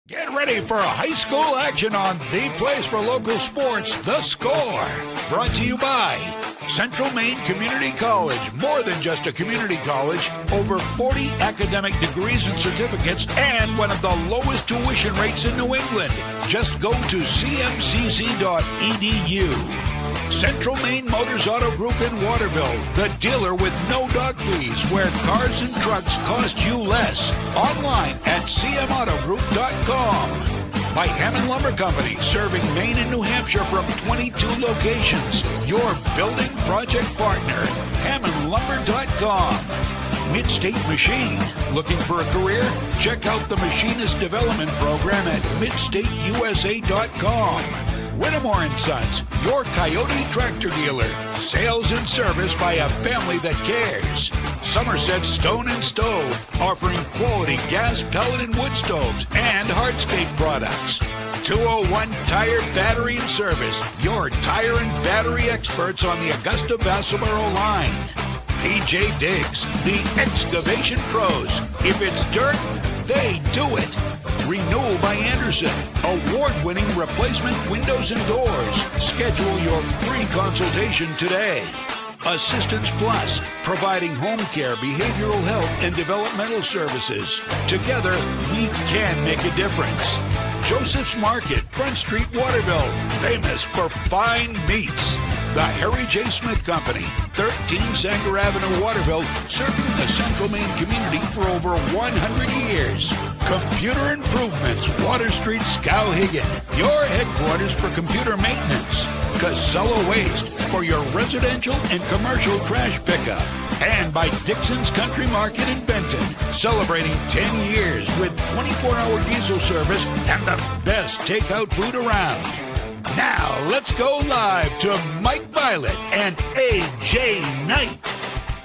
Get ready for high school action on the place for local sports, The Score. Brought to you by Central Maine Community College. More than just a community college. Over 40 academic degrees and certificates and one of the lowest tuition rates in New England. Just go to cmcc.edu. Central Maine Motors Auto Group in Waterville, the dealer with no dog fees, where cars and trucks cost you less. Online at cmautogroup.com. By Hammond Lumber Company, serving Maine and New Hampshire from 22 locations. Your building project partner, hammondlumber.com. Midstate Machine. Looking for a career? Check out the Machinist Development Program at midstateusa.com. Whittemore & Sons, your Coyote tractor dealer. Sales and service by a family that cares. Somerset Stone & Stove, offering quality gas, pellet, and wood stoves and hardscape products. 201 Tire, Battery, and Service, your tire and battery experts on the Augusta Vassalboro line. PJ Diggs, the excavation pros. If it's dirt, they do it. Renewal by Anderson, award-winning replacement windows and doors. Schedule your free consultation today. Assistance Plus, providing home care, behavioral health, and developmental services. Together, we can make a difference. Joseph's Market, Front Street, Waterville, famous for fine meats. The Harry J. Smith Company, 13 Sanger Avenue, Waterville, serving the Central Maine community for over 100 years. Computer Improvements, Water Street, Skowhegan, your headquarters for computer maintenance. Casella Waste, for your residential and commercial trash pickup. And by Dixon's Country Market in Benton, celebrating 10 years with 24-hour diesel service and the best takeout food around. Now, let's go live to Mike Violet and A.J. Knight.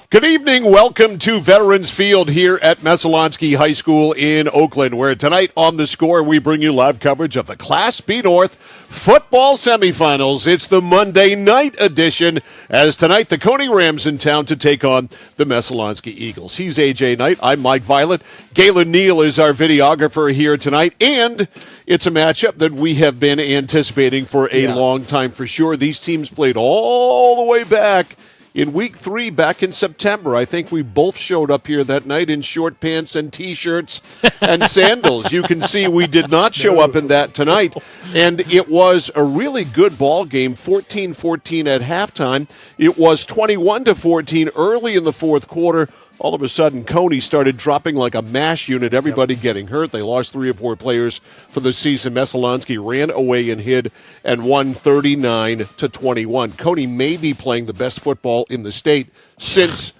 Good evening. Welcome to Veterans Field here at Messalonskee High School in Oakland, where tonight on The Score we bring you live coverage of the Class B North football semifinals. It's the Monday night edition, as tonight the Cony Rams in town to take on the Messalonskee Eagles. He's A.J. Knight. I'm Mike Violet. Galen Neal is our videographer here tonight, and it's a matchup that we have been anticipating for a long time for sure. These teams played all the way back in Week 3 back in September. I think we both showed up here that night in short pants and T-shirts and sandals. You can see we did not show up in that tonight. And it was a really good ball game, 14-14 at halftime. It was 21-14 early in the fourth quarter. All of a sudden, Cony started dropping like a MASH unit, everybody getting hurt. They lost 3 or 4 players for the season. Messalonskee ran away and hid and won 39-21. Cony may be playing the best football in the state since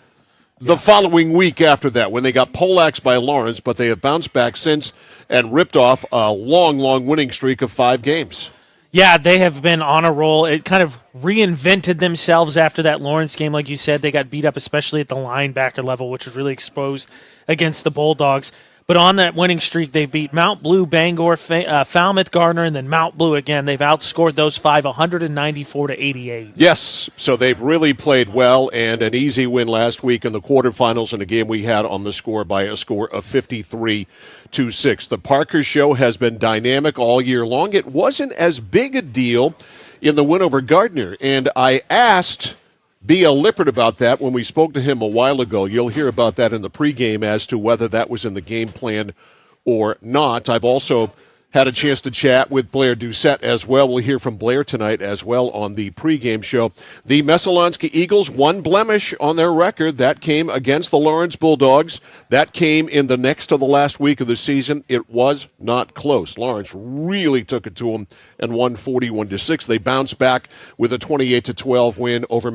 the following week after that, when they got poleaxed by Lawrence, but they have bounced back since and ripped off a long, long winning streak of 5 games. Yeah, they have been on a roll. It kind of reinvented themselves after that Lawrence game. Like you said, they got beat up, especially at the linebacker level, which was really exposed against the Bulldogs. But on that winning streak, they beat Mount Blue, Bangor, Falmouth, Gardner, and then Mount Blue again. They've outscored those 5 194-88. Yes, so they've really played well, and an easy win last week in the quarterfinals in a game we had on The Score by a score of 53-6. The Parker Show has been dynamic all year long. It wasn't as big a deal in the win over Gardner, and I asked B.L. Lippert about that when we spoke to him a while ago. You'll hear about that in the pregame as to whether that was in the game plan or not. I've also had a chance to chat with Blair Doucette as well. We'll hear from Blair tonight as well on the pregame show. The Messalonskee Eagles, 1 blemish on their record. That came against the Lawrence Bulldogs. That came in the next to the last week of the season. It was not close. Lawrence really took it to them and won 41-6. They bounced back with a 28-12 win over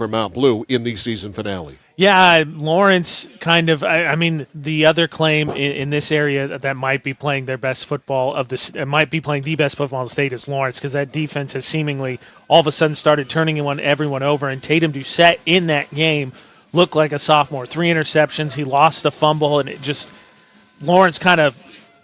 Mount Blue in the season finale. Yeah, Lawrence kind of, I mean, the other claim in this area that might be playing their best football might be playing the best football in the state is Lawrence, because that defense has seemingly all of a sudden started turning everyone over, and Tatum Doucette in that game looked like a sophomore. 3 interceptions, he lost a fumble, and Lawrence kind of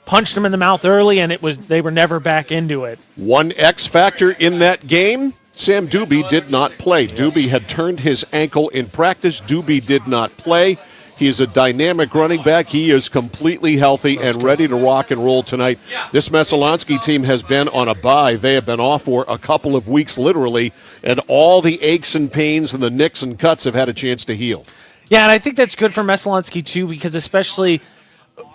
punched him in the mouth early, and they were never back into it. One X factor in that game, Sam Doobie did not play. Yes. Doobie had turned his ankle in practice. Doobie did not play. He is a dynamic running back. He is completely healthy and ready to rock and roll tonight. This Messalonskee team has been on a bye. They have been off for a couple of weeks, literally, and all the aches and pains and the nicks and cuts have had a chance to heal. Yeah, and I think that's good for Messalonskee, too, because especially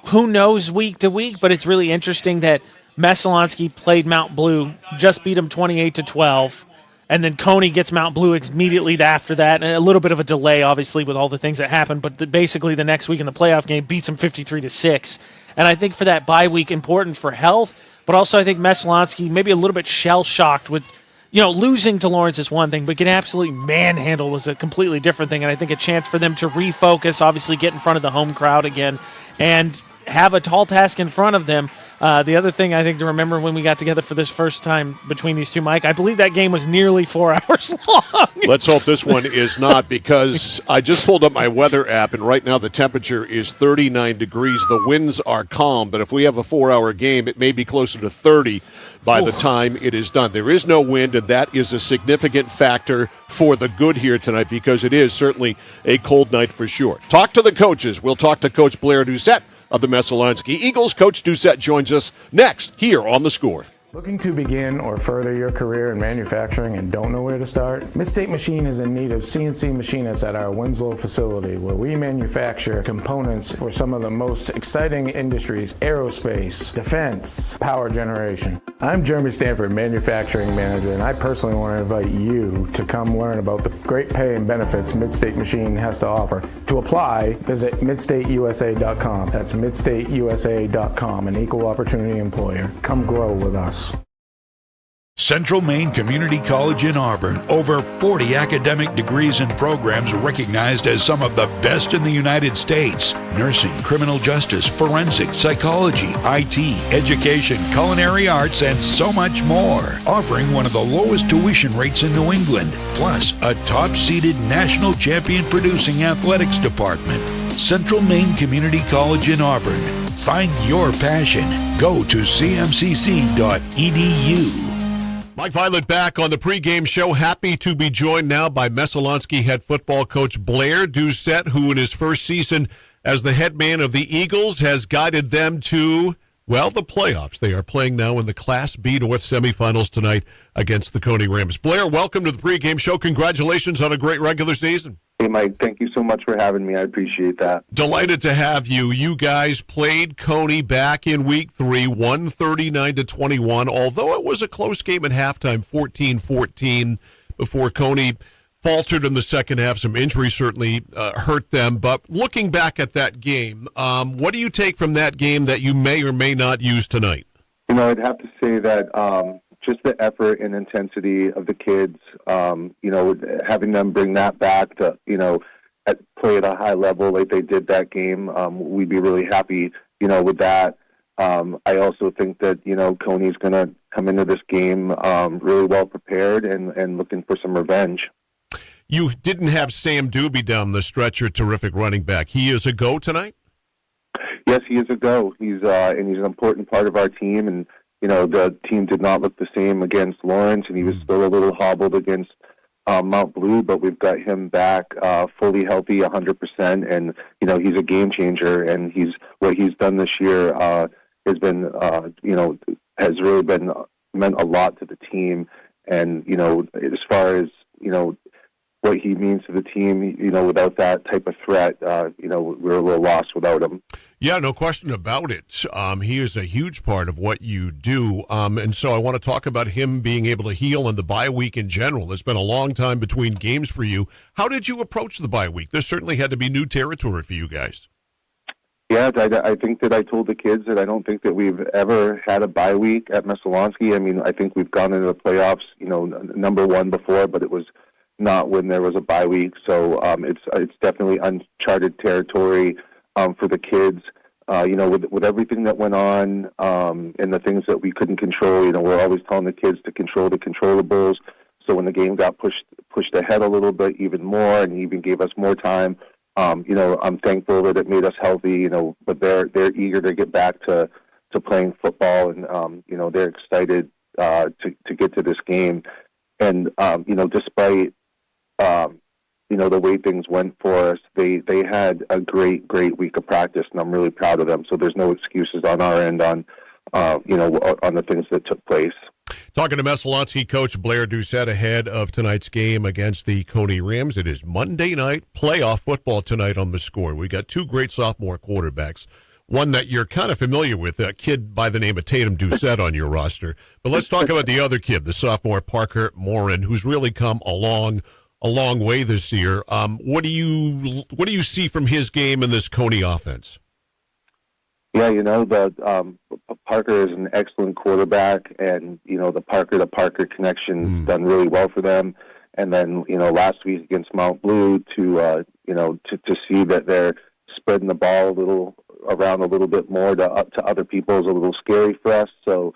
who knows week to week, but it's really interesting that Messalonskee played Mount Blue, just beat them 28-12, and then Cony gets Mount Blue immediately after that, and a little bit of a delay, obviously, with all the things that happened, but basically the next week in the playoff game beats them 53-6. And I think for that bye week, important for health, but also I think Messalonskee maybe a little bit shell-shocked with, losing to Lawrence is one thing, but getting absolutely manhandled was a completely different thing, and I think a chance for them to refocus, obviously get in front of the home crowd again, and have a tall task in front of them. The other thing I think to remember when we got together for this first time between these two, Mike, I believe that game was nearly 4 hours long. Let's hope this one is not, because I just pulled up my weather app, and right now the temperature is 39 degrees. The winds are calm, but if we have a 4-hour game, it may be closer to 30 by the time it is done. There is no wind, and that is a significant factor for the good here tonight, because it is certainly a cold night for sure. Talk to the coaches. We'll talk to Coach Blair Doucette of the Messalonskee Eagles. Coach Doucette joins us next here on The Score. Looking to begin or further your career in manufacturing and don't know where to start? Midstate Machine is in need of CNC machinists at our Winslow facility, where we manufacture components for some of the most exciting industries: aerospace, defense, power generation. I'm Jeremy Stanford, manufacturing manager, and I personally want to invite you to come learn about the great pay and benefits Midstate Machine has to offer. To apply, visit midstateusa.com. That's midstateusa.com, an equal opportunity employer. Come grow with us. Central Maine Community College in Auburn. Over 40 academic degrees and programs recognized as some of the best in the United States. Nursing, criminal justice, forensic, psychology, IT, education, culinary arts, and so much more. Offering one of the lowest tuition rates in New England. Plus, a top-seeded national champion producing athletics department. Central Maine Community College in Auburn. Find your passion. Go to cmcc.edu. Mike Violet back on the pregame show. Happy to be joined now by Messalonskee head football coach Blair Doucette, who in his first season as the head man of the Eagles has guided them to, well, the playoffs. They are playing now in the Class B North semifinals tonight against the Cony Rams. Blair, welcome to the pregame show. Congratulations on a great regular season. Hey, Mike, thank you so much for having me. I appreciate that. Delighted to have you. You guys played Cony back in week 3, 139-21, although it was a close game at halftime, 14-14, before Cony faltered in the second half. Some injuries certainly hurt them. But looking back at that game, what do you take from that game that you may or may not use tonight? I'd have to say that just the effort and intensity of the kids, having them bring that back to, play at a high level like they did that game, we'd be really happy, with that. I also think that, Cony's going to come into this game really well prepared and looking for some revenge. You didn't have Sam Doobie down the stretcher, terrific running back. He is a go tonight? Yes, he is a go. He's an important part of our team, and the team did not look the same against Lawrence, and he was still a little hobbled against Mount Blue, but we've got him back fully healthy, 100%, and, he's a game changer, and what he's done this year has been, has really meant a lot to the team, and, as far as, what he means to the team, without that type of threat, we're a little lost without him. Yeah, no question about it. He is a huge part of what you do. And so I want to talk about him being able to heal in the bye week in general. It's been a long time between games for you. How did you approach the bye week? This certainly had to be new territory for you guys. Yeah, I think that I told the kids that I don't think that we've ever had a bye week at Messalonskee. I mean, I think we've gone into the playoffs, number one before, but it was not when there was a bye week. So it's definitely uncharted territory for the kids. With everything that went on and the things that we couldn't control, we're always telling the kids to control the controllables. So when the game got pushed ahead a little bit even more and even gave us more time, I'm thankful that it made us healthy, but they're eager to get back to playing football, and, they're excited to get to this game. And, despite, the way things went for us, they had a great week of practice, and I'm really proud of them. So there's no excuses on our end on the things that took place. Talking to Messalonskee coach Blair Doucette ahead of tonight's game against the Cony Rams. It is Monday night playoff football tonight on the score. We got two great sophomore quarterbacks. One that you're kind of familiar with, a kid by the name of Tatum Doucette on your roster. But let's talk about the other kid, the sophomore Parker Morin, who's really come a long way this year. What do you see from his game in this Cony offense? Yeah, Parker is an excellent quarterback, and the Parker to Parker connection done really well for them. And then last week against Mount Blue to see that they're spreading the ball around a little bit more to other people is a little scary for us. So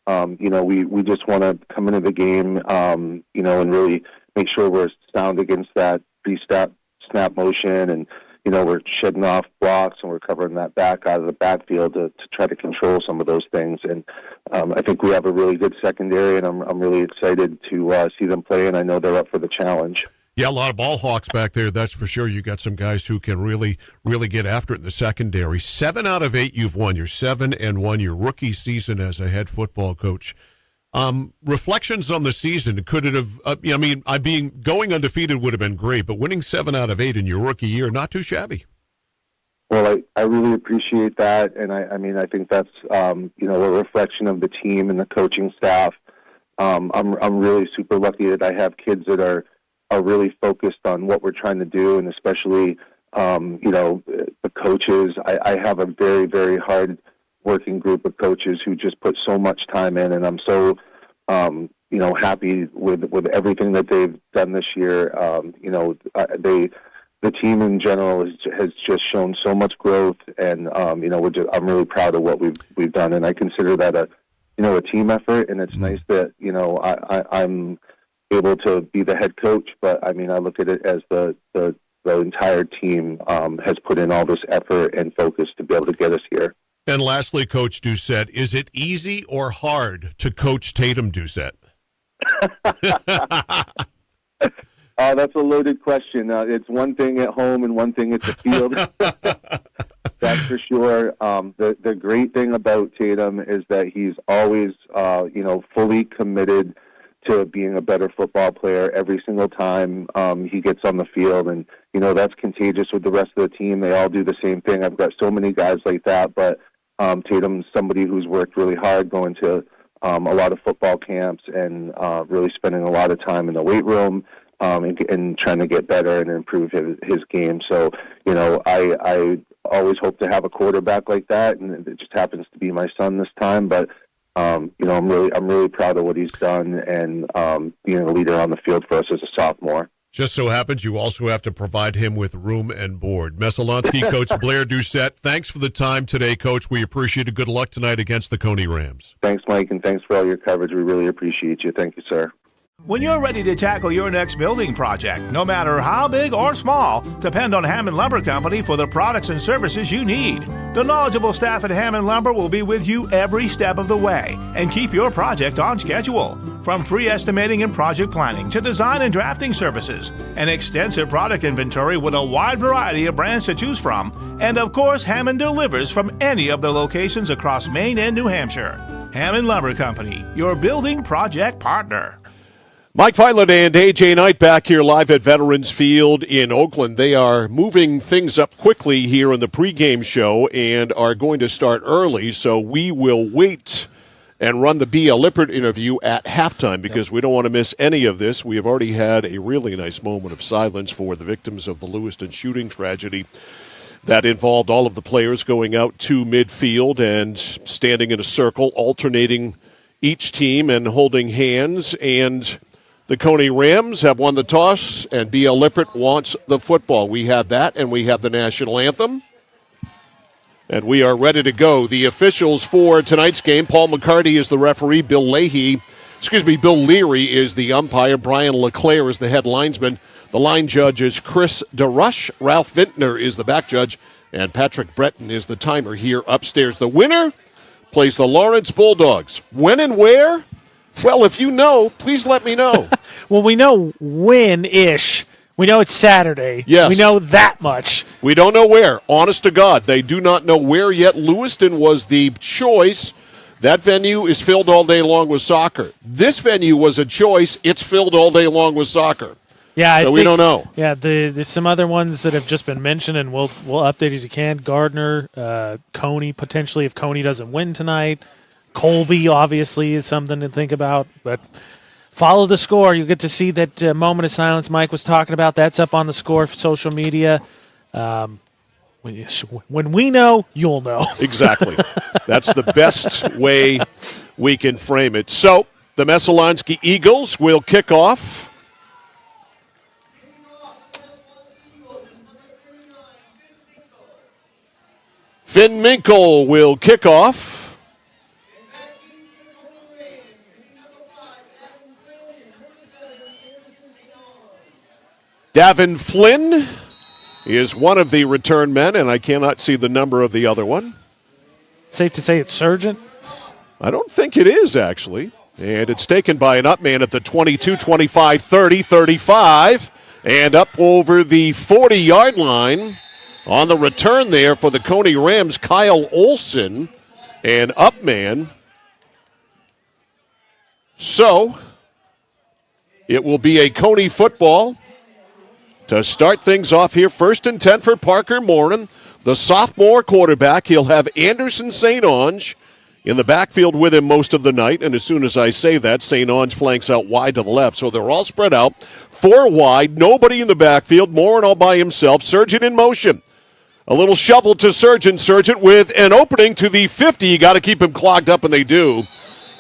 we just want to come into the game and really make sure we're sound against that pre-snap motion, and we're shedding off blocks, and we're covering that back out of the backfield to try to control some of those things. And I think we have a really good secondary, and I'm really excited to see them play, and I know they're up for the challenge. Yeah, a lot of ball hawks back there, that's for sure. You got some guys who can really get after it in the secondary. 7 out of 8 you've won. You're 7-1, your rookie season as a head football coach. Reflections on the season, could it have, going undefeated would have been great, but winning 7 out of 8 in your rookie year, not too shabby. Well, I really appreciate that, and I think that's a reflection of the team and the coaching staff. I'm really super lucky that I have kids that are really focused on what we're trying to do, and especially the coaches. I have a very, very hard working group of coaches who just put so much time in, and I'm so happy with everything that they've done this year. The team in general has just shown so much growth, and I'm really proud of what we've done, and I consider that a team effort. And it's nice that I'm able to be the head coach, but I look at it as the entire team has put in all this effort and focus to be able to get us here. And lastly, Coach Doucette, is it easy or hard to coach Tatum Doucette? That's a loaded question. It's one thing at home and one thing at the field. That's for sure. The great thing about Tatum is that he's always, fully committed to being a better football player every single time he gets on the field. And, that's contagious with the rest of the team. They all do the same thing. I've got so many guys like that, but Tatum's somebody who's worked really hard, going to a lot of football camps and really spending a lot of time in the weight room and trying to get better and improve his game. So, I always hope to have a quarterback like that, and it just happens to be my son this time. But I'm really proud of what he's done and being a leader on the field for us as a sophomore. Just so happens you also have to provide him with room and board. Messalonskee coach Blair Doucette, thanks for the time today, Coach. We appreciate it. Good luck tonight against the Cony Rams. Thanks, Mike, and thanks for all your coverage. We really appreciate you. Thank you, sir. When you're ready to tackle your next building project, no matter how big or small, depend on Hammond Lumber Company for the products and services you need. The knowledgeable staff at Hammond Lumber will be with you every step of the way and keep your project on schedule. From free estimating and project planning to design and drafting services, an extensive product inventory with a wide variety of brands to choose from, and of course, Hammond delivers from any of their locations across Maine and New Hampshire. Hammond Lumber Company, your building project partner. Mike Filan and AJ Knight back here live at Veterans Field in Oakland. They are moving things up quickly here on the pregame show and are going to start early, so we will wait and run the B.L. Lippert interview at halftime because we don't want to miss any of this. We have already had a really nice moment of silence for the victims of the Lewiston shooting tragedy that involved all of the players going out to midfield and standing in a circle, alternating each team and holding hands. And the Cony Rams have won the toss, and B.L. Lippert wants the football. We have that, and we have the national anthem. And we are ready to go. The officials for tonight's game, Paul McCarty is the referee, Bill Leary is the umpire, Brian LeClaire is the head linesman. The line judge is Chris DeRush, Ralph Vintner is the back judge, and Patrick Breton is the timer here upstairs. The winner plays the Lawrence Bulldogs. When and where? Well, if you know, please let me know. Well, we know when-ish We know it's Saturday. Yes. We know that much. We don't know where. Honest to God, they do not know where yet. Lewiston was the choice. That venue is filled all day long with soccer. This venue was a choice. It's filled all day long with soccer. Yeah, so we don't know. Yeah, there's some other ones that have just been mentioned, and we'll update as you can. Gardner, Cony, potentially if Cony doesn't win tonight. Colby, obviously, is something to think about. But follow the score. You get to see that moment of silence Mike was talking about. That's up on the score for social media. When we know, you'll know. Exactly. That's the best way we can frame it. So the Messalonskee Eagles will kick off. Finn Minkle will kick off. Davin Flynn is one of the return men, and I cannot see the number of the other one. Safe to say it's Surgeon? I don't think it is, actually. And it's taken by an up man at the 22, 25, 30, 35, and up over the 40-yard line. On the return there for the Cony Rams, Kyle Olson, and up man. So it will be a Cony football to start things off here. 1st and 10 for Parker Morin, the sophomore quarterback. He'll have Anderson St. Onge in the backfield with him most of the night. And as soon as I say that, St. Onge flanks out wide to the left. So they're all spread out. 4 wide, nobody in the backfield. Morin all by himself. Surgeon in motion. A little shovel to Surgeon. Surgeon with an opening to the 50. You got to keep him clogged up, and they do.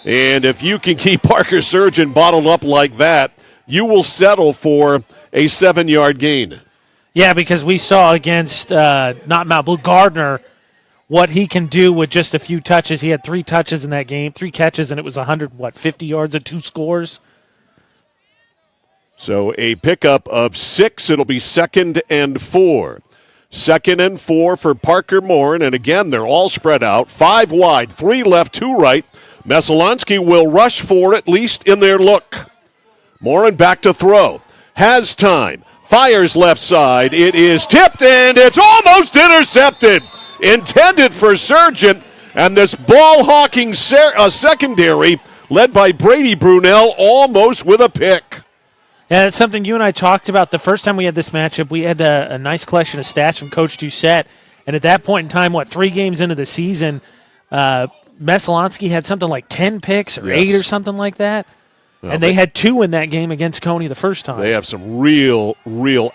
And if you can keep Parker Surgeon bottled up like that, you will settle for a 7-yard gain. Yeah, because we saw against not Mount Blue, Gardner, what he can do with just a few touches. He had 3 touches in that game, 3 catches, and it was 50 yards and 2 scores. So a pickup of 6. It'll be 2nd and 4. 2nd and 4 for Parker Morin, and again, they're all spread out. 5 wide, 3 left, 2 right. Messalonskee will rush for at least in their look. Morin back to throw. Has time. Fires left side. It is tipped, and it's almost intercepted. Intended for Surgeon, and this ball-hawking secondary led by Brady Brunell almost with a pick. Yeah, that's something you and I talked about the first time we had this matchup. We had a nice collection of stats from Coach Doucette, and at that point in time, 3 games into the season, Messalonskee had something like 10 picks or 8 or something like that. Well, and they had 2 in that game against Cony the first time. They have some real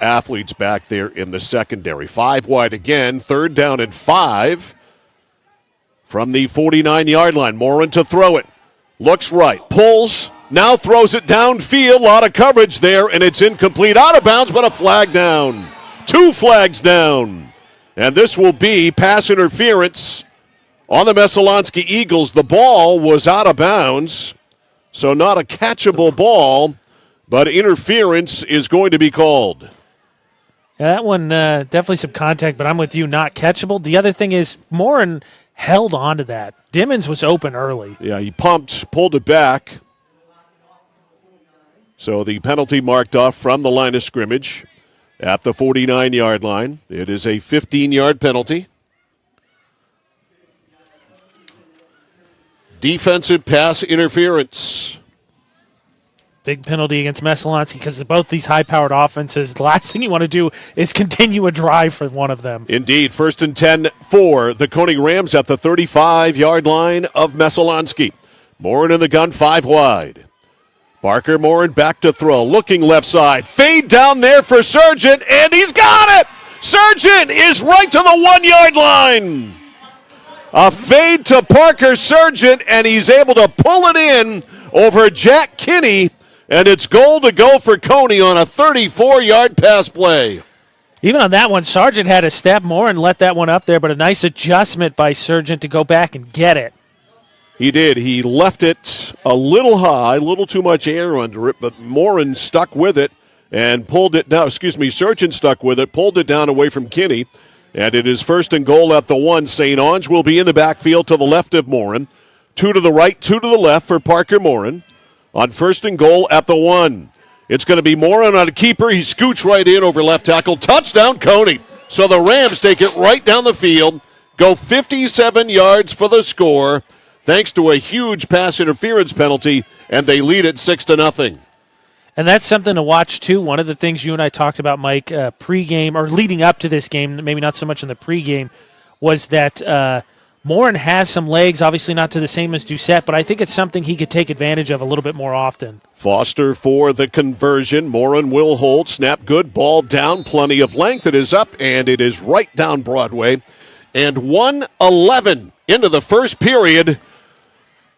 athletes back there in the secondary. 5 wide again, 3rd down and 5 from the 49-yard line. Morin to throw it. Looks right, pulls, now throws it downfield. A lot of coverage there, and it's incomplete. Out of bounds, but a flag down. 2 flags down. And this will be pass interference on the Messalonskee Eagles. The ball was out of bounds. So not a catchable ball, but interference is going to be called. Yeah, that one, definitely some contact, but I'm with you, not catchable. The other thing is Morin held on to that. Dimmons was open early. Yeah, he pulled it back. So the penalty marked off from the line of scrimmage at the 49-yard line. It is a 15-yard penalty. Defensive pass interference. Big penalty against Messalonskee because of both these high-powered offenses. The last thing you want to do is continue a drive for one of them. Indeed. 1st and 10 for the Cony Rams at the 35-yard line of Messalonskee. Morin in the gun, 5 wide. Parker Morin back to throw. Looking left side. Fade down there for Surgeon, and he's got it! Surgeon is right to the 1-yard line. A fade to Parker Surgeon, and he's able to pull it in over Jack Kinney, and it's goal to go for Cony on a 34-yard pass play. Even on that one, Sargent had a step more and let that one up there, but a nice adjustment by Sargent to go back and get it. He did. He left it a little high, a little too much air under it, but Morin stuck with it and pulled it down. Sargent stuck with it, pulled it down away from Kinney. And it is 1st and goal at the 1. St. Onge will be in the backfield to the left of Morin. 2 to the right, 2 to the left for Parker Morin. On 1st and goal at the 1. It's going to be Morin on a keeper. He scoots right in over left tackle. Touchdown, Cony. So the Rams take it right down the field, go 57 yards for the score, thanks to a huge pass interference penalty, and they lead it 6-0. And that's something to watch, too. One of the things you and I talked about, Mike, pregame, or leading up to this game, maybe not so much in the pregame, was that Morin has some legs, obviously not to the same as Doucette, but I think it's something he could take advantage of a little bit more often. Foster for the conversion. Morin will hold. Snap good. Ball down. Plenty of length. It is up, and it is right down Broadway. And 1:11 into the first period.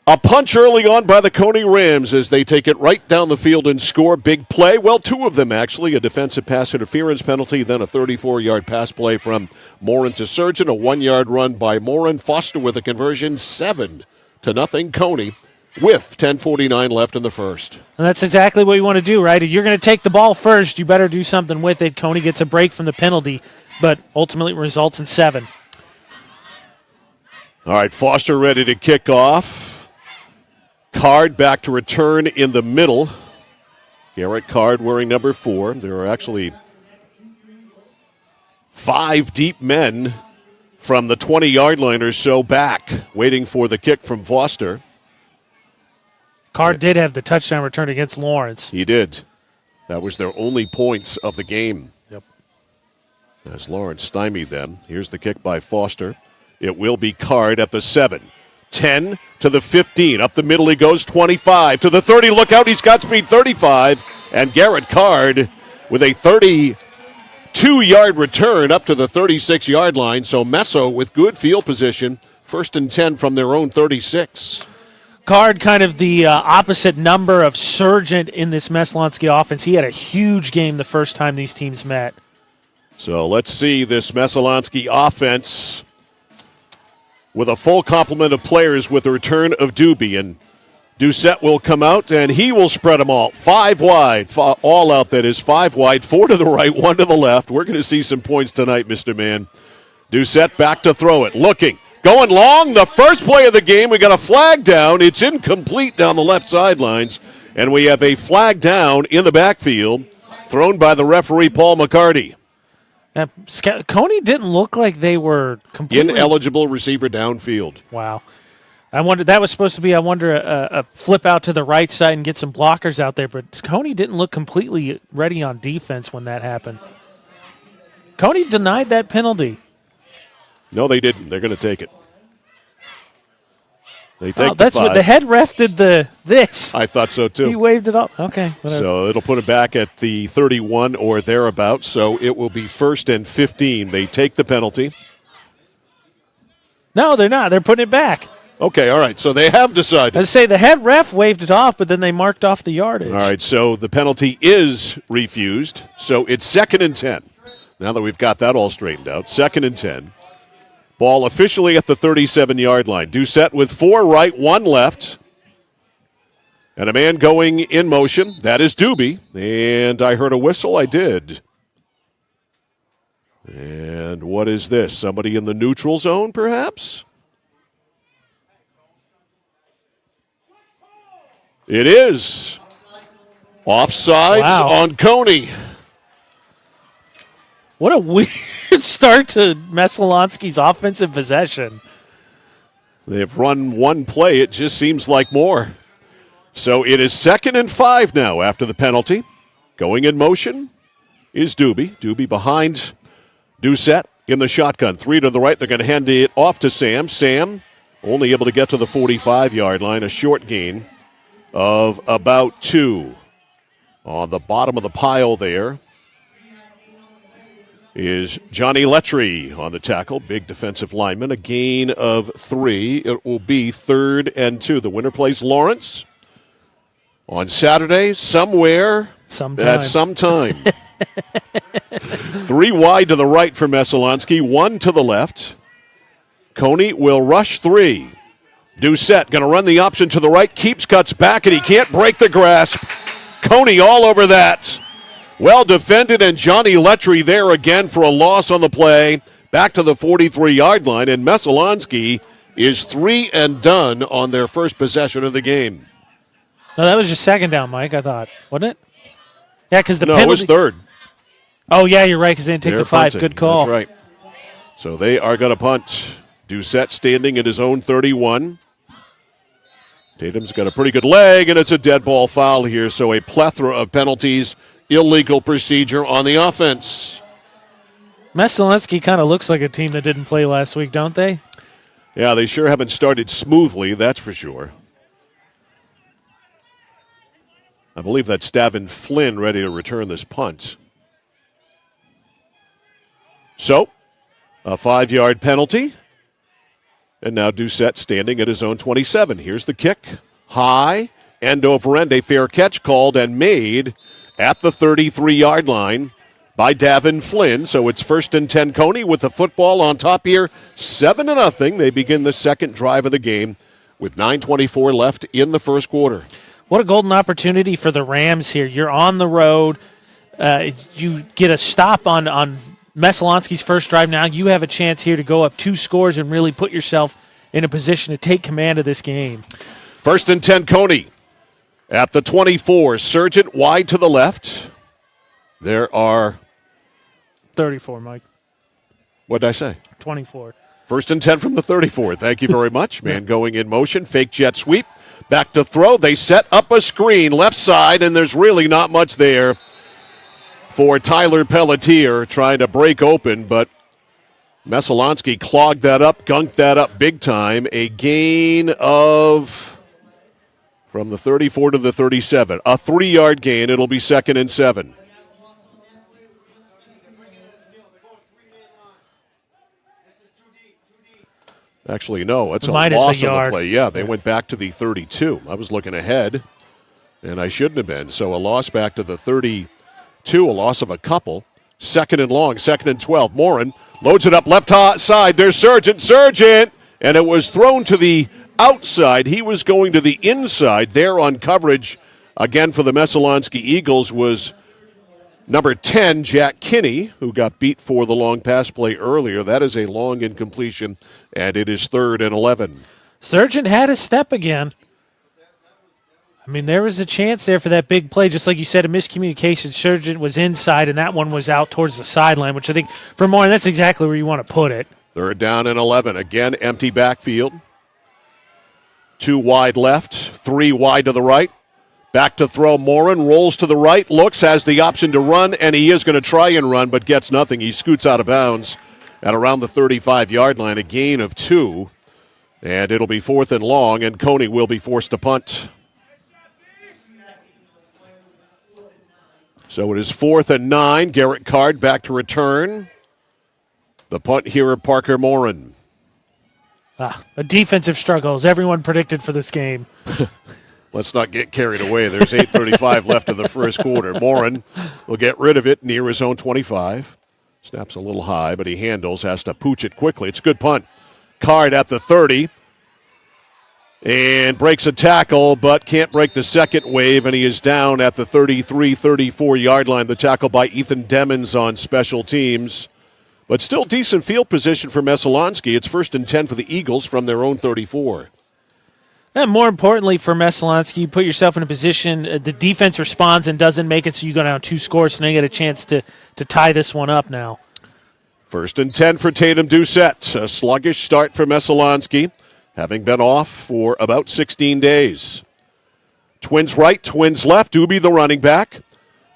A punch early on by the Cony Rams as they take it right down the field and score. Big play. Well, two of them, actually. A defensive pass interference penalty, then a 34-yard pass play from Morin to Surgeon. A 1-yard run by Morin. Foster with a conversion, 7-0 Cony with 10:49 left in the first. And that's exactly what you want to do, right? If you're going to take the ball first, you better do something with it. Cony gets a break from the penalty, but ultimately results in 7. All right, Foster ready to kick off. Card back to return in the middle. Garrett Card wearing number 4. There are actually 5 deep men from the 20-yard line or so back, waiting for the kick from Foster. Card did have the touchdown return against Lawrence. He did. That was their only points of the game. Yep. As Lawrence stymied them. Here's the kick by Foster. It will be Card at the 7. 10 to the 15. Up the middle he goes, 25 to the 30. Look out, he's got speed, 35. And Garrett Card with a 32-yard return up to the 36-yard line. So Messo with good field position. 1st and 10 from their own 36. Card kind of the opposite number of Surgeon in this Messalonskee offense. He had a huge game the first time these teams met. So let's see this Messalonskee offense with a full complement of players with the return of Doobie. And Doucette will come out, and he will spread them all. 5 wide. All out, that is. 5 wide. 4 to the right, 1 to the left. We're going to see some points tonight, Mr. Man. Doucette back to throw it. Looking. Going long. The first play of the game. We got a flag down. It's incomplete down the left sidelines. And we have a flag down in the backfield thrown by the referee, Paul McCarty. Cony didn't look like they were completely ineligible receiver downfield. Wow. I wonder that was supposed to be, a flip out to the right side and get some blockers out there, but Cony didn't look completely ready on defense when that happened. Cony denied that penalty. No, they didn't. They're going to take it. They take that's what the head ref did this. I thought so too. He waved it off. Okay. Whatever. So it'll put it back at the 31 or thereabouts. So it will be 1st and 15. They take the penalty. No, they're not. They're putting it back. Okay, all right. So they have decided. I say the head ref waved it off, but then they marked off the yardage. All right, so the penalty is refused. So it's 2nd and 10. Now that we've got that all straightened out, 2nd and 10. Ball officially at the 37-yard line. Doucette with 4 right, 1 left. And a man going in motion. That is Doobie. And I heard a whistle. I did. And what is this? Somebody in the neutral zone, perhaps? It is. Offsides on Cony. What a weird start to Messalonskee's offensive possession. They've run one play. It just seems like more. So it is 2nd and 5 now after the penalty. Going in motion is Doobie. Doobie behind Doucette in the shotgun. 3 to the right. They're going to hand it off to Sam. Sam only able to get to the 45-yard line. A short gain of about 2. On the bottom of the pile there is Johnny Letry on the tackle, big defensive lineman. A gain of 3. It will be 3rd and 2. The winner plays Lawrence on Saturday, somewhere at some time. 3 wide to the right for Messalonskee, 1 to the left. Cony will rush 3. Doucette going to run the option to the right, keeps, cuts back, and he can't break the grasp. Cony all over that. Well defended, and Johnny Letry there again for a loss on the play. Back to the 43-yard line, and Messalonskee is 3 and done on their first possession of the game. No, that was just 2nd down, Mike, I thought. Wasn't it? Yeah, because the No, penalty. it was third. Oh, yeah, you're right, because they didn't take They're the 5. punting. Good call. That's right. So they are going to punt. Doucette standing at his own 31. Tatum's got a pretty good leg, and it's a dead ball foul here, so a plethora of penalties, illegal procedure on the offense. Messalonskee kind of looks like a team that didn't play last week, don't they? Yeah, they sure haven't started smoothly, that's for sure. I believe that's Stavin Flynn ready to return this punt. So, a 5-yard penalty. And now Doucette standing at his own 27. Here's the kick. High, end over end. A fair catch called and made at the 33-yard line by Davin Flynn. So it's 1st and 10 Cony with the football on top here. 7-0. They begin the second drive of the game with 9:24 left in the first quarter. What a golden opportunity for the Rams here. You're on the road. You get a stop on Messalonskee's first drive. Now you have a chance here to go up 2 scores and really put yourself in a position to take command of this game. 1st and 10 Cony at the 24. Sargent wide to the left. There are... 34, Mike. What did I say? 24. 1st and 10 from the 34. Thank you very much. Man going in motion. Fake jet sweep. Back to throw. They set up a screen left side, and there's really not much there for Tyler Pelletier trying to break open, but Messalonskee clogged that up, gunked that up big time. A gain of, from the 34 to the 37, a 3-yard gain. It'll be 2nd and 7. Actually, no, it's a loss on the play. Yeah, they went back to the 32. I was looking ahead, and I shouldn't have been. So a loss back to the 32, a loss of a couple. 2nd and long, 2nd and 12. Morin loads it up left side. There's Sargent, and it was thrown to the outside. He was going to the inside. There on coverage, again for the Messalonskee Eagles, was number 10, Jack Kinney, who got beat for the long pass play earlier. That is a long incompletion, and it is 3rd and 11. Sargent had a step again. I mean, there was a chance there for that big play. Just like you said, a miscommunication. Sargent was inside, and that one was out towards the sideline, which I think, for Morin, that's exactly where you want to put it. 3rd down and 11. Again, empty backfield. 2 wide left, 3 wide to the right. Back to throw. Morin rolls to the right, looks, has the option to run, and he is going to try and run, but gets nothing. He scoots out of bounds at around the 35-yard line, a gain of 2. And it'll be 4th and long, and Cony will be forced to punt. So it is 4th and 9. Garrett Card back to return. The punt here at Parker Morin. A defensive struggle, as everyone predicted for this game. Let's not get carried away. There's 8:35 left in the first quarter. Morin will get rid of it near his own 25. Snaps a little high, but he handles, has to pooch it quickly. It's a good punt. Card at the 30. And breaks a tackle, but can't break the second wave, and he is down at the 33, 34-yard line. The tackle by Ethan Demmons on special teams. But still decent field position for Messalonskee. It's 1st and 10 for the Eagles from their own 34. And more importantly for Messalonskee, you put yourself in a position, the defense responds and doesn't make it, so you go down 2 scores, so now you get a chance to tie this one up now. 1st and 10 for Tatum Doucette. A sluggish start for Messalonskee, having been off for about 16 days. Twins right, twins left. Doobie the running back.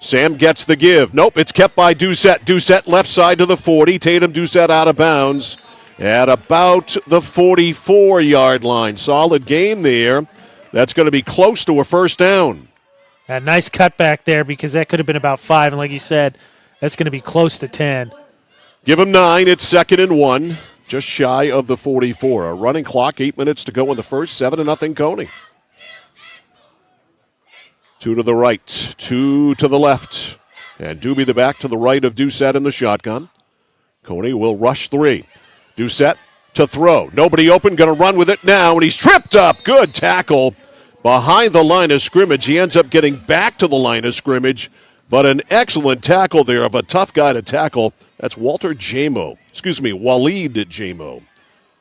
Sam gets the give. Nope, it's kept by Doucette. Doucette left side to the 40. Tatum Doucette out of bounds at about the 44-yard line. Solid gain there. That's going to be close to a 1st down. A nice cutback there because that could have been about 5, and like you said, that's going to be close to 10. Give him 9. It's 2nd and 1. Just shy of the 44. A running clock, 8 minutes to go in the first. 7-0 Cony. 2 to the right, 2 to the left. And Doobie the back to the right of Doucette in the shotgun. Cony will rush 3. Doucette to throw. Nobody open, going to run with it now, and he's tripped up. Good tackle behind the line of scrimmage. He ends up getting back to the line of scrimmage, but an excellent tackle there of a tough guy to tackle. That's Waleed Jamo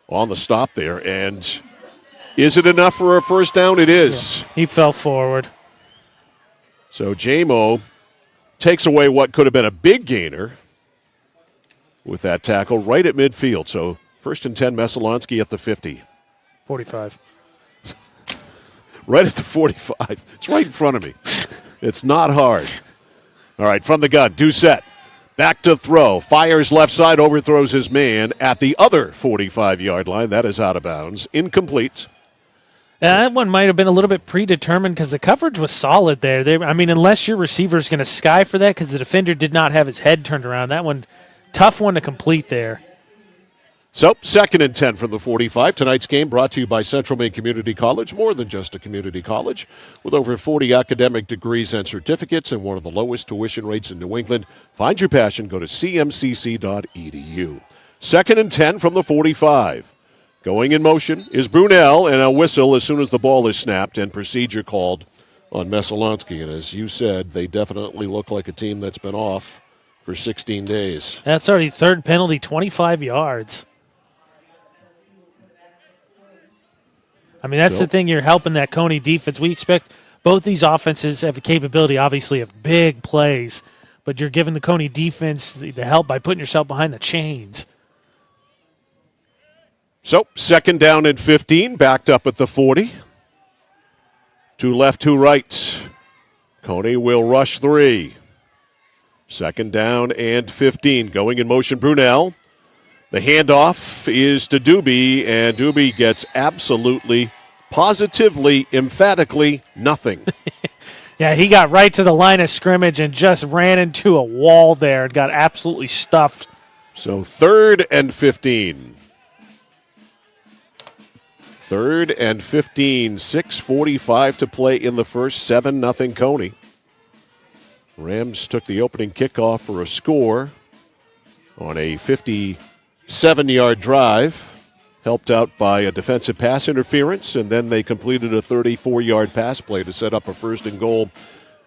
on the stop there. And is it enough for a 1st down? It is. Yeah, he fell forward. So Jamo takes away what could have been a big gainer with that tackle right at midfield. So 1st and 10, Messalonskee at the 50. 45. Right at the 45. It's right in front of me. It's not hard. All right, from the gun, Doucette. Back to throw. Fires left side, overthrows his man at the other 45-yard line. That is out of bounds. Incomplete. That one might have been a little bit predetermined because the coverage was solid there. Unless your receiver is going to sky for that because the defender did not have his head turned around. That one, tough one to complete there. So, 2nd and 10 from the 45. Tonight's game brought to you by Central Maine Community College, more than just a community college, with over 40 academic degrees and certificates and one of the lowest tuition rates in New England. Find your passion. Go to cmcc.edu. 2nd and 10 from the 45. Going in motion is Brunel, and a whistle as soon as the ball is snapped and procedure called on Messalonskee. And as you said, they definitely look like a team that's been off for 16 days. That's already third penalty, 25 yards. That's the thing. You're helping that Cony defense. We expect both these offenses have the capability, obviously, of big plays, but you're giving the Cony defense the help by putting yourself behind the chains. So, 2nd down and 15, backed up at the 40. 2 left, 2 right. Cony will rush 3. 2nd down and 15. Going in motion, Brunel. The handoff is to Doobie, and Doobie gets absolutely, positively, emphatically nothing. Yeah, he got right to the line of scrimmage and just ran into a wall there and got absolutely stuffed. So 3rd and 15. 3rd and 15, 6:45 to play in the first, 7-0 Cony. Rams took the opening kickoff for a score on a 57-yard drive, helped out by a defensive pass interference, and then they completed a 34-yard pass play to set up a 1st and goal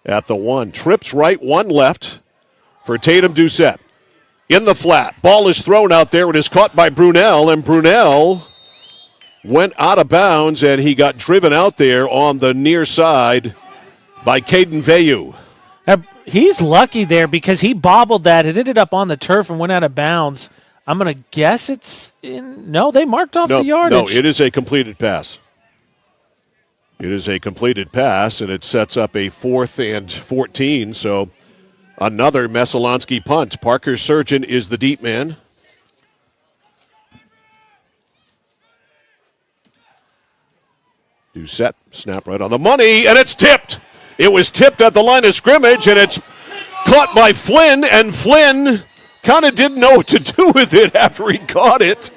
at the 1. Trips right, 1 left for Tatum Doucette. In the flat, ball is thrown out there. It is caught by Brunel, and Brunel went out of bounds, and he got driven out there on the near side by Caden Veyu. He's lucky there because he bobbled that. It ended up on the turf and went out of bounds. I'm going to guess it's in. No, they marked off the yardage. No, it is a completed pass. It is a completed pass, and it sets up a 4th and 14. So another Messalonskee punt. Parker Surgeon is the deep man. Doucette, snap right on the money, and it's tipped. It was tipped at the line of scrimmage, and it's caught by Flynn, and Flynn kind of didn't know what to do with it after he caught it.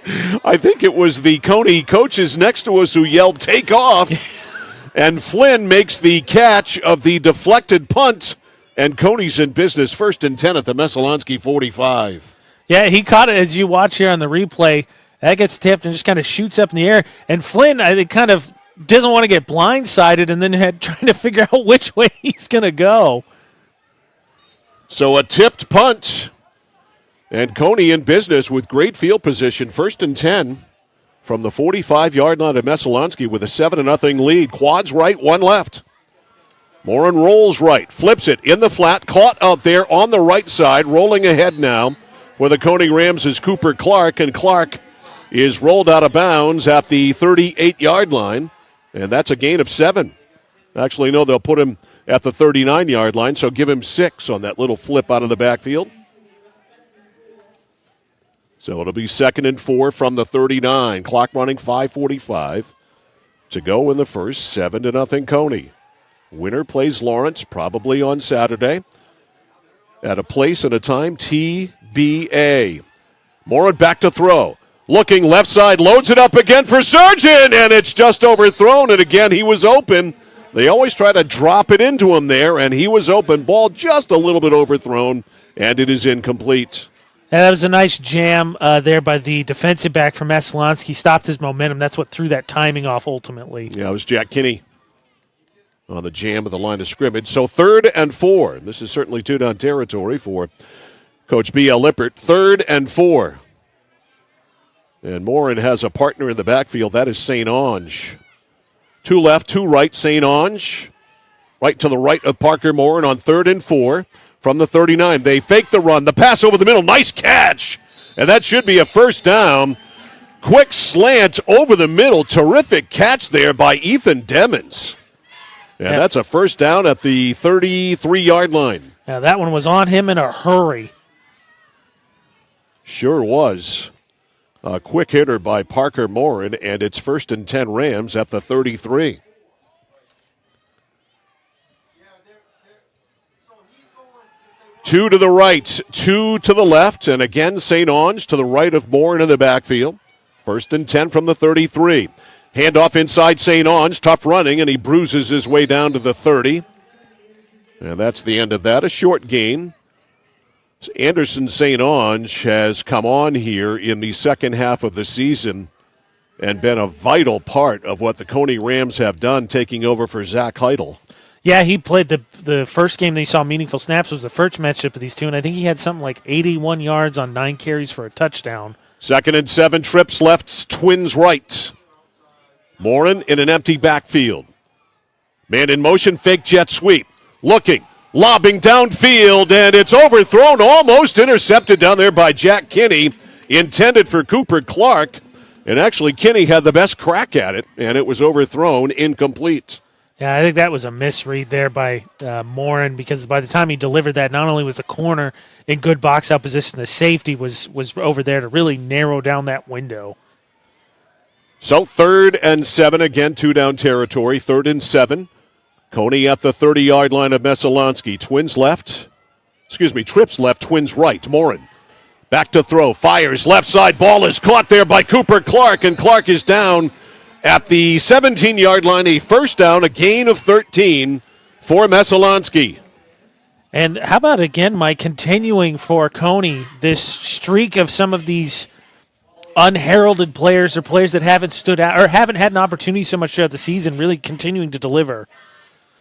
I think it was the Cony coaches next to us who yelled, "Take off!" And Flynn makes the catch of the deflected punt, and Cony's in business. 1st and 10 at the Messalonskee 45. Yeah, he caught it as you watch here on the replay. That gets tipped and just kind of shoots up in the air. And Flynn, I think, kind of doesn't want to get blindsided and then trying to figure out which way he's going to go. So a tipped punt. And Cony in business with great field position. 1st and 10 from the 45-yard line of Messalonskee with a 7-0 lead. Quads right, 1 left. Morin rolls right, flips it in the flat, caught out there on the right side, rolling ahead now for the Cony Rams is Cooper Clark, and Clark is rolled out of bounds at the 38-yard line, and that's a gain of 7. Actually, no, they'll put him at the 39-yard line, so give him 6 on that little flip out of the backfield. So it'll be 2nd and 4 from the 39. Clock running, 5:45 to go in the first. 7-0 Cony. Winner plays Lawrence probably on Saturday at a place and a time TBA. Morin back to throw. Looking left side, loads it up again for Surgeon, and it's just overthrown. And again, he was open. They always try to drop it into him there, and he was open. Ball just a little bit overthrown, and it is incomplete. Yeah, that was a nice jam there by the defensive back from Messalonskee. Stopped his momentum. That's what threw that timing off ultimately. Yeah, it was Jack Kinney on the jam of the line of scrimmage. So 3rd and 4. This is certainly two-down territory for Coach B.L. Lippert. 3rd and 4. And Morin has a partner in the backfield. That is St. Onge. 2 left, 2 right, St. Onge. Right to the right of Parker Morin on 3rd and 4. from the 39. They fake the run. The pass over the middle. Nice catch. And that should be a first down. Quick slant over the middle. Terrific catch there by Ethan Demmons. And that's a first down at the 33-yard line. Yeah, that one was on him in a hurry. Sure was. A quick hitter by Parker Morin, and it's 1st and 10 Rams at the 33. Two to the right, two to the left, and again St. Ange to the right of Morin in the backfield. 1st and 10 from the 33. Handoff inside St. Ange, tough running, and he bruises his way down to the 30. And that's the end of that, a short gain. Anderson St. Ange has come on here in the second half of the season and been a vital part of what the Cony Rams have done, taking over for Zach Heidel. Yeah, he played the first game that he saw meaningful snaps was the first matchup of these two, and I think he had something like 81 yards on 9 carries for a touchdown. 2nd and 7, trips left, Twins right. Morin in an empty backfield. Man in motion, fake jet sweep. Looking. Lobbing downfield, and it's overthrown, almost intercepted down there by Jack Kinney, intended for Cooper Clark. And actually, Kinney had the best crack at it, and it was overthrown, incomplete. Yeah, I think that was a misread there by Morin, because by the time he delivered that, not only was the corner in good box out position, the safety was over there to really narrow down that window. So 3rd and 7, again, 2-down territory, 3rd and 7. Cony at the 30-yard line of Messalonskee. Trips left, Twins right. Morin back to throw, fires left side. Ball is caught there by Cooper Clark, and Clark is down at the 17-yard line. A first down, a gain of 13 for Messalonskee. And how about, again, Mike, continuing for Cony, this streak of some of these unheralded players or players that haven't stood out or haven't had an opportunity so much throughout the season, really continuing to deliver.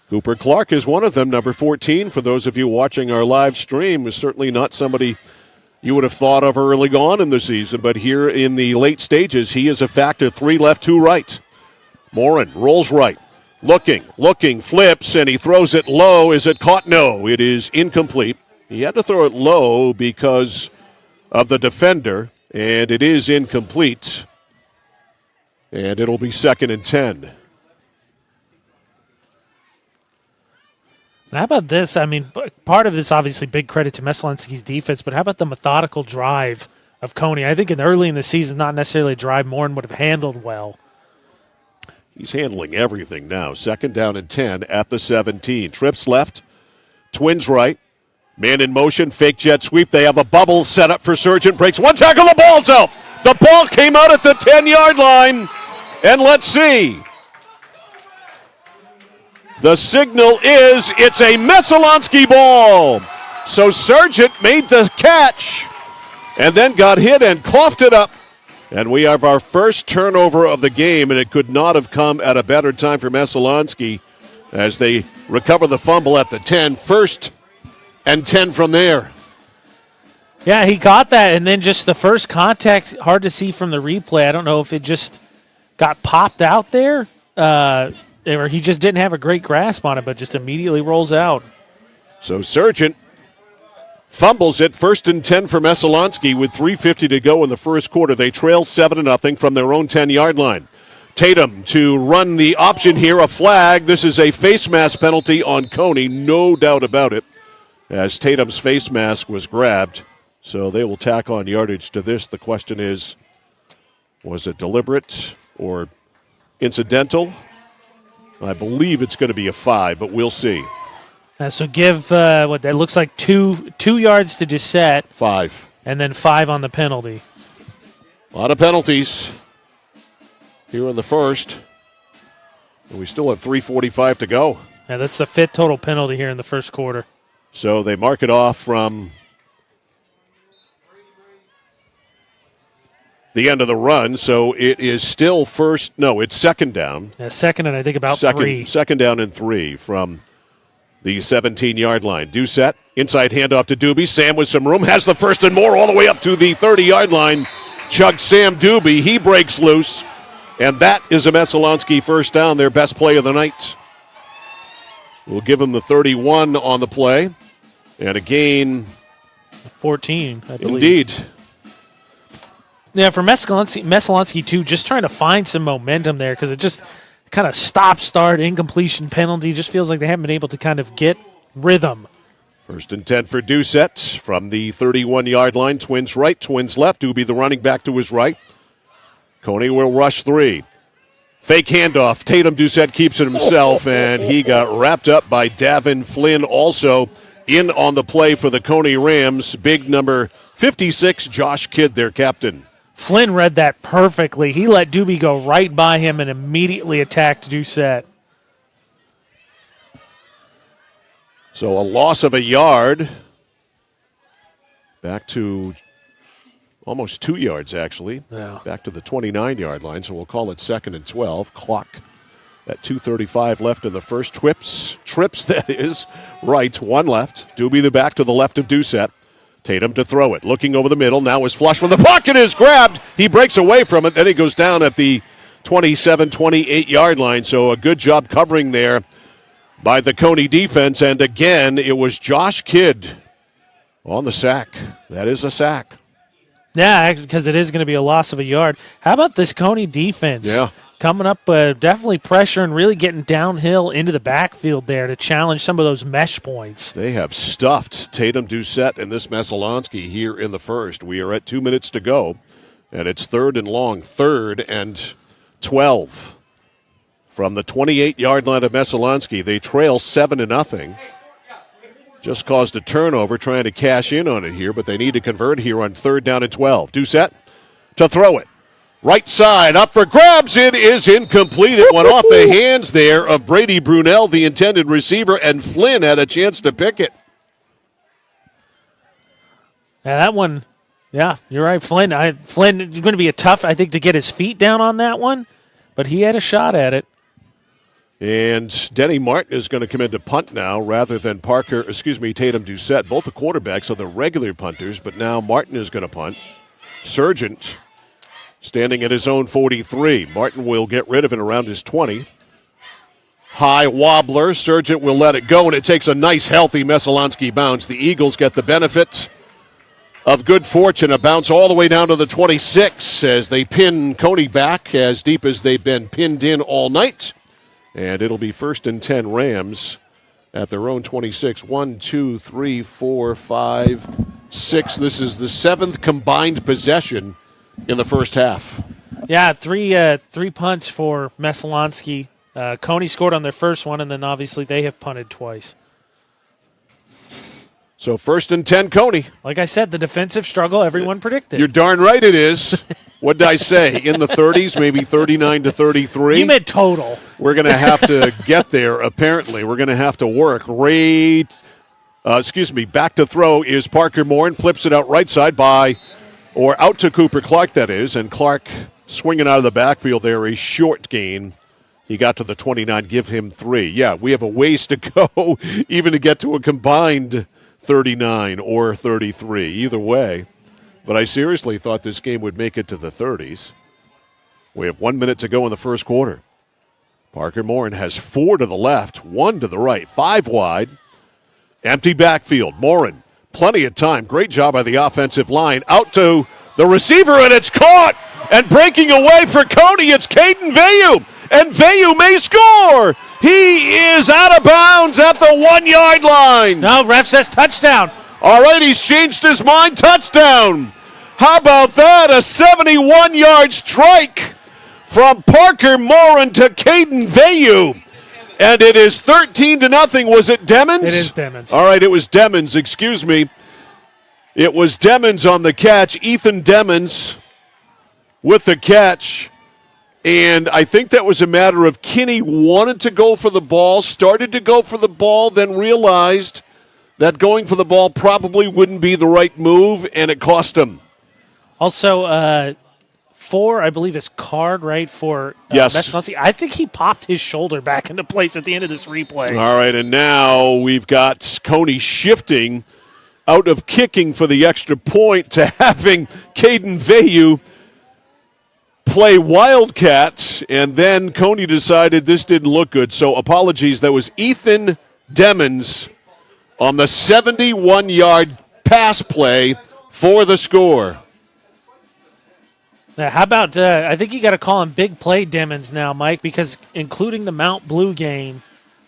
Cooper Clark is one of them, number 14. For those of you watching our live stream, is certainly not somebody you would have thought of early on in the season, but here in the late stages, he is a factor. 3 left, 2 right. Morin rolls right. Looking, flips, and he throws it low. Is it caught? No, it is incomplete. He had to throw it low because of the defender, and it is incomplete. And it'll be 2nd and 10. How about this? I mean, part of this, obviously, big credit to Messalonskee's defense, but how about the methodical drive of Cony? I think early in the season, not necessarily a drive Morin would have handled well. He's handling everything now. 2nd down and 10 at the 17. Trips left, Twins right. Man in motion, fake jet sweep. They have a bubble set up for Sargent. Breaks one tackle, the ball's out. The ball came out at the 10-yard line. And let's see. The signal is it's a Messalonskee ball. So Sargent made the catch and then got hit and coughed it up. And we have our first turnover of the game, and it could not have come at a better time for Messalonskee as they recover the fumble at the 10. 1st and 10 from there. Yeah, he got that, and then just the first contact, hard to see from the replay. I don't know if it just got popped out there, or he just didn't have a great grasp on it, but just immediately rolls out. So Sargent fumbles it. 1st and 10 for Messalonskee with 3:50 to go in the first quarter. They trail 7-0 from their own 10-yard line. Tatum to run the option here, a flag. This is a face mask penalty on Cony, no doubt about it, as Tatum's face mask was grabbed. So they will tack on yardage to this. The question is, was it deliberate or incidental? I believe it's going to be a 5, but we'll see. So give what that looks like two yards to Doucette. 5. And then 5 on the penalty. A lot of penalties here in the first. And we still have 3:45 to go. Yeah, that's the 5th total penalty here in the first quarter. So they mark it off from the end of the run. So it is still it's 2nd down. Yeah, 2nd and I think about 3. 2nd down and 3 from the 17-yard line. Doucette, inside handoff to Doobie. Sam with some room, has the 1st and more all the way up to the 30-yard line. Chugs Sam Doobie. He breaks loose. And that is a Messalonskee first down, their best play of the night. We'll give him the 31 on the play. And a gain. 14, I believe. Indeed. Yeah, for Messalonskee, too, just trying to find some momentum there because it just kind of stop-start, incompletion penalty. Just feels like they haven't been able to kind of get rhythm. 1st and 10 for Doucette from the 31-yard line. Twins right, Twins left. Doobie the running back to his right. Cony will rush 3. Fake handoff. Tatum Doucette keeps it himself, and he got wrapped up by Davin Flynn also in on the play for the Cony Rams. Big number 56, Josh Kidd, their captain. Flynn read that perfectly. He let Doobie go right by him and immediately attacked Doucette. So a loss of a yard. Back to almost 2 yards, actually. Yeah. Back to the 29-yard line, so we'll call it 2nd and 12. Clock at 2:35 left in the first. Trips, that is. Right, 1 left. Doobie the back to the left of Doucette. Tatum to throw it. Looking over the middle. Now is flush from the pocket is grabbed. He breaks away from it. Then he goes down at the 27, 28-yard line. So a good job covering there by the Cony defense. And again, it was Josh Kidd on the sack. That is a sack. Yeah, because it is going to be a loss of a yard. How about this Cony defense? Yeah. Coming up, definitely pressure and really getting downhill into the backfield there to challenge some of those mesh points. They have stuffed Tatum Doucette and this Messalonskee here in the first. We are at 2 minutes to go, and it's 3rd and long, 3rd and 12. From the 28-yard line of Messalonskee, they trail 7-0. Just caused a turnover trying to cash in on it here, but they need to convert here on 3rd down and 12. Doucette to throw it. Right side, up for grabs. It is incomplete. It went off the hands there of Brady Brunel, the intended receiver, and Flynn had a chance to pick it. Yeah, that one, yeah, you're right. Flynn, going to be tough, I think, to get his feet down on that one, but he had a shot at it. And Denny Martin is going to come in to punt now rather than Tatum Doucette. Both the quarterbacks are the regular punters, but now Martin is going to punt. Sargent standing at his own 43. Martin will get rid of it around his 20. High wobbler. Sargent will let it go, and it takes a nice, healthy Messalonskee bounce. The Eagles get the benefit of good fortune. A bounce all the way down to the 26 as they pin Cony back as deep as they've been pinned in all night. And it'll be 1st and 10 Rams at their own 26. 1, 2, 3, 4, 5, 6. This is the 7th combined possession in the first half. Yeah, three punts for Messalonskee. Cony scored on their first one, and then obviously they have punted twice. So 1st and 10 Cony. Like I said, the defensive struggle everyone predicted. You're darn right it is. What did I say? In the 30s, maybe 39 to 33? You meant total. We're going to have to get there, apparently. We're going to have to work. Back to throw is Parker Moore and flips it out right side out to Cooper Clark, that is. And Clark swinging out of the backfield there, a short gain. He got to the 29, give him 3. Yeah, we have a ways to go even to get to a combined 39 or 33, either way. But I seriously thought this game would make it to the 30s. We have 1 minute to go in the first quarter. Parker Morin has 4 to the left, 1 to the right, 5 wide. Empty backfield. Morin, plenty of time. Great job by the offensive line. Out to the receiver, and it's caught. And breaking away for Cony, it's Caden Veyu. And Veyu may score. He is out of bounds at the 1 yard line. No, ref says touchdown. All right, he's changed his mind. Touchdown. How about that? A 71-yard strike from Parker Morin to Caden Veyu. And it is 13-0. Was it Demmons? It is Demmons. All right, it was Demmons. Excuse me. It was Demmons on the catch. Ethan Demmons with the catch. And I think that was a matter of Kinney wanted to go for the ball, started to go for the ball, then realized that going for the ball probably wouldn't be the right move, and it cost him. Also, 4, I believe, is card, right, for yes. Messalonskee. I think he popped his shoulder back into place at the end of this replay. All right, and now we've got Cony shifting out of kicking for the extra point to having Caden Veyu play Wildcat, and then Cony decided this didn't look good. So apologies, that was Ethan Demmons on the 71-yard pass play for the score. Now, how about, I think you got to call him Big Play Dimmons now, Mike, because including the Mount Blue game,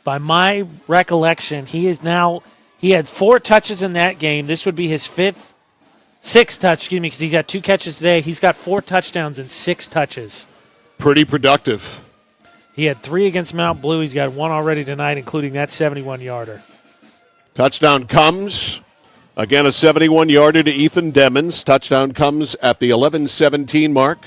by my recollection, he had 4 touches in that game. This would be his sixth touch, because he got 2 catches today. He's got 4 touchdowns and 6 touches. Pretty productive. He had 3 against Mount Blue. He's got 1 already tonight, including that 71-yarder. Touchdown comes. Again, a 71-yarder to Ethan Demmons. Touchdown comes at the 11:17 mark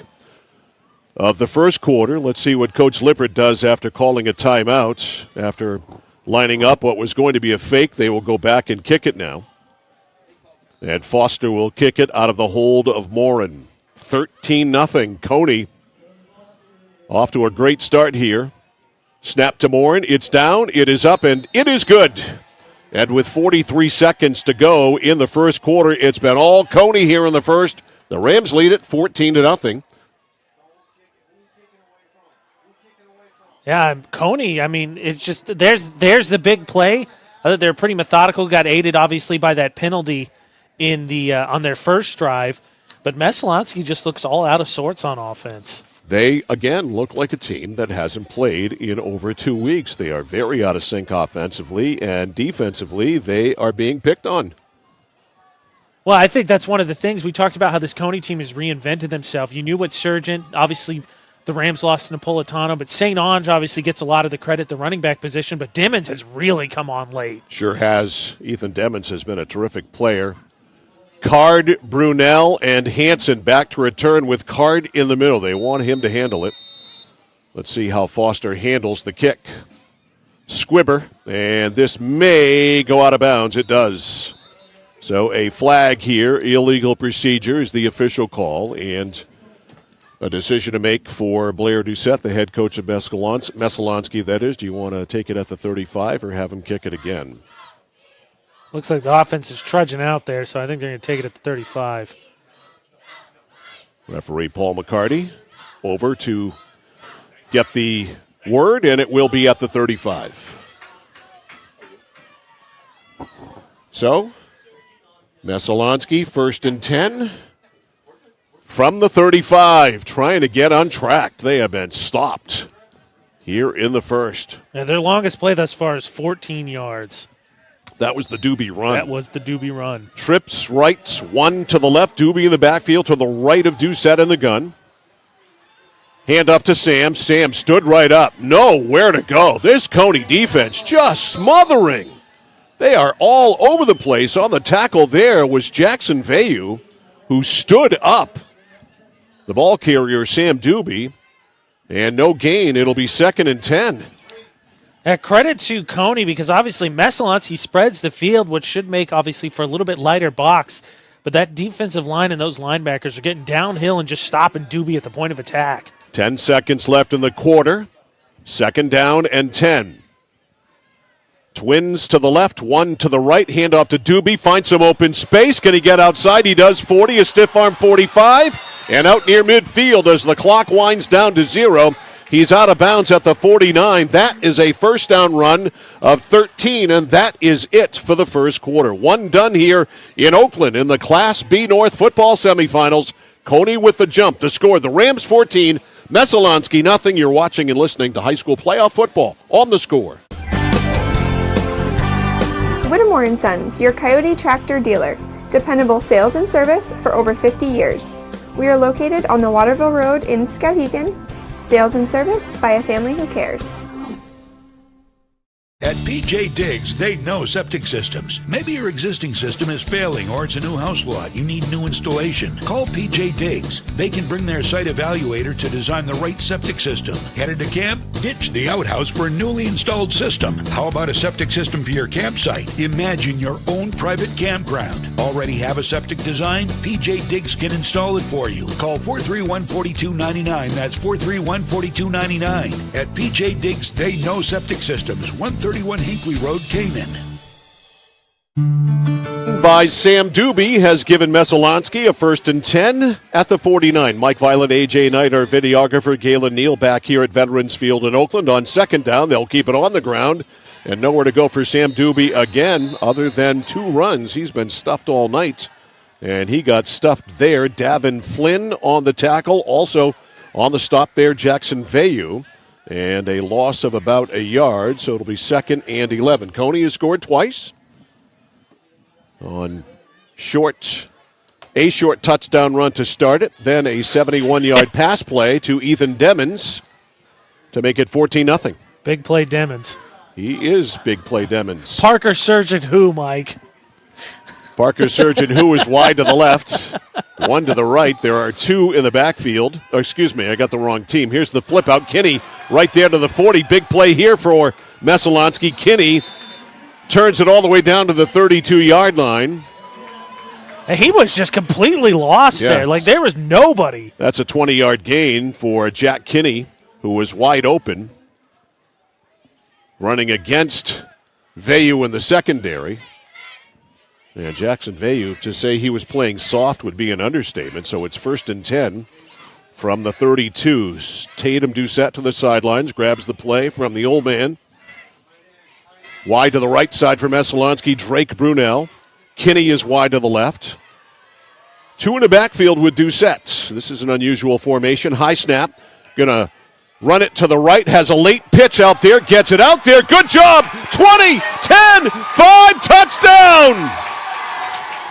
of the first quarter. Let's see what Coach Lippert does after calling a timeout. After lining up what was going to be a fake, they will go back and kick it now. And Foster will kick it out of the hold of Morin. 13-0. Cony off to a great start here. Snap to Morin. It's down. It is up, and it is good. And with 43 seconds to go in the first quarter, it's been all Cony here in the first. The Rams lead it 14-0. Yeah, Cony, I mean, it's just, there's the big play. They're pretty methodical, got aided, obviously, by that penalty in the on their first drive. But Messalonskee just looks all out of sorts on offense. They, again, look like a team that hasn't played in over 2 weeks. They are very out of sync offensively, and defensively, they are being picked on. Well, I think that's one of the things. We talked about how this Cony team has reinvented themselves. You knew what Surgeon, obviously, the Rams lost to Napolitano, but St. Ange obviously gets a lot of the credit, the running back position, but Demmons has really come on late. Sure has. Ethan Demmons has been a terrific player. Card, Brunel, and Hansen back to return with Card in the middle. They want him to handle it. Let's see how Foster handles the kick. Squibber, and this may go out of bounds. It does. So a flag here, illegal procedure is the official call, and a decision to make for Blair Doucette, the head coach of Messalonskee, that is. Do you want to take it at the 35 or have him kick it again? Looks like the offense is trudging out there, so I think they're going to take it at the 35. Referee Paul McCarty over to get the word, and it will be at the 35. So, Messalonskee, 1st and 10 from the 35, trying to get untracked. They have been stopped here in the first. Yeah, their longest play thus far is 14 yards. That was the Doobie run. That was the Doobie run. Trips rights, 1 to the left. Doobie in the backfield to the right of Doucette in the gun. Hand up to Sam. Sam stood right up. Nowhere to go. This Cony defense just smothering. They are all over the place. On the tackle there was Jackson Vayu, who stood up. The ball carrier, Sam Doobie. And no gain. It'll be 2nd and 10. Credit to Cony because obviously Messalonskee spreads the field, which should make obviously for a little bit lighter box. But that defensive line and those linebackers are getting downhill and just stopping Doobie at the point of attack. 10 seconds left in the quarter. 2nd down and 10. Twins to the left, 1 to the right. Handoff to Doobie. Finds some open space. Can he get outside? He does. 40, a stiff arm 45. And out near midfield as the clock winds down to 0. He's out of bounds at the 49. That is a first down run of 13, and that is it for the first quarter. 1 done here in Oakland in the Class B North football semifinals. Cony with the jump to score. The Rams 14, Messalonskee nothing. You're watching and listening to high school playoff football on The Score. Whittemore & Sons, your Coyote tractor dealer. Dependable sales and service for over 50 years. We are located on the Waterville Road in Skowhegan. Sales and service by a family who cares. At PJ Diggs, they know septic systems. Maybe your existing system is failing or it's a new house lot. You need new installation. Call PJ Diggs. They can bring their site evaluator to design the right septic system. Headed to camp? Ditch the outhouse for a newly installed system. How about a septic system for your campsite? Imagine your own private campground. Already have a septic design? PJ Diggs can install it for you. Call 431-4299. That's 431-4299. At PJ Diggs, they know septic systems. 131 Hinkley Road, Canaan. By Sam Doobie has given Messalonskee a 1st and 10 at the 49. Mike Violet, AJ Knight, our videographer, Galen Neal back here at Veterans Field in Oakland. On 2nd down, they'll keep it on the ground. And nowhere to go for Sam Doobie again other than 2 runs. He's been stuffed all night, and he got stuffed there. Davin Flynn on the tackle. Also on the stop there, Jackson Vayu. And a loss of about a yard, so it'll be 2nd and 11. Cony has scored twice on a short touchdown run to start it, then a 71-yard pass play to Ethan Demmons to make it 14-0. Big play Demmons. He is big play Demmons. Parker Surgeon who, Mike? Parker Surgeon who is wide to the left, 1 to the right. There are 2 in the backfield. Oh, excuse me, I got the wrong team. Here's the flip out. Kinney right there to the 40. Big play here for Messalonskee. Kinney turns it all the way down to the 32-yard line. And he was just completely lost there. Like, there was nobody. That's a 20-yard gain for Jack Kinney, who was wide open, running against Vayu in the secondary. And Jackson Vayu, to say he was playing soft would be an understatement, so it's 1st and 10 from the 32. Tatum Doucette to the sidelines, grabs the play from the old man. Wide to the right side for Messalonskee, Drake Brunel. Kinney is wide to the left. 2 in the backfield with Doucette. This is an unusual formation. High snap. Gonna run it to the right. Has a late pitch out there. Gets it out there. Good job. 20, 10, 5, touchdown.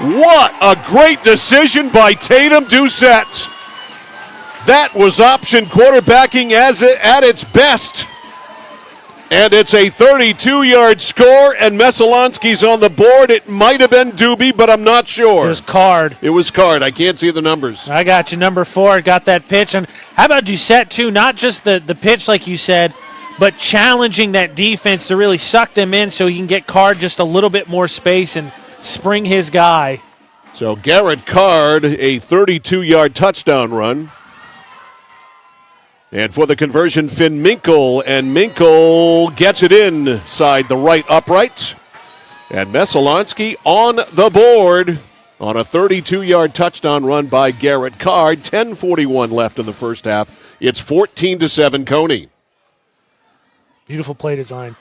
What a great decision by Tatum Doucette. That was option quarterbacking at its best. And it's a 32-yard score, and Messalonskee's on the board. It might have been Doobie, but I'm not sure. It was Card. It was Card. I can't see the numbers. I got you. Number 4 got that pitch. And how about Doucette, too? Not just the pitch, like you said, but challenging that defense to really suck them in so he can get Card just a little bit more space and spring his guy. So Garrett Card, a 32-yard touchdown run. And for the conversion, Finn Minkle, and Minkle gets it inside the right upright. And Messalonskee on the board on a 32-yard touchdown run by Garrett Card. 10:41 left in the first half. It's 14-7 Cony. Beautiful play design.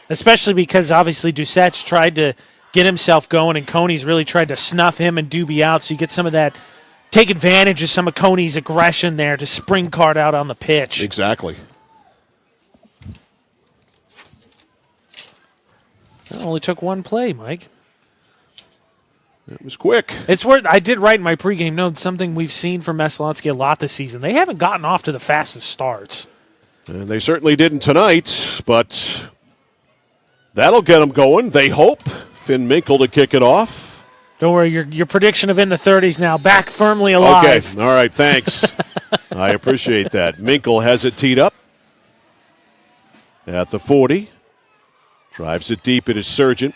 Especially because obviously Doucette's tried to get himself going, and Coney's really tried to snuff him and Doobie out, so you get some of that, take advantage of some of Coney's aggression there to spring Card out on the pitch. Exactly. It only took 1 play, Mike. It was quick. It's worth. I did write in my pregame notes something we've seen from Messalonskee a lot this season. They haven't gotten off to the fastest starts. And they certainly didn't tonight, but that'll get them going, they hope. Finn Minkle to kick it off. Don't worry, your prediction of in the 30s now, back firmly alive. Okay, all right, thanks. I appreciate that. Minkle has it teed up at the 40. Drives it deep. It is Surgent.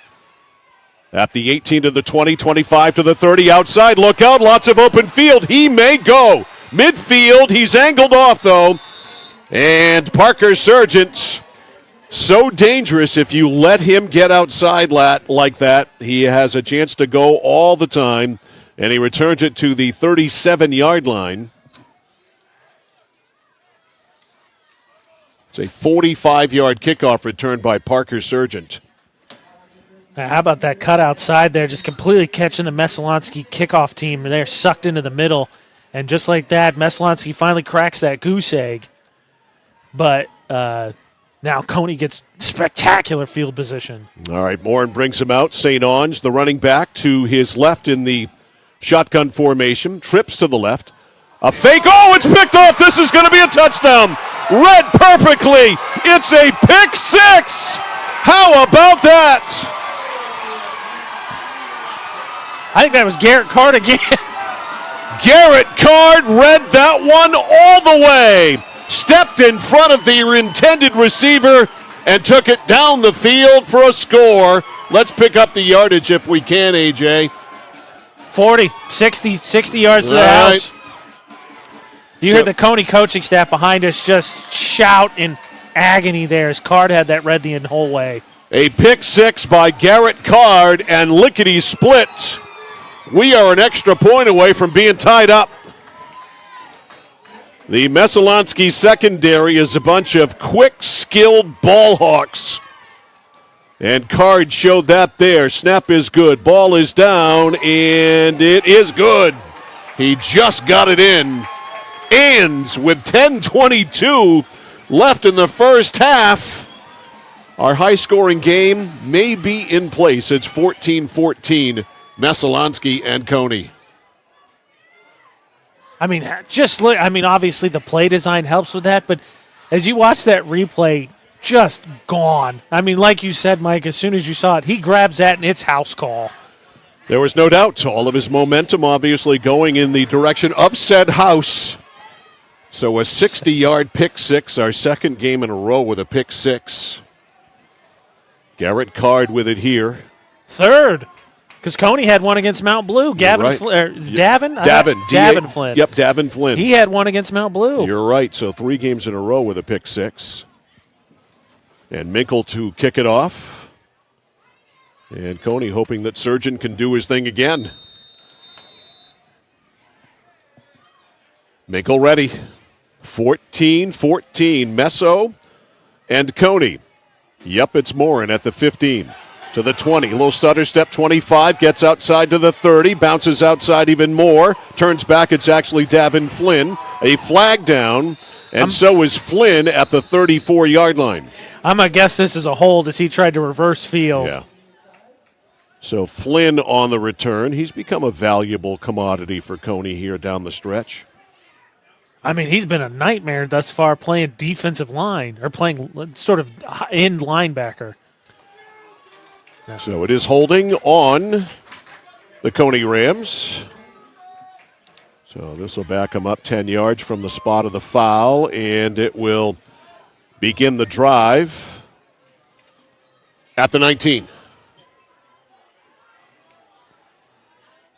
At the 18 to the 20, 25 to the 30. Outside, look out, lots of open field. He may go. Midfield, he's angled off, though. And Parker Surgent, so dangerous if you let him get outside like that. He has a chance to go all the time, and he returns it to the 37-yard line. It's a 45-yard kickoff return by Parker Surgent. Now, how about that cut outside there, just completely catching the Messalonskee kickoff team. They're sucked into the middle, and just like that, Messalonskee finally cracks that goose egg. But now Cony gets spectacular field position. All right, Morin brings him out. St. Ange, the running back, to his left in the shotgun formation. Trips to the left. A fake. Oh, it's picked off. This is going to be a touchdown. Read perfectly. It's a pick six. How about that? I think that was Garrett Card again. Garrett Card read that one all the way. Stepped in front of the intended receiver and took it down the field for a score. Let's pick up the yardage if we can, AJ. 40, 60 yards to the house. You heard the Cony coaching staff behind us just shout in agony there as Card had that read the whole way. A pick six by Garrett Card and lickety split. We are an extra point away from being tied up. The Messalonskee secondary is a bunch of quick, skilled ball hawks. And Card showed that there. Snap is good. Ball is down, and it is good. He just got it in. And with 10:22 left in the first half, our high-scoring game may be in place. It's 14-14, Messalonskee and Cony. Obviously the play design helps with that, but as you watch that replay, just gone. Like you said, Mike, as soon as you saw it, he grabs that and it's house call. There was no doubt. All of his momentum obviously going in the direction of said house. So a 60-yard pick six, our second game in a row with a pick six. Garrett Card with it here. Third, because Cony had one against Mount Blue. Davin Flynn. Yep, Davin Flynn. He had one against Mount Blue. You're right. So 3 games in a row with a pick six. And Minkle to kick it off. And Cony hoping that Surgeon can do his thing again. Minkle ready. 14-14. Messo and Cony. Yep, it's Morin at the 15. To the 20. Little stutter step, 25. Gets outside to the 30. Bounces outside even more. Turns back. It's actually Davin Flynn. A flag down. And so is Flynn at the 34-yard line. I'm going to guess this is a hold as he tried to reverse field. Yeah. So Flynn on the return. He's become a valuable commodity for Cony here down the stretch. He's been a nightmare thus far playing defensive line or playing sort of end linebacker. So it is holding on the Cony Rams. So this will back them up 10 yards from the spot of the foul, and it will begin the drive at the 19.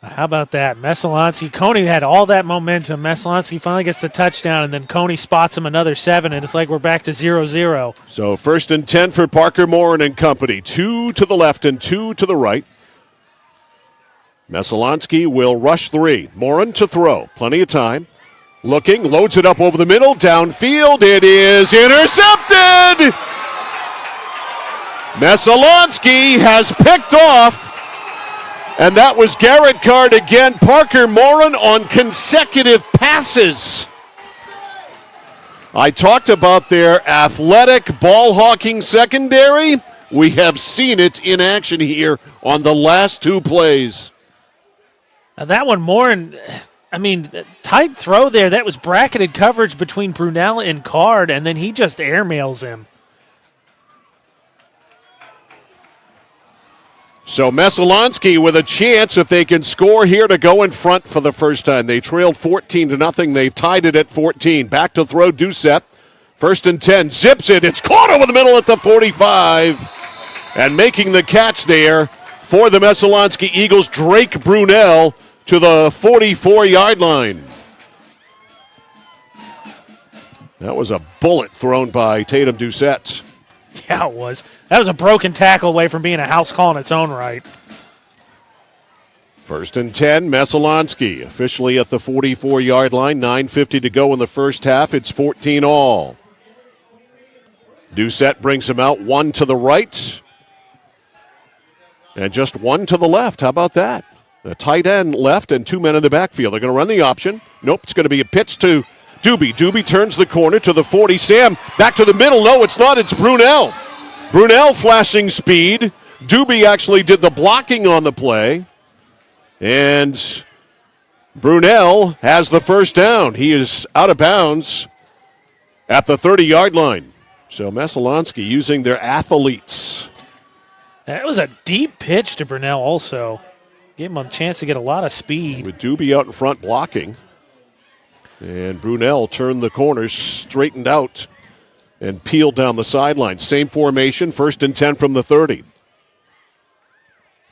How about that? Messalonskee, Cony had all that momentum. Messalonskee finally gets the touchdown, and then Cony spots him another 7, and it's like we're back to 0-0. So 1st and 10 for Parker Morin and company. 2 to the left and 2 to the right. Messalonskee will rush 3. Morin to throw. Plenty of time. Looking, loads it up over the middle. Downfield, it is intercepted! Messalonskee has picked off. And that was Garrett Card again. Parker Morin on consecutive passes. I talked about their athletic ball-hawking secondary. We have seen it in action here on the last 2 plays. That one, Morin, tight throw there. That was bracketed coverage between Brunel and Card, and then he just airmails him. So Messalonskee with a chance if they can score here to go in front for the first time. They trailed 14-0. They've tied it at 14. Back to throw Doucette. 1st and 10. Zips it. It's caught over the middle at the 45. And making the catch there for the Messalonskee Eagles, Drake Brunel to the 44-yard line. That was a bullet thrown by Tatum Doucette. Yeah, it was. That was a broken tackle away from being a house call in its own right. 1st and 10, Messalonskee officially at the 44-yard line. 9:50 to go in the first half. It's 14 all. Doucette brings him out, 1 to the right and just 1 to the left. How about that? A tight end left and 2 men in the backfield. They're going to run the option. Nope, it's going to be a pitch to Doobie. Doobie turns the corner to the 40. Sam back to the middle. No, it's not. It's Brunel. Brunel flashing speed. Doobie actually did the blocking on the play. And Brunel has the first down. He is out of bounds at the 30-yard line. So Messalonskee using their athletes. That was a deep pitch to Brunel also. Gave him a chance to get a lot of speed. With Doobie out in front blocking. And Brunel turned the corners, straightened out, and peeled down the sideline. Same formation, 1st and 10 from the 30.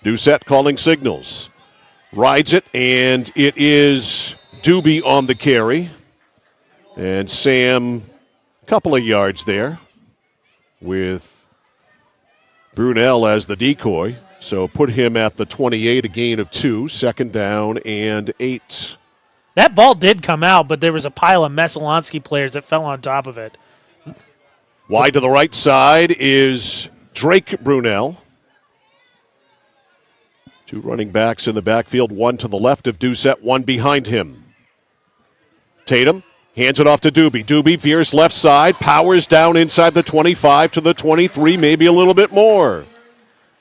Doucette calling signals. Rides it, and it is Doobie on the carry. And Sam, a couple of yards there with Brunel as the decoy. So put him at the 28, a gain of 2, 2nd down and 8. That ball did come out, but there was a pile of Messalonskee players that fell on top of it. Wide to the right side is Drake Brunel. Two running backs in the backfield, one to the left of Doucette, one behind him. Tatum hands it off to Doobie. Doobie veers left side, powers down inside the 25 to the 23, maybe a little bit more.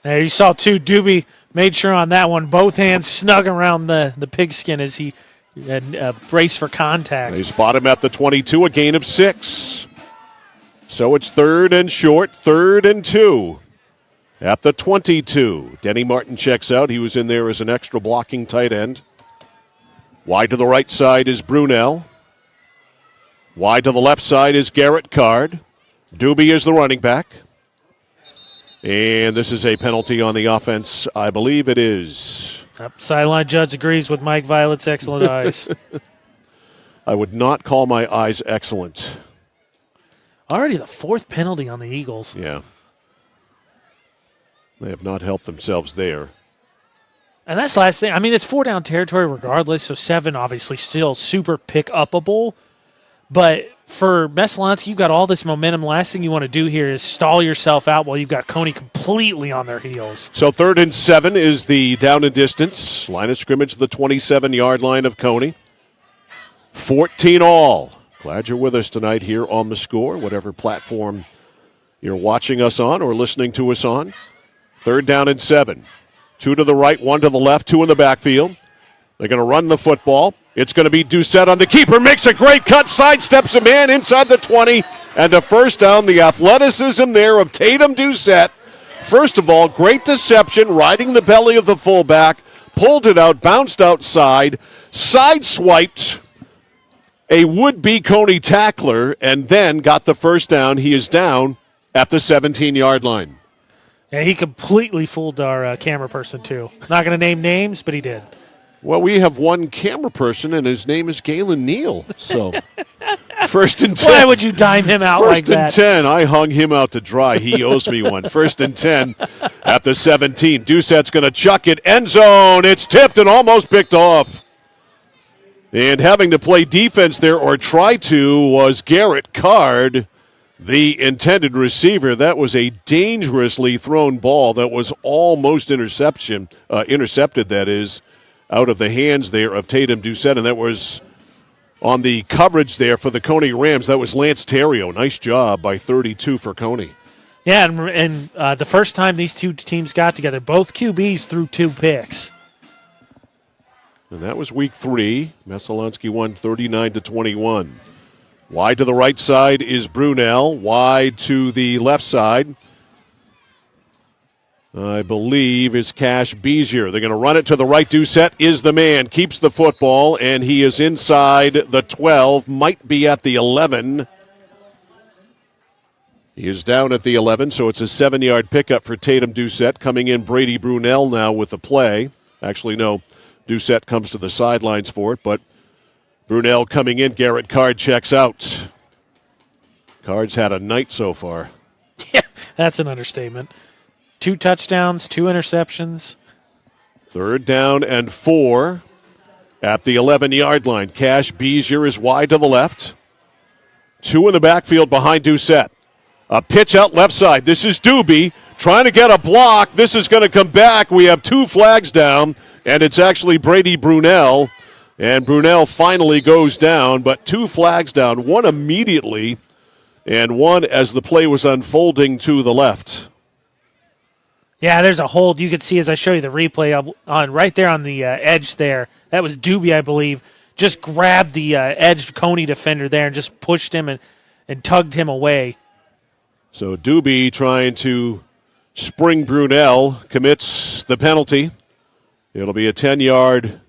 There you saw, too, Doobie made sure on that one, both hands snug around the pigskin as he braced for contact. They spot him at the 22, a gain of 6. So it's 3rd and short, 3rd and 2. At the 22, Denny Martin checks out. He was in there as an extra blocking tight end. Wide to the right side is Brunel. Wide to the left side is Garrett Card. Doobie is the running back. And this is a penalty on the offense. I believe it is. Sideline judge agrees with Mike Violet's excellent eyes. I would not call my eyes excellent. Already the 4th penalty on the Eagles. Yeah. They have not helped themselves there. And that's the last thing. I mean, it's 4-down territory regardless, so 7 obviously still super pick-upable. But for Messalonskee, you've got all this momentum. Last thing you want to do here is stall yourself out while you've got Cony completely on their heels. So 3rd and 7 is the down and distance. Line of scrimmage, the 27-yard line of Cony. 14 all. Glad you're with us tonight here on The Score, whatever platform you're watching us on or listening to us on. 3rd down and 7. 2 to the right, 1 to the left, 2 in the backfield. They're going to run the football. It's going to be Doucette on the keeper. Makes a great cut, sidesteps a man inside the 20, and a first down. The athleticism there of Tatum Doucette. First of all, great deception, riding the belly of the fullback, pulled it out, bounced outside, sideswiped a would-be Cony tackler, and then got the first down. He is down at the 17-yard line. Yeah, he completely fooled our camera person, too. Not going to name names, but he did. Well, we have one camera person, and his name is Galen Neal. So, 1st and 10. Why would you dime him out like that? 1st and 10. I hung him out to dry. He owes me one. 1st and 10 at the 17. Doucette's going to chuck it. End zone. It's tipped and almost picked off. And having to play defense there, or try to, was Garrett Card, the intended receiver. That was a dangerously thrown ball that was almost intercepted, that is, out of the hands there of Tatum Doucette, and that was on the coverage there for the Cony Rams. That was Lance Terrio. Nice job by 32 for Cony. Yeah, and the first time these two teams got together, both QBs threw 2 picks. And that was week 3. Messalonskee won 39-21. Wide to the right side is Brunel. Wide to the left side, I believe, is Cash Bezier. They're going to run it to the right. Doucette is the man. Keeps the football, and he is inside the 12. Might be at the 11. He is down at the 11, so it's a 7-yard pickup for Tatum Doucette. Coming in, Brady Brunel now with the play. Actually, no, Doucette comes to the sidelines for it, but Brunel coming in. Garrett Card checks out. Card's had a night so far. Yeah, that's an understatement. 2 touchdowns, 2 interceptions. 3rd down and 4 at the 11-yard line. Cash Bezier is wide to the left. 2 in the backfield behind Doucette. A pitch out left side. This is Doobie trying to get a block. This is going to come back. We have 2 flags down, and it's actually Brady Brunel. And Brunel finally goes down, but 2 flags down, one immediately and one as the play was unfolding to the left. Yeah, there's a hold. You could see as I show you the replay on right there on the edge there. That was Doobie, I believe. Just grabbed the edge Cony defender there and just pushed him and tugged him away. So Doobie trying to spring Brunel, commits the penalty. It'll be a 10-yard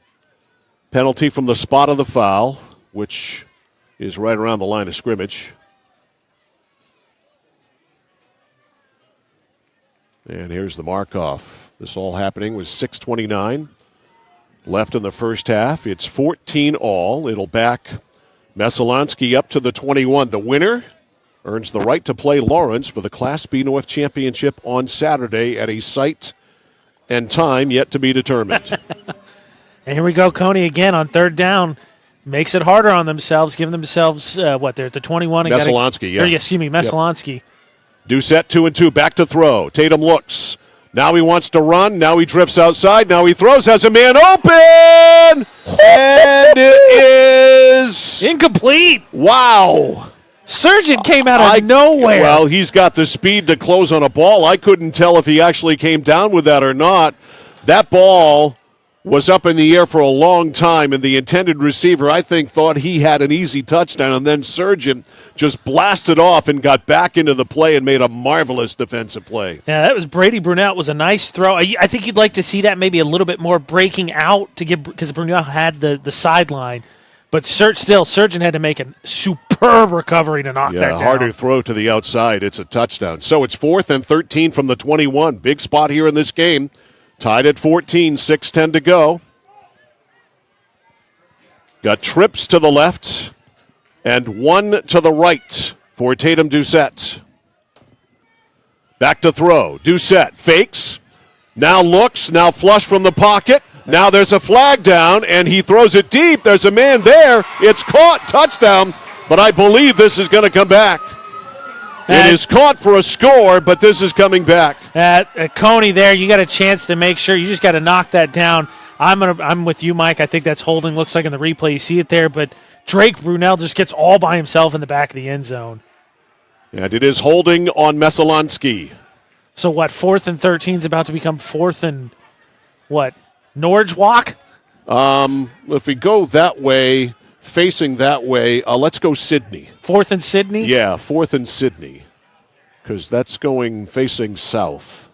penalty from the spot of the foul, which is right around the line of scrimmage. And here's the mark-off. This all happening with 6:29 left in the first half. It's 14 all. It'll back Messalonskee up to the 21. The winner earns the right to play Lawrence for the Class B North Championship on Saturday at a site and time yet to be determined. And here we go, Cony again on 3rd down. Makes it harder on themselves, giving themselves, they're at the 21. Messalonskee, yeah. Messalonskee. Doucette 2-2, back to throw. Tatum looks. Now he wants to run. Now he drifts outside. Now he throws, has a man open! And it is... incomplete. Wow. Surgeon came out of nowhere. Well, he's got the speed to close on a ball. I couldn't tell if he actually came down with that or not. That ball was up in the air for a long time, and the intended receiver, I think, thought he had an easy touchdown, and then Surgeon just blasted off and got back into the play and made a marvelous defensive play. Yeah, that was Brady Brunel. It was a nice throw. I think you'd like to see that maybe a little bit more breaking out to give, because Brunel had the sideline. But Surgeon had to make a superb recovery to knock that down. Harder throw to the outside. It's a touchdown. So it's 4th and 13 from the 21. Big spot here in this game. Tied at 14, 6:10 to go. Got trips to the left and one to the right for Tatum Doucette. Back to throw. Doucette fakes. Now looks. Now flush from the pocket. Now there's a flag down, and he throws it deep. There's a man there. It's caught. Touchdown. But I believe this is going to come back. It is caught for a score, but this is coming back. At Cony there, you got a chance to make sure. You just got to knock that down. I'm with you, Mike. I think that's holding. Looks like in the replay you see it there, but Drake Brunel just gets all by himself in the back of the end zone. And it is holding on Messalonskee. So what, 4th and 13 is about to become 4th and what, Norwalk? If we go that way, facing that way, let's go Sydney. 4th and Sydney? Yeah, 4th and Sydney, because that's going facing south.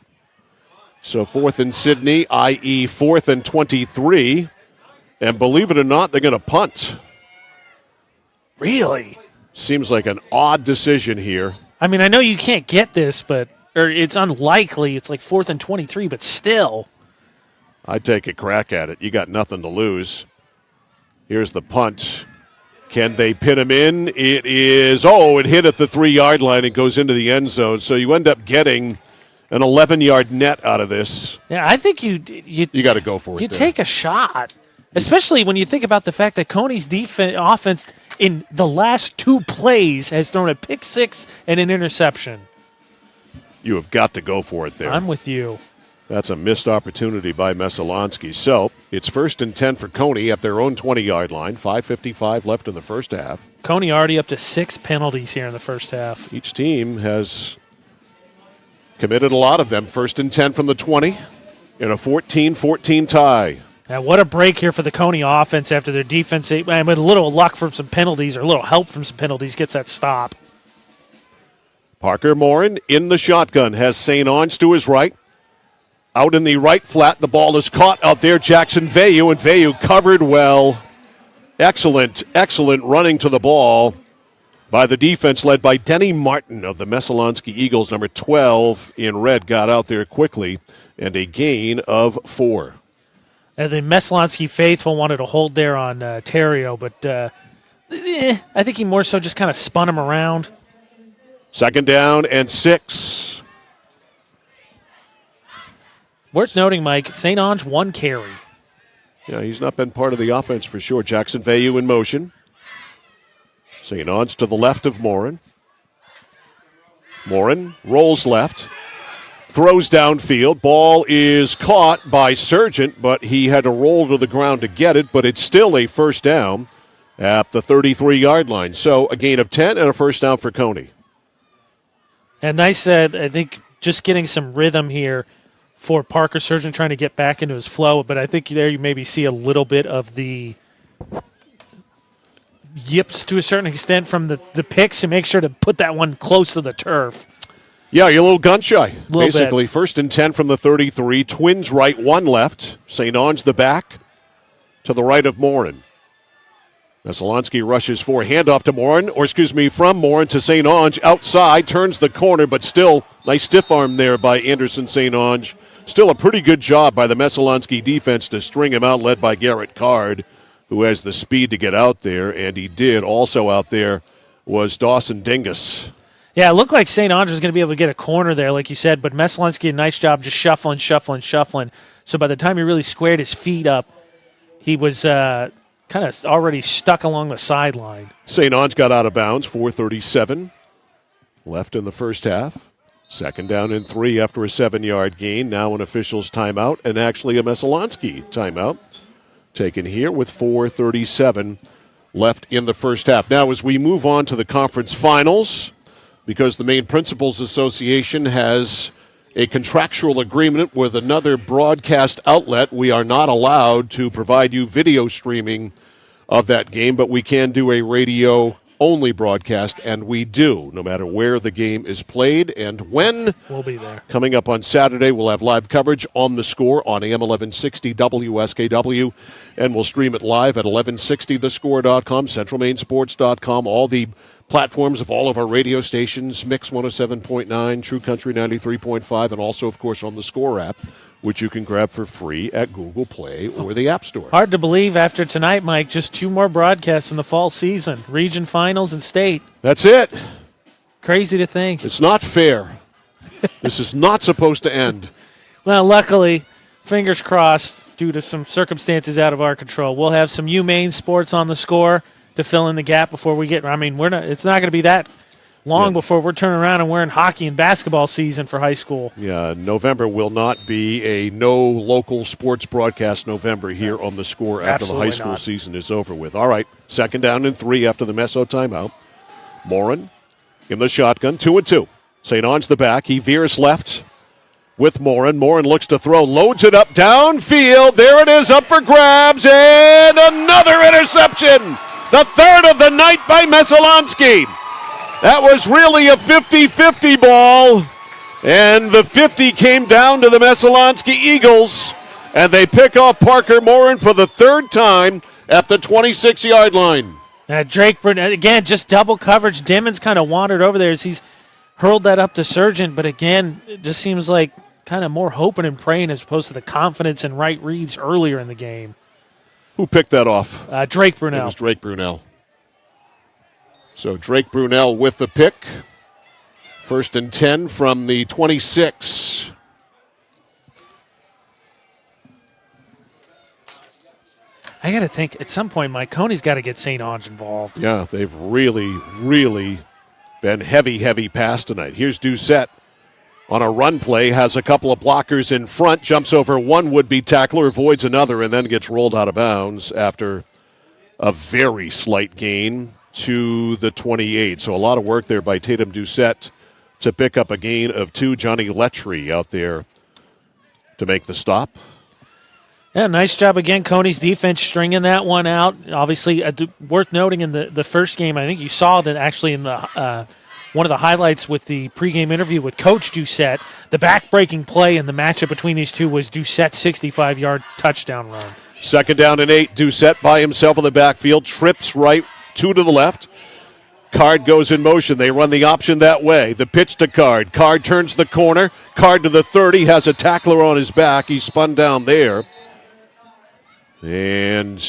So 4th and Sydney, i.e. 4th and 23, and believe it or not, they're going to punt. Really? Seems like an odd decision here. I mean, I know you can't get this, or it's unlikely. It's like 4th and 23, but still. I'd take a crack at it. You got nothing to lose. Here's the punt. Can they pin him in? It is, it hit at the 3-yard line and goes into the end zone. So you end up getting an 11-yard net out of this. Yeah, I think you got to go for it. You take a shot, especially when you think about the fact that Cony's offense in the last 2 plays has thrown a pick 6 and an interception. You have got to go for it there. I'm with you. That's a missed opportunity by Messalonskee. So it's 1st and 10 for Cony at their own 20-yard line. 5:55 left in the first half. Cony already up to 6 penalties here in the first half. Each team has committed a lot of them. 1st and 10 from the 20 in a 14-14 tie. And what a break here for the Cony offense after their defense, and with a little luck from some penalties or a little help from some penalties, gets that stop. Parker Morin in the shotgun has St. Ange to his right. Out in the right flat, the ball is caught out there. Jackson Veyu, and Veyu covered well. Excellent running to the ball by the defense led by Denny Martin of the Messalonskee Eagles. Number 12 in red got out there quickly, and a gain of 4. And the Messalonskee faithful wanted to hold there on Terrio, but I think he more so just kind of spun him around. 2nd down and 6. Worth noting, Mike, St. Ange 1 carry. Yeah, he's not been part of the offense for sure. Jackson Veyu in motion. St. Ange to the left of Morin. Morin rolls left. Throws downfield. Ball is caught by Sargent, but he had to roll to the ground to get it, but it's still a first down at the 33-yard line. So a gain of 10 and a first down for Cony. And nice, I think, just getting some rhythm here for Parker Sargent trying to get back into his flow, but I think there you maybe see a little bit of the yips to a certain extent from the picks and make sure to put that one close to the turf. Yeah, you're a little gun shy. Basically, bit. 1st and 10 from the 33. Twins right, 1 left. St. Ange the back to the right of Morin. Messalonskee rushes 4. Handoff to Morin, from Morin to St. Ange. Outside, turns the corner, but still nice stiff arm there by Anderson St. Ange. Still a pretty good job by the Messalonskee defense to string him out, led by Garrett Card, who has the speed to get out there, and he did. Also out there was Dawson Dingus. Yeah, it looked like St. Ange was going to be able to get a corner there, like you said, but Messalonskee did a nice job just shuffling. So by the time he really squared his feet up, he was kind of already stuck along the sideline. St. Ange got out of bounds, 4:37 left in the first half. Second down and 3 after a 7-yard gain. Now an official's timeout, and actually a Messalonskee timeout taken here with 4:37 left in the first half. Now, as we move on to the conference finals, because the Maine Principals Association has a contractual agreement with another broadcast outlet, we are not allowed to provide you video streaming of that game, but we can do a radio-only broadcast, and we do, no matter where the game is played and when. We'll be there. Coming up on Saturday, we'll have live coverage on the Score on AM 1160 WSKW, and we'll stream it live at 1160thescore.com, centralmainsports.com, all the platforms of all of our radio stations, Mix 107.9, True Country 93.5, and also, of course, on the Score app, which you can grab for free at Google Play or the App Store. Hard to believe after tonight, Mike, just 2 more broadcasts in the fall season, region finals and state. That's it. Crazy to think. It's not fair. This is not supposed to end. Well, luckily, fingers crossed, due to some circumstances out of our control, we'll have some UMaine sports on the Score to fill in the gap before we get. I mean, it's not going to be that long before we're turning around and we're in hockey and basketball season for high school. Yeah, November will not be a no local sports broadcast November here on the Score after Absolutely the high school not. season is over with. All right, second down and 3 after the Meso timeout. Morin in the shotgun, 2-2. St. Ange the back. He veers left with Morin. Morin looks to throw, loads it up downfield. There it is, up for grabs, and another interception. The third of the night by Messalonskee. That was really a 50-50 ball, and the 50 came down to the Messalonskee Eagles, and they pick off Parker Morin for the third time at the 26-yard line. Drake Burnett, again, just double coverage. Dimmons kind of wandered over there as he's hurled that up to Sargent, but again, it just seems like kind of more hoping and praying as opposed to the confidence and right reads earlier in the game. Who picked that off? Drake Brunel. It was Drake Brunel. So Drake Brunel with the pick. 1st and 10 from the 26. I got to think, at some point, Mike, Cony's got to get St. Ange involved. Yeah, they've really, really been heavy pass tonight. Here's Doucette on a run play, has a couple of blockers in front, jumps over one would-be tackler, avoids another, and then gets rolled out of bounds after a very slight gain to the 28. So a lot of work there by Tatum Doucette to pick up a gain of 2. Johnny Letry out there to make the stop. Yeah, nice job again, Cony's defense stringing that one out. Obviously, worth noting in the first game, I think you saw that actually in the one of the highlights with the pregame interview with Coach Doucette, the back-breaking play in the matchup between these two was Doucette's 65-yard touchdown run. Second down and 8. Doucette by himself in the backfield, trips right, 2 to the left. Card goes in motion. They run the option that way. The pitch to Card. Card turns the corner. Card to the 30, has a tackler on his back. He's spun down there. And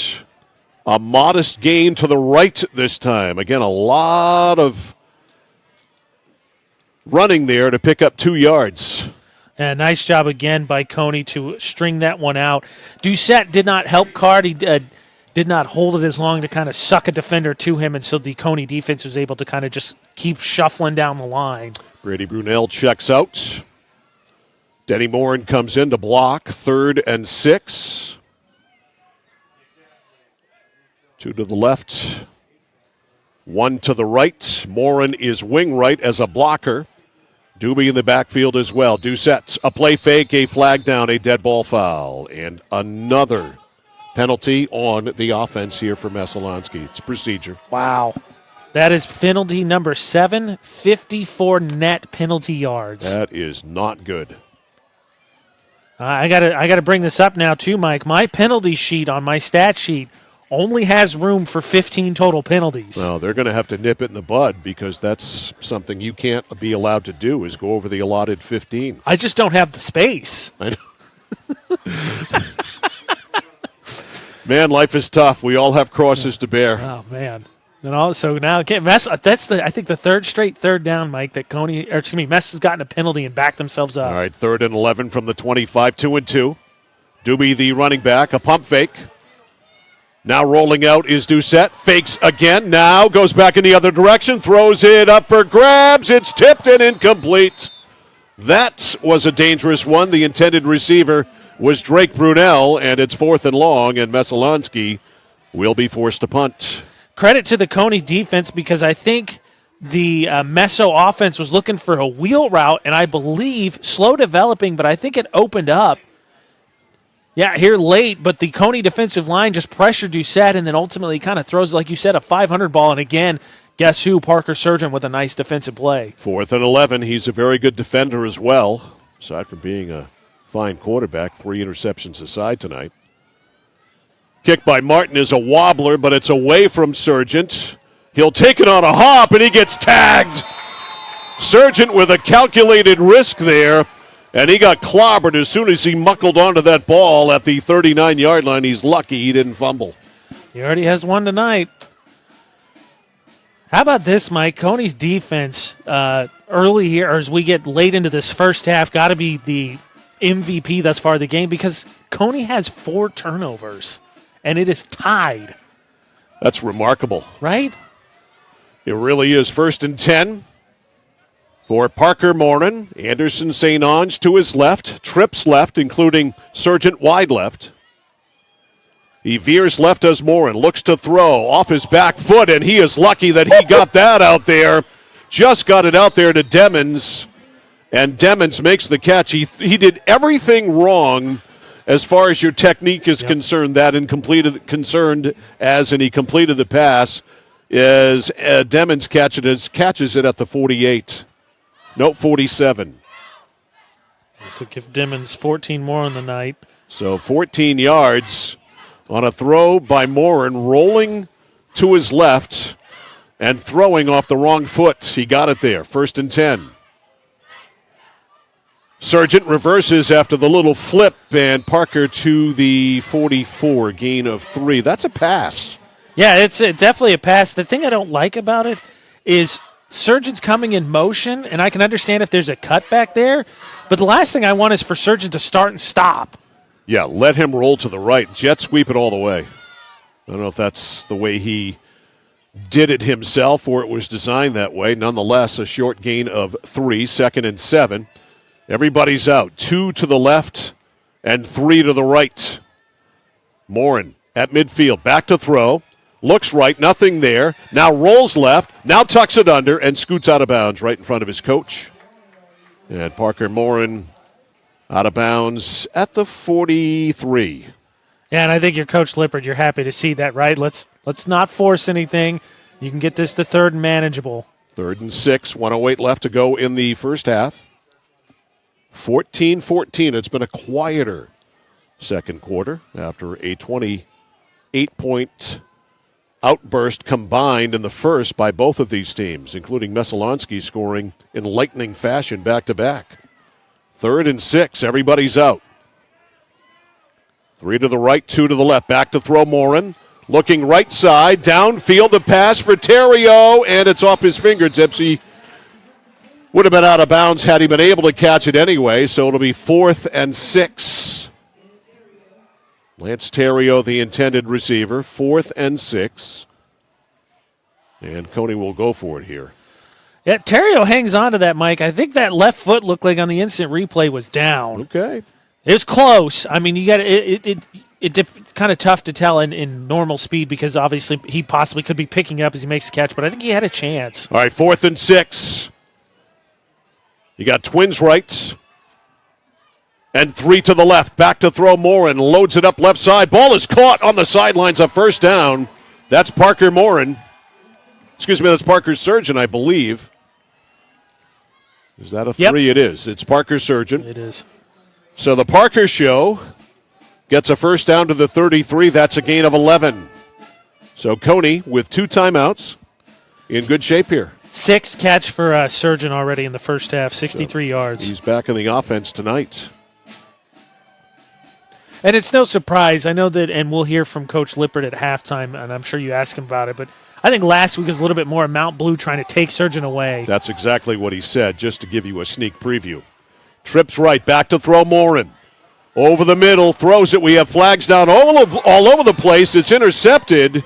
a modest gain to the right this time. Again, a lot of running there to pick up 2 yards. And nice job again by Cony to string that one out. Doucette did not help Card. He did not hold it as long to kind of suck a defender to him, and so the Cony defense was able to kind of just keep shuffling down the line. Brady Brunel checks out. Denny Morin comes in to block. 3rd and 6. 2 to the left. 1 to the right. Morin is wing right as a blocker. Doobie in the backfield as well. Doucette, a play fake, a flag down, a dead ball foul, and another penalty on the offense here for Messalonskee. It's procedure. Wow. That is penalty number 7, 54 net penalty yards. That is not good. I gotta bring this up now too, Mike. My penalty sheet on my stat sheet only has room for 15 total penalties. Well, they're going to have to nip it in the bud because that's something you can't be allowed to do is go over the allotted 15. I just don't have the space. I know. Man, life is tough. We all have crosses to bear. Oh man! And also now Mess. That's I think the third straight third down, Mike. That Mess has gotten a penalty and backed themselves up. All right, 3rd and 11 from the 25, 2-2. Doobie, the running back, a pump fake. Now rolling out is Doucette. Fakes again. Now goes back in the other direction. Throws it up for grabs. It's tipped and incomplete. That was a dangerous one. The intended receiver was Drake Brunel, and it's 4th and long, and Messalonskee will be forced to punt. Credit to the Cony defense because I think the Meso offense was looking for a wheel route, and I believe slow developing, but I think it opened up. Yeah, here late, but the Cony defensive line just pressured Doucette and then ultimately kind of throws, like you said, a 500 ball. And again, guess who? Parker Surgeon with a nice defensive play. 4th and 11. He's a very good defender as well, aside from being a fine quarterback. 3 interceptions aside tonight. Kick by Martin is a wobbler, but it's away from Surgent. He'll take it on a hop, and he gets tagged. Surgent with a calculated risk there, and he got clobbered as soon as he muckled onto that ball at the 39-yard line. He's lucky he didn't fumble. He already has one tonight. How about this, Mike? Cony's defense early here, or as we get late into this first half, got to be the MVP thus far of the game because Cony has 4 turnovers, and it is tied. That's remarkable. Right? It really is. 1st and 10 for Parker Morin. Anderson St. Ange to his left. Trips left, including Surgent wide left. He veers left as Morin looks to throw off his back foot, and he is lucky that he got that out there. Just got it out there to Demmons, and Demmons makes the catch. He did everything wrong as far as your technique is concerned, and he completed the pass. Is Demmons catches it at the 48. No, 47. So give Demmons 14 more on the night. So 14 yards on a throw by Morin, rolling to his left and throwing off the wrong foot. He got it there. 1st and 10. Surgent reverses after the little flip, and Parker to the 44, gain of 3. That's a pass. Yeah, it's definitely a pass. The thing I don't like about it is Surgent's coming in motion, and I can understand if there's a cutback there, but the last thing I want is for Surgent to start and stop. Yeah, let him roll to the right. Jet sweep it all the way. I don't know if that's the way he did it himself or it was designed that way. Nonetheless, a short gain of 3, 2nd and 7. Everybody's out. 2 to the left and 3 to the right. Morin at midfield, back to throw. Looks right, nothing there. Now rolls left, now tucks it under, and scoots out of bounds right in front of his coach. And Parker Morin out of bounds at the 43. Yeah, and I think your Coach Lippert, you're happy to see that, right? Let's not force anything. You can get this to 3rd and manageable. 3rd and 6, 1:08 left to go in the first half. 14-14. It's been a quieter second quarter after a 28-point outburst combined in the first by both of these teams, including Messalonskee scoring in lightning fashion back-to-back. 3rd and 6, everybody's out. 3 to the right, 2 to the left. Back to throw Morin. Looking right side, downfield, the pass for Theriault, and it's off his fingertips. He would have been out of bounds had he been able to catch it anyway, so it'll be 4th and 6. Lance Theriault, the intended receiver, 4th and 6. And Cony will go for it here. Yeah, Theriault hangs on to that, Mike. I think that left foot looked like on the instant replay was down. Okay. It was close. I mean, you got it kind of tough to tell in normal speed because obviously he possibly could be picking it up as he makes the catch, but I think he had a chance. All right, 4th and 6. You got twins right. And 3 to the left. Back to throw Morin. Loads it up left side. Ball is caught on the sidelines. A first down. That's Parker Morin. Excuse me, that's Parker Surgeon, I believe. Is that a 3? Yep. It is. It's Parker Surgeon. It is. So the Parker show gets a first down to the 33. That's a gain of 11. So Cony with 2 timeouts in good shape here. 6 catch for Surgeon already in the first half, 63 yards. He's back in the offense tonight. And it's no surprise. I know that, and we'll hear from Coach Lippert at halftime, and I'm sure you asked him about it, but I think last week was a little bit more Mount Blue trying to take Surgeon away. That's exactly what he said, just to give you a sneak preview. Trips right, back to throw Morin. Over the middle, throws it. We have flags down all over the place. It's intercepted.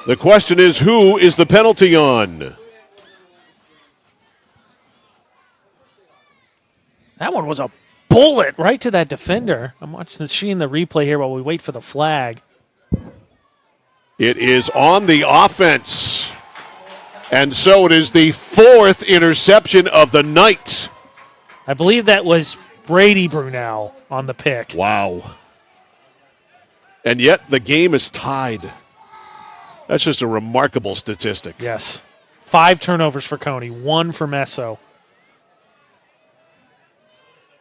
The question is, who is the penalty on? That one was a bullet right to that defender. I'm seeing the replay here while we wait for the flag. It is on the offense. And so it is the 4th interception of the night. I believe that was Brady Brunel on the pick. Wow. And yet the game is tied. That's just a remarkable statistic. Yes. 5 turnovers for Cony, 1 for Messo.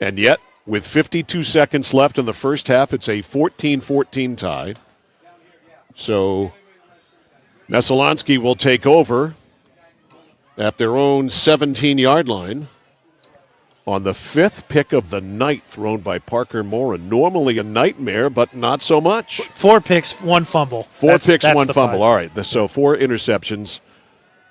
And yet, with 52 seconds left in the first half, it's a 14-14 tie. So Messalonskee will take over at their own 17-yard line on the 5th pick of the night thrown by Parker Morin. Normally a nightmare, but not so much. 4 picks, 1 fumble. 4 picks, 1 the fumble. 5. All right, so 4 interceptions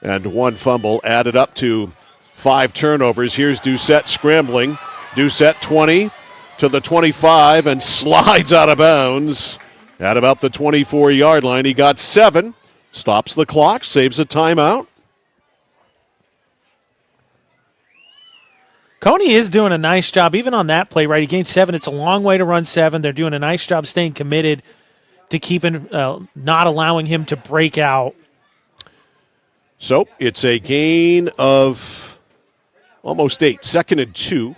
and 1 fumble added up to 5 turnovers. Here's Doucette scrambling. Doucette 20 to the 25 and slides out of bounds at about the 24-yard line. He got 7, stops the clock, saves a timeout. Cony is doing a nice job, even on that play, right? He gained 7. It's a long way to run 7. They're doing a nice job staying committed to keeping, not allowing him to break out. So it's a gain of almost 8. 2nd and 2.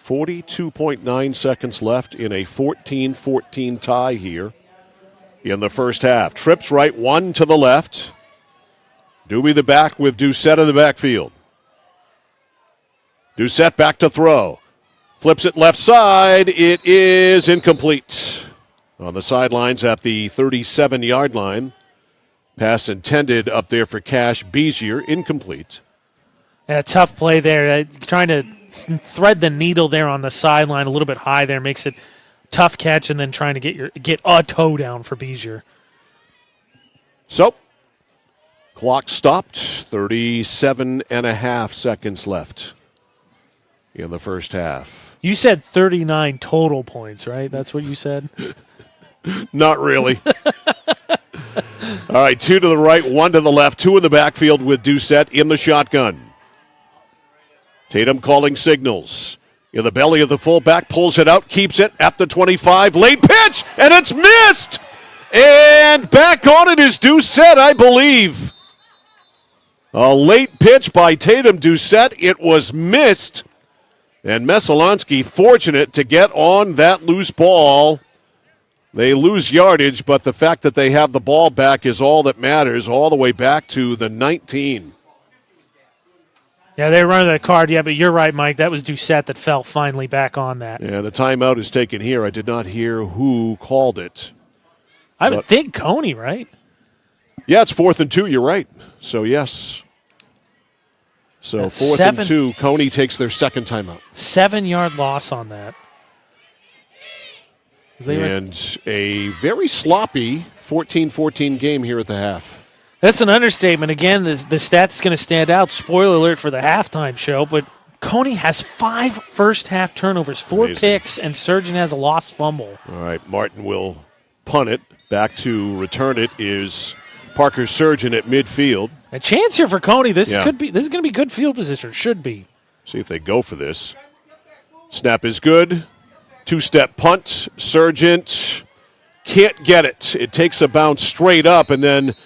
42.9 seconds left in a 14-14 tie here in the first half. Trips right, 1 to the left. Doobie the back with Doucette in the backfield. Doucette back to throw. Flips it left side. It is incomplete. On the sidelines at the 37-yard line. Pass intended up there for Cash Bezier. Incomplete. Yeah, tough play there. Trying to thread the needle there on the sideline a little bit high there. Makes it tough catch, and then trying to get a toe down for Bezier. So, clock stopped. 37.5 seconds left in the first half. You said 39 total points, right? That's what you said? Not really. All right, 2 to the right, 1 to the left, 2 in the backfield with Doucette in the shotgun. Tatum calling signals. In the belly of the fullback, pulls it out, keeps it at the 25. Late pitch, and it's missed! And back on it is Doucette, I believe. A late pitch by Tatum Doucette. It was missed. And Messalonskee fortunate to get on that loose ball. They lose yardage, but the fact that they have the ball back is all that matters, all the way back to the 19. Yeah, they run that card. Yeah, but you're right, Mike. That was Doucette that fell finally back on that. Yeah, the timeout is taken here. I did not hear who called it. I would think Cony, right? Yeah, it's 4th and 2. You're right. So, yes. So, 4th and 2. Cony takes their second timeout. 7-yard loss on that. And a very sloppy 14-14 game here at the half. That's an understatement. Again, the stats going to stand out. Spoiler alert for the halftime show, but Cony has 5 first-half turnovers, 4 Amazing. picks, and Surgeon has a lost fumble. All right, Martin will punt it. Back to return it is Parker Surgeon at midfield. A chance here for Cony. This is going to be good field position. Should be. See if they go for this. Snap is good. 2-step punt. Surgeon can't get it. It takes a bounce straight up and then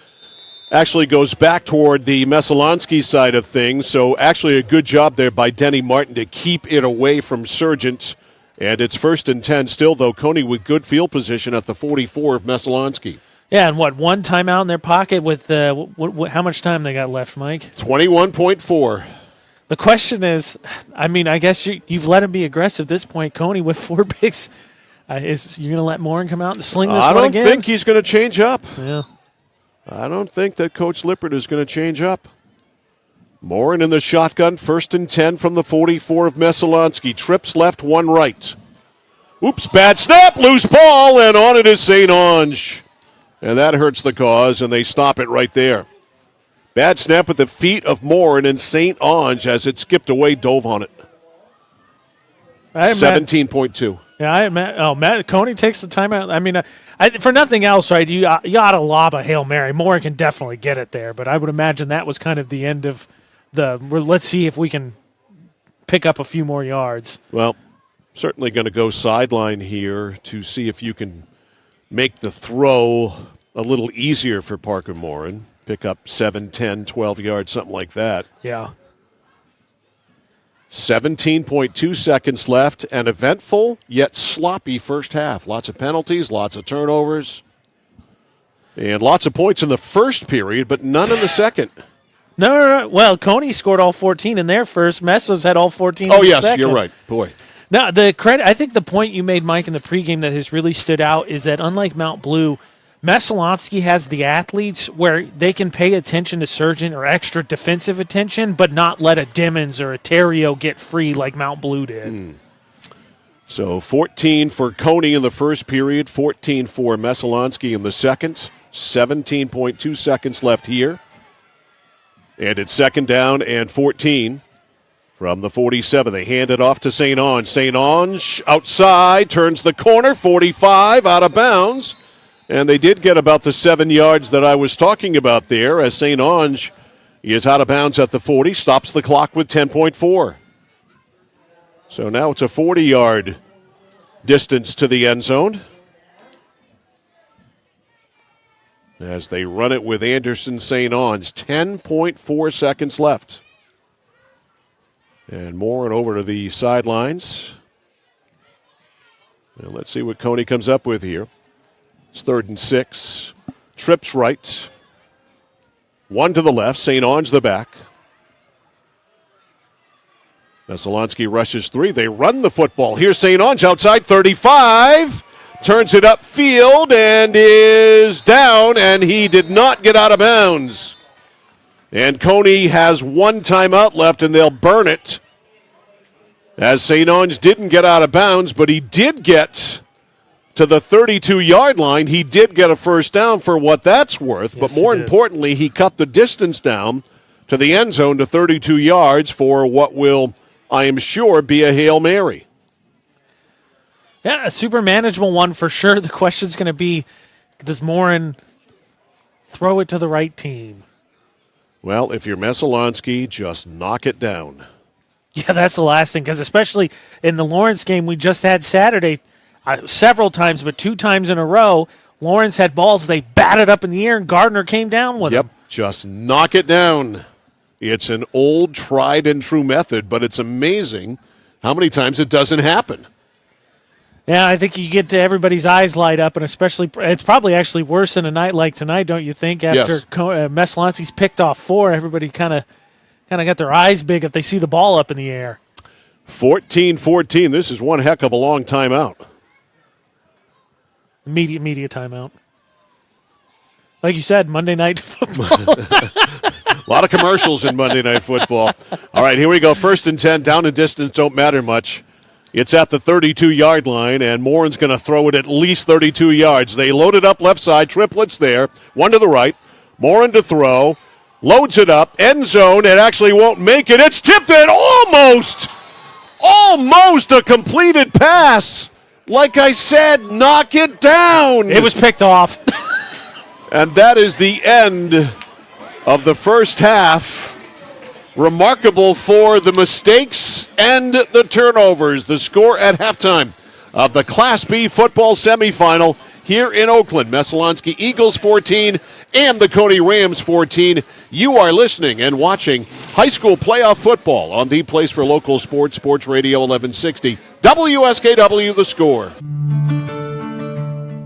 actually goes back toward the Messalonskee side of things. So actually a good job there by Denny Martin to keep it away from Surgeon. And it's 1st and 10 still, though. Cony with good field position at the 44 of Messalonskee. Yeah, and one timeout in their pocket with how much time they got left, Mike? 21.4. The question is, I mean, I guess you've let him be aggressive at this point. Cony with 4 picks. You're going to let Morin come out and sling this one again? I don't think he's going to change up. Yeah. I don't think that Coach Lippert is going to change up. Morin in the shotgun, 1st and 10 from the 44 of Messalonskee. Trips left, 1 right. Oops, bad snap, loose ball, and on it is St. Ange. And that hurts the cause, and they stop it right there. Bad snap at the feet of Morin, and St. Ange, as it skipped away, dove on it. 17.2. Yeah, Cony takes the timeout. I mean, for nothing else, right, you ought to lob a Hail Mary. Morin can definitely get it there, but I would imagine that was kind of the end of let's see if we can pick up a few more yards. Well, certainly going to go sideline here to see if you can make the throw a little easier for Parker Morin. Pick up 7, 10, 12 yards, something like that. Yeah. 17.2 seconds left. An eventful yet sloppy first half. Lots of penalties, lots of turnovers, and lots of points in the first period, but none in the second. No. Well, Cony scored all 14 in their first. Messo's had all 14 Oh, in the yes, second. you're right. Boy. Now, the credit, I think the point you made, Mike, in the pregame that has really stood out is that unlike Mount Blue, Messalonskee has the athletes where they can pay attention to surgeon or extra defensive attention, but not let a Dimmons or a Terrio get free like Mount Blue did. So 14 for Cony in the first period, 14 for Messalonskee in the second. 17.2 seconds left here. And it's second down and 14. From the 47, they hand it off to St. Onge. St. Onge outside, turns the corner, 45, out of bounds. And they did get about the 7 yards that I was talking about there as St. Onge is out of bounds at the 40, stops the clock with 10.4. So now it's a 40-yard distance to the end zone. As they run it with Anderson St. Onge, 10.4 seconds left. And Morin over to the sidelines. And let's see what Cony comes up with here. It's 3rd and 6. Trips right. One to the left. St. Onge the back. Messalonskee rushes 3. They run the football. Here's St. Onge outside 35. Turns it upfield and is down, and he did not get out of bounds. And Cony has one timeout left, and they'll burn it. As St. Onge didn't get out of bounds, but he did get to the 32-yard line. He did get a first down for what that's worth, but more importantly, he cut the distance down to the end zone to 32 yards for what will, I am sure, be a Hail Mary. Yeah, a super manageable one for sure. The question's going to be, does Morin throw it to the right team? Well, if you're Messalonskee, just knock it down. Yeah, that's the last thing, because especially in the Lawrence game we just had Saturday, several times, but 2 times in a row, Lawrence had balls they batted up in the air, and Gardner came down with them. Just knock it down. It's an old, tried and true method, but it's amazing how many times it doesn't happen. Yeah, I think you get to everybody's eyes light up, and especially it's probably actually worse in a night like tonight, don't you think? After Messalonskee's picked off 4, everybody kind of got their eyes big if they see the ball up in the air. 14-14. This is one heck of a long timeout. Media timeout. Like you said, Monday Night Football. A lot of commercials in Monday Night Football. All right, here we go. 1st and 10. Down and distance don't matter much. It's at the 32-yard line, and Morin's going to throw it at least 32 yards. They load it up left side, triplets there, one to the right. Morin to throw, loads it up, end zone. It actually won't make it. It's tipped in almost a completed pass. Like I said, knock it down. It was picked off. And that is the end of the first half. Remarkable for the mistakes and the turnovers. The score at halftime of the Class B football semifinal here in Oakland. Messalonskee Eagles 14 and the Cony Rams 14. You are listening and watching high school playoff football on the place for local sports, Sports Radio 1160. WSKW, The Score.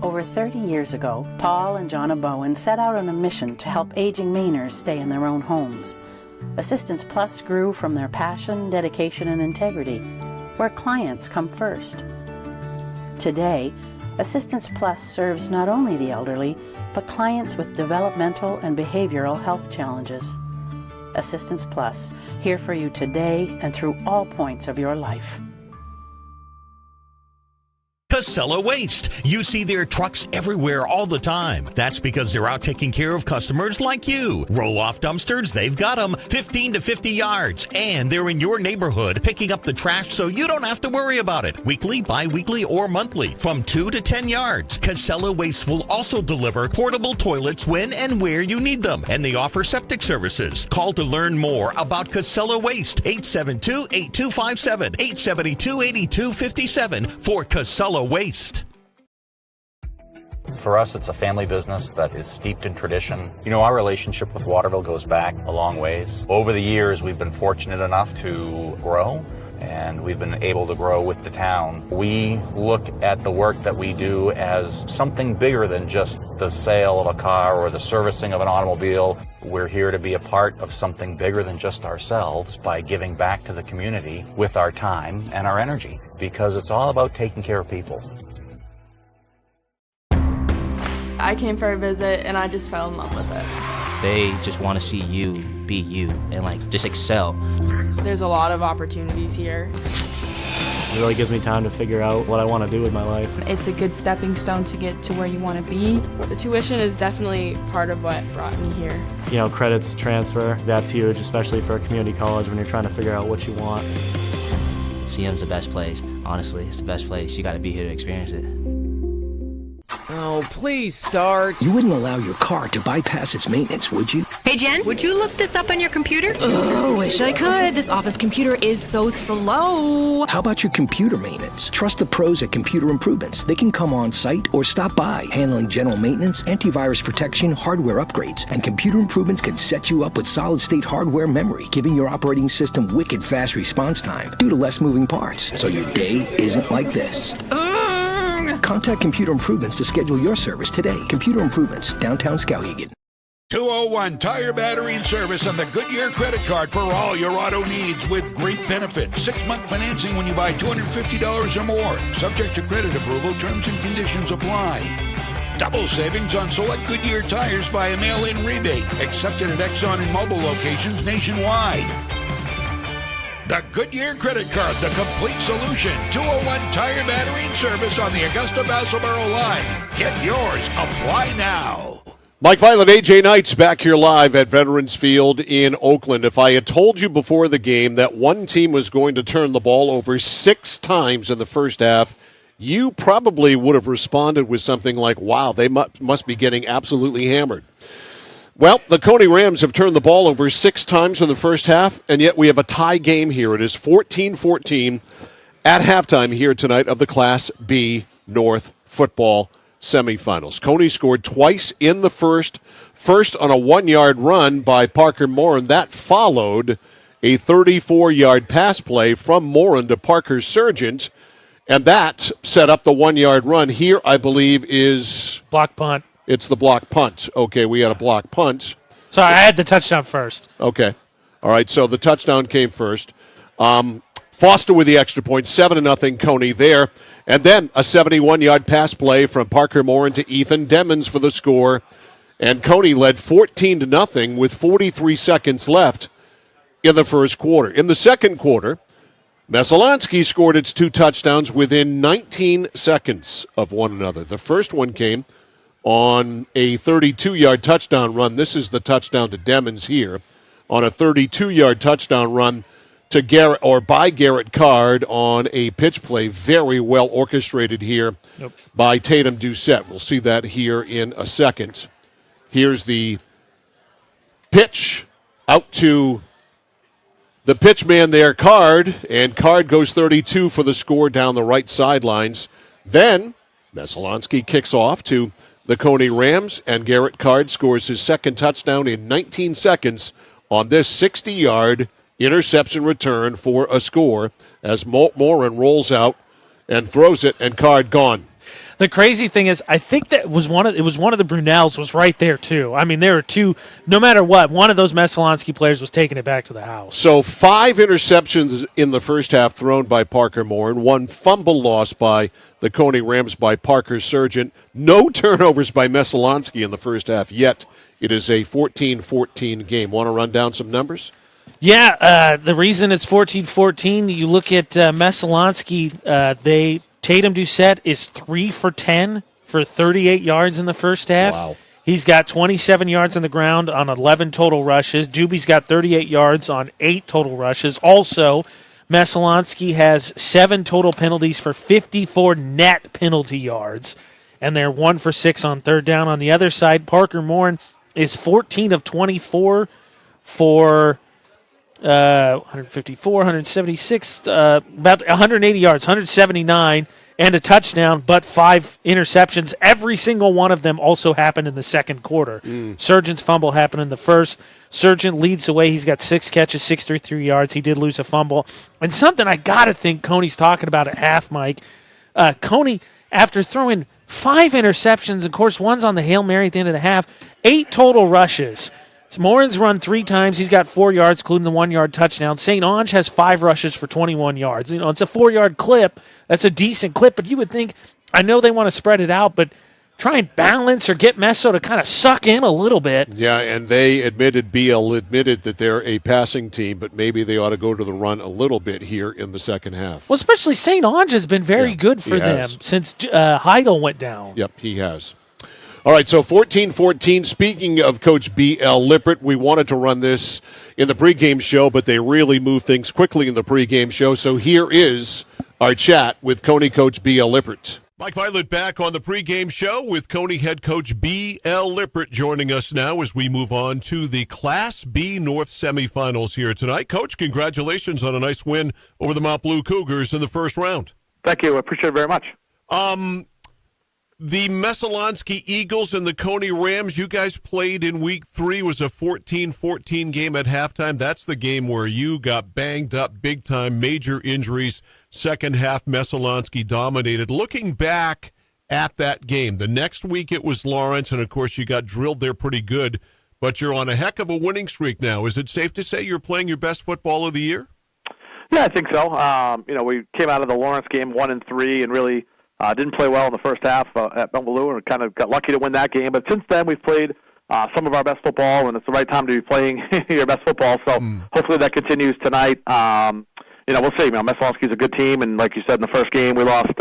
Over 30 years ago, Paul and Jonna Bowen set out on a mission to help aging Mainers stay in their own homes. Assistance Plus grew from their passion, dedication, and integrity, where clients come first. Today, Assistance Plus serves not only the elderly, but clients with developmental and behavioral health challenges. Assistance Plus, here for you today and through all points of your life. Casella Waste. You see their trucks everywhere all the time. That's because they're out taking care of customers like you. Roll-off dumpsters, they've got them 15 to 50 yards. And they're in your neighborhood picking up the trash so you don't have to worry about it. Weekly, bi-weekly, or monthly from 2 to 10 yards. Casella Waste will also deliver portable toilets when and where you need them. And they offer septic services. Call to learn more about Casella Waste. 872-8257, 872-8257 for Casella Waste. For us, it's a family business that is steeped in tradition. You know, our relationship with Waterville goes back a long ways. Over the years, we've been fortunate enough to grow, and we've been able to grow with the town. We look at the work that we do as something bigger than just the sale of a car or the servicing of an automobile. We're here to be a part of something bigger than just ourselves by giving back to the community with our time and our energy, because it's all about taking care of people. I came for a visit and I just fell in love with it. They just want to see you be you and just excel. There's a lot of opportunities here. It really gives me time to figure out what I want to do with my life. It's a good stepping stone to get to where you want to be. The tuition is definitely part of what brought me here. You know, credits transfer, that's huge, especially for a community college when you're trying to figure out what you want. CM's the best place. Honestly, it's the best place. You got to be here to experience it. Oh, please start. You wouldn't allow your car to bypass its maintenance, would you? Hey, Jen, would you look this up on your computer? Oh, wish I could. This office computer is so slow. How about your computer maintenance? Trust the pros at Computer Improvements. They can come on site or stop by, handling general maintenance, antivirus protection, hardware upgrades. And Computer Improvements can set you up with solid-state hardware memory, giving your operating system wicked fast response time due to less moving parts, so your day isn't like this. Contact Computer Improvements to schedule your service today. Computer Improvements, downtown Skowhegan. 201 Tire Battery and Service on the Goodyear credit card for all your auto needs with great benefits. 6-month financing when you buy $250 or more. Subject to credit approval, terms and conditions apply. Double savings on select Goodyear tires via mail-in rebate. Accepted at Exxon and Mobil locations nationwide. The Goodyear credit card, the complete solution. 201 Tire Battery and Service on the Augusta-Vassalboro line. Get yours. Apply now. Mike Violet, AJ Knights back here live at Veterans Field in Oakland. If I had told you before the game that one team was going to turn the ball over 6 times in the first half, you probably would have responded with something like, wow, they must be getting absolutely hammered. Well, the Cony Rams have turned the ball over 6 times in the first half, and yet we have a tie game here. It is 14-14 at halftime here tonight of the Class B North football semifinals. Cony scored twice in the first on a 1-yard run by Parker Morin. That followed a 34-yard pass play from Morin to Parker Sargent, and that set up the 1-yard run. Here, I believe, is block punt. It's the block punt. Okay, we had a block punt. Sorry, I had the touchdown first. Okay. All right, so the touchdown came first. Foster with the extra point, 7-0 Cony there. And then a 71-yard pass play from Parker Morin to Ethan Demmons for the score. And Cony led 14-0 with 43 seconds left in the first quarter. In the second quarter, Messalonskee scored its 2 touchdowns within 19 seconds of one another. The first one came on a 32-yard touchdown run. This is the touchdown to Demmons here. On a 32-yard touchdown run to by Garrett Card on a pitch play. Very well orchestrated here by Tatum Doucette. We'll see that here in a second. Here's the pitch out to the pitch man there, Card, and Card goes 32 for the score down the right sidelines. Then Messalonskee kicks off to the Cony Rams, and Garrett Card scores his second touchdown in 19 seconds on this 60-yard interception return for a score as Morin rolls out and throws it, and Card gone. The crazy thing is, I think that was one of the Brunels was right there too. I mean, there were 2. No matter what, one of those Messalonskee players was taking it back to the house. So 5 interceptions in the first half thrown by Parker Morin. 1 fumble loss by the Cony Rams by Parker Sargent. No turnovers by Messalonskee in the first half yet. It is a 14-14 game. Want to run down some numbers? Yeah, the reason it's 14-14, you look at Messalonskee, they Tatum Doucette is 3 for 10 for 38 yards in the first half. Wow. He's got 27 yards on the ground on 11 total rushes. Doobie's got 38 yards on 8 total rushes. Also, Messalonskee has 7 total penalties for 54 net penalty yards, and they're 1 for 6 on third down. On the other side, Parker Morin is 14 of 24 for 154, 176, about 180 yards, 179, and a touchdown, but 5 interceptions. Every single one of them also happened in the second quarter. Surgeon's fumble happened in the first. Surgeon leads the way. He's got 6 catches, 63 yards. He did lose a fumble. And something I got to think Coney's talking about at half, Mike. Cony, after throwing 5 interceptions, of course, one's on the Hail Mary at the end of the half, 8 total rushes. Morin's run 3 times. He's got 4 yards, including the 1-yard touchdown. St. Ange has 5 rushes for 21 yards. You know, it's a 4-yard clip. That's a decent clip, but you would think, I know they want to spread it out, but try and balance or get Messo to kind of suck in a little bit. Yeah, and they admitted, BL admitted that they're a passing team, but maybe they ought to go to the run a little bit here in the second half. Well, especially St. Ange has been very good for them since Heidel went down. Yep, he has. All right, so 14-14. Speaking of Coach B.L. Lippert, we wanted to run this in the pregame show, but they really move things quickly in the pregame show. So here is our chat with Cony coach B.L. Lippert. Mike Violet back on the pregame show with Cony head coach B.L. Lippert joining us now as we move on to the Class B North semifinals here tonight. Coach, congratulations on a nice win over the Mount Blue Cougars in the first round. Thank you. I appreciate it very much. The Messalonskee Eagles and the Cony Rams, you guys played in week 3, was a 14-14 game at halftime. That's the game where you got banged up big time, major injuries. Second half, Messalonskee dominated. Looking back at that game, the next week it was Lawrence, and of course you got drilled there pretty good, but you're on a heck of a winning streak now. Is it safe to say you're playing your best football of the year? Yeah, I think so. We came out of the Lawrence game 1-3 and really didn't play well in the first half at Mount Blue, and kind of got lucky to win that game. But since then, we've played some of our best football, and it's the right time to be playing your best football. So hopefully that continues tonight. We'll see. Messalonskee's a good team, and like you said, in the first game, we lost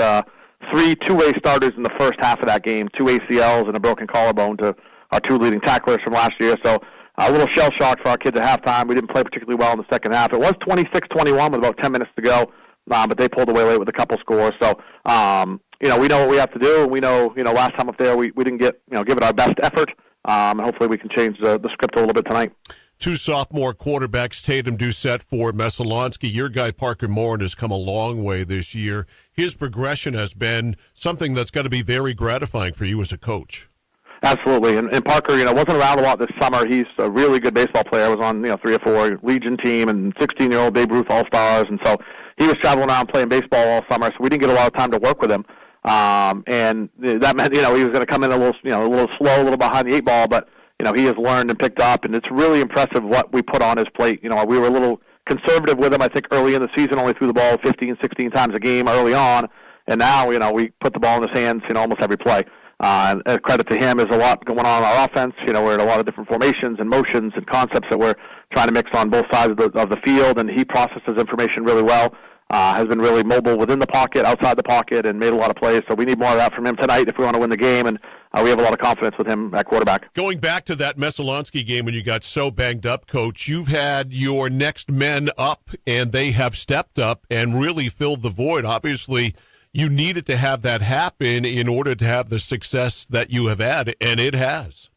3 two-way starters in the first half of that game, 2 ACLs and a broken collarbone to our 2 leading tacklers from last year. So a little shell shock for our kids at halftime. We didn't play particularly well in the second half. It was 26-21 with about 10 minutes to go, but they pulled away late with a couple scores. So we know what we have to do, and we know, last time up there we didn't give it our best effort, and hopefully we can change the script a little bit tonight. 2 sophomore quarterbacks, Tatum Doucette for Messalonskee. Your guy, Parker Morin, has come a long way this year. His progression has been something that's got to be very gratifying for you as a coach. Absolutely, and Parker, wasn't around a lot this summer. He's a really good baseball player. Was on 3 or 4 Legion team and 16-year-old Babe Ruth All-Stars, and so he was traveling around playing baseball all summer. So we didn't get a lot of time to work with him, and that meant he was going to come in a little slow, a little behind the 8 ball, but he has learned and picked up, and it's really impressive what we put on his plate. We were a little conservative with him, I think, early in the season, only threw the ball 15, 16 times a game early on, and now we put the ball in his hands almost every play. And credit to him, there's a lot going on in our offense. We're in a lot of different formations and motions and concepts that we're trying to mix on both sides of the field, and he processes information really well. Has been really mobile within the pocket, outside the pocket, and made a lot of plays. So we need more of that from him tonight if we want to win the game, and we have a lot of confidence with him at quarterback. Going back to that Messalonskee game when you got so banged up, Coach, you've had your next men up, and they have stepped up and really filled the void. Obviously, you needed to have that happen in order to have the success that you have had, and it has.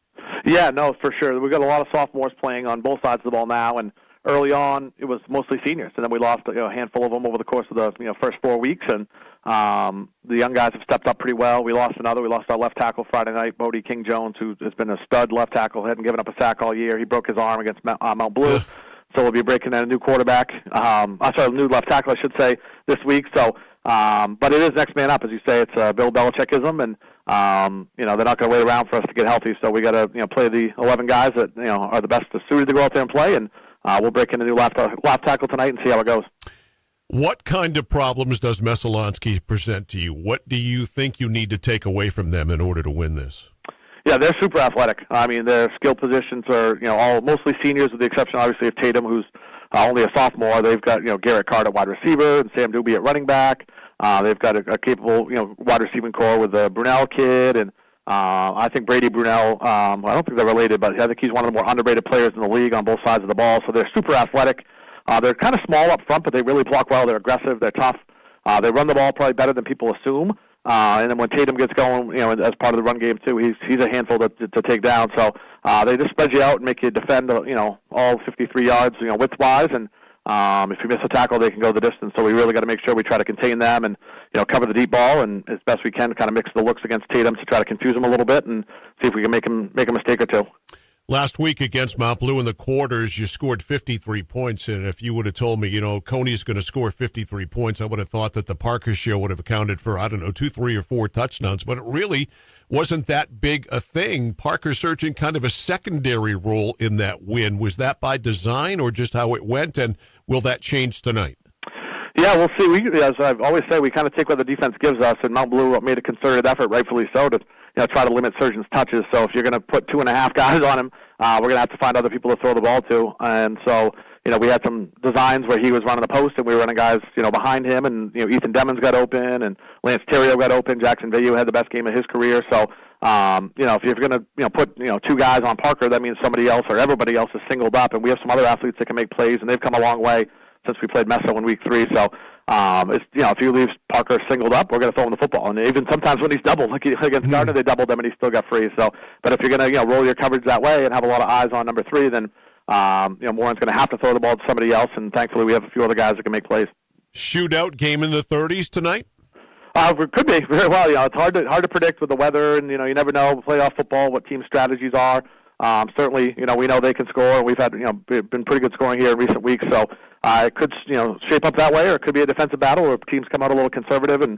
Yeah, no, for sure. We've got a lot of sophomores playing on both sides of the ball now, and early on, it was mostly seniors, and then we lost a handful of them over the course of the first 4 weeks, and the young guys have stepped up pretty well. We lost our left tackle Friday night, Bodie King Jones, who has been a stud left tackle, hadn't given up a sack all year. He broke his arm against Mount Blue, so we'll be breaking in a new quarterback. New left tackle, I should say, this week. So, but it is next man up, as you say. It's Bill Belichickism, and they're not going to wait around for us to get healthy. So we got to play the 11 guys that are the best suited to go out there and play, and we'll break in a new left tackle tonight and see how it goes. What kind of problems does Messalonskee present to you? What do you think you need to take away from them in order to win this? Yeah, they're super athletic. I mean, their skill positions are all mostly seniors, with the exception, obviously, of Tatum, who's only a sophomore. They've got Garrett Card at wide receiver and Sam Doobie at running back. They've got a capable, wide receiving core with the Brunel kid, and I think Brady Brunel, I don't think they're related, but I think he's one of the more underrated players in the league on both sides of the ball. So they're super athletic. They're kind of small up front, but they really block well. They're aggressive. They're tough. They run the ball probably better than people assume. And then when Tatum gets going, as part of the run game too, he's a handful to take down. So they just spread you out and make you defend, all 53 yards, width-wise. And if you miss a tackle, they can go the distance. So we really got to make sure we try to contain them and, cover the deep ball and as best we can kind of mix the looks against Tatum to try to confuse him a little bit and see if we can make a mistake or two. Last week against Mount Blue in the quarters, you scored 53 points, and if you would have told me, Cony's going to score 53 points, I would have thought that the Parker show would have accounted for, 2, 3, or 4 touchdowns, but it really wasn't that big a thing. Parker searching kind of a secondary role in that win. Was that by design or just how it went, and will that change tonight? Yeah, we'll see. As I always say, we kind of take what the defense gives us, and Mount Blue made a concerted effort, rightfully so, to try to limit Surgeon's touches. So if you're going to put 2.5 guys on him, we're going to have to find other people to throw the ball to. And so, we had some designs where he was running the post and we were running guys, behind him. And, Ethan Demons got open and Lance Terrio got open. Jackson Vayu had the best game of his career. So, if you're going to, put, 2 guys on Parker, that means somebody else or everybody else is singled up. And we have some other athletes that can make plays, and they've come a long way since we played Meso in week 3. So, if you leave Parker singled up, we're going to throw him the football. And even sometimes when he's doubled, like against Gardner, they doubled him and he still got free. So, but if you're going to roll your coverage that way and have a lot of eyes on number 3, then Moran's going to have to throw the ball to somebody else. And thankfully, we have a few other guys that can make plays. Shootout game in the 30s tonight. It could be very well. It's hard to predict with the weather, and you never know playoff football what team strategies are. Certainly, we know they can score, and we've had been pretty good scoring here in recent weeks. So it could shape up that way, or it could be a defensive battle where teams come out a little conservative and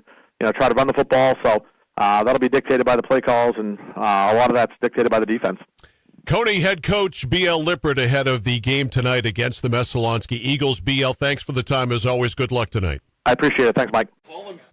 try to run the football. So that'll be dictated by the play calls, and a lot of that's dictated by the defense. Cony head coach B.L. Lippert ahead of the game tonight against the Messalonskee Eagles. B.L., thanks for the time as always. Good luck tonight. I appreciate it. Thanks, Mike.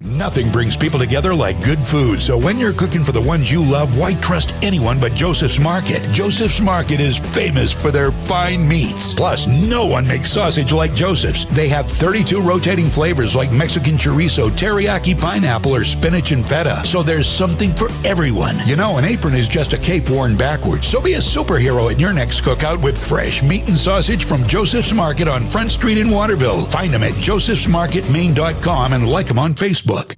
Nothing brings people together like good food. So when you're cooking for the ones you love, why trust anyone but Joseph's Market? Joseph's Market is famous for their fine meats. Plus, no one makes sausage like Joseph's. They have 32 rotating flavors like Mexican chorizo, teriyaki pineapple, or spinach and feta. So there's something for everyone. An apron is just a cape worn backwards. So be a superhero at your next cookout with fresh meat and sausage from Joseph's Market on Front Street in Waterville. Find them at josephsmarketmaine.com and like them on Facebook.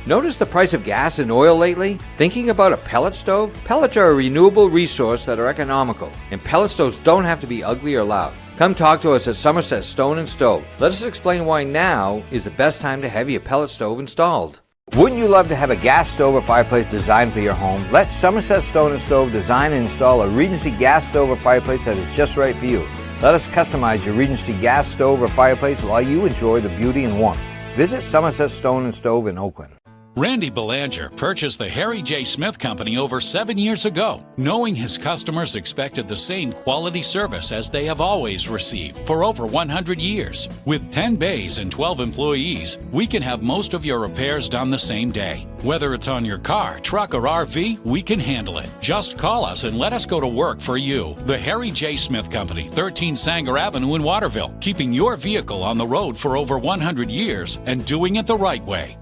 Notice the price of gas and oil lately? Thinking about a pellet stove? Pellets are a renewable resource that are economical, and pellet stoves don't have to be ugly or loud. Come talk to us at Somerset Stone & Stove. Let us explain why now is the best time to have your pellet stove installed. Wouldn't you love to have a gas stove or fireplace designed for your home? Let Somerset Stone & Stove design and install a Regency gas stove or fireplace that is just right for you. Let us customize your Regency gas stove or fireplace while you enjoy the beauty and warmth. Visit Somerset Stone & Stove in Oakland. Randy Belanger purchased the Harry J. Smith Company over 7 years ago, knowing his customers expected the same quality service as they have always received for over 100 years. With 10 bays and 12 employees, we can have most of your repairs done the same day. Whether it's on your car, truck, or RV, we can handle it. Just call us and let us go to work for you. The Harry J. Smith Company, 13 Sanger Avenue in Waterville, keeping your vehicle on the road for over 100 years and doing it the right way.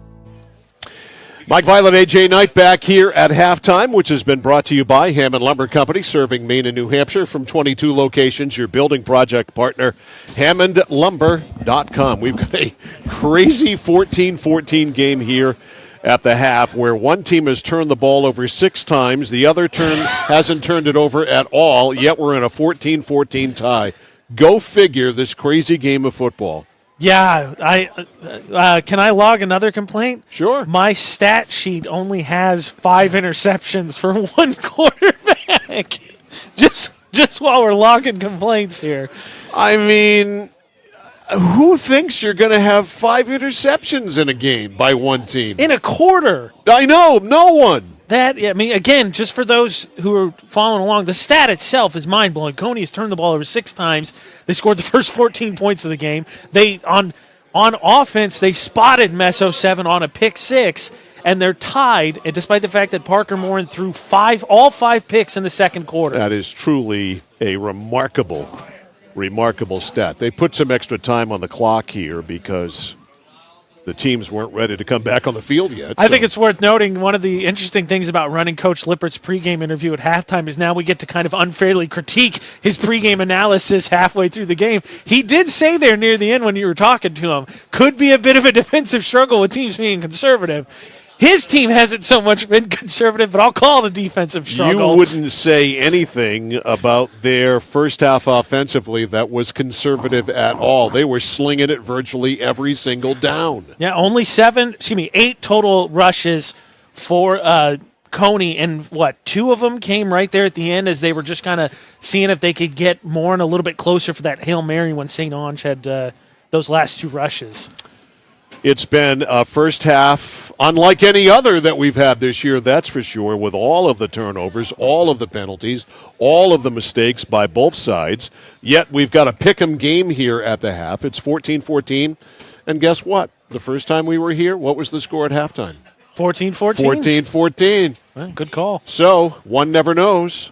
Mike Violet, AJ Knight back here at halftime, which has been brought to you by Hammond Lumber Company, serving Maine and New Hampshire from 22 locations. Your building project partner, HammondLumber.com. We've got a crazy 14-14 game here at the half where one team has turned the ball over 6 times. The other hasn't turned it over at all, yet we're in a 14-14 tie. Go figure this crazy game of football. Yeah, can I log another complaint? Sure. My stat sheet only has 5 interceptions for one quarterback. Just while we're logging complaints here. I mean, who thinks you're going to have 5 interceptions in a game by one team? In a quarter. I know, no one. Again, just for those who are following along, the stat itself is mind-blowing. Cony has turned the ball over 6 times. They scored the first 14 points of the game. They on offense, they spotted Meso 7 on a pick 6, and they're tied, and despite the fact that Parker Morin threw all 5 picks in the second quarter. That is truly a remarkable stat. They put some extra time on the clock here because the teams weren't ready to come back on the field yet. I think it's worth noting one of the interesting things about running Coach Lippert's pregame interview at halftime is now we get to kind of unfairly critique his pregame analysis halfway through the game. He did say there near the end when you were talking to him, could be a bit of a defensive struggle with teams being conservative. His team hasn't so much been conservative, but I'll call it a defensive struggle. You wouldn't say anything about their first half offensively that was conservative at all. They were slinging it virtually every single down. Yeah, only 8 total rushes for Cony, and 2 of them came right there at the end as they were just kind of seeing if they could get more and a little bit closer for that Hail Mary when St. Ange had those last 2 rushes. It's been a first half unlike any other that we've had this year, that's for sure, with all of the turnovers, all of the penalties, all of the mistakes by both sides. Yet we've got a pick-em game here at the half. It's 14-14. And guess what? The first time we were here, what was the score at halftime? 14-14. 14-14. Well, good call. So one never knows.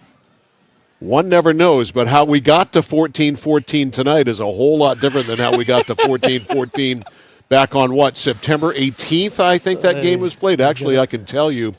One never knows, but how we got to 14-14 tonight is a whole lot different than how we got to 14-14 back on September 18th, I think that game was played. Actually, I can tell you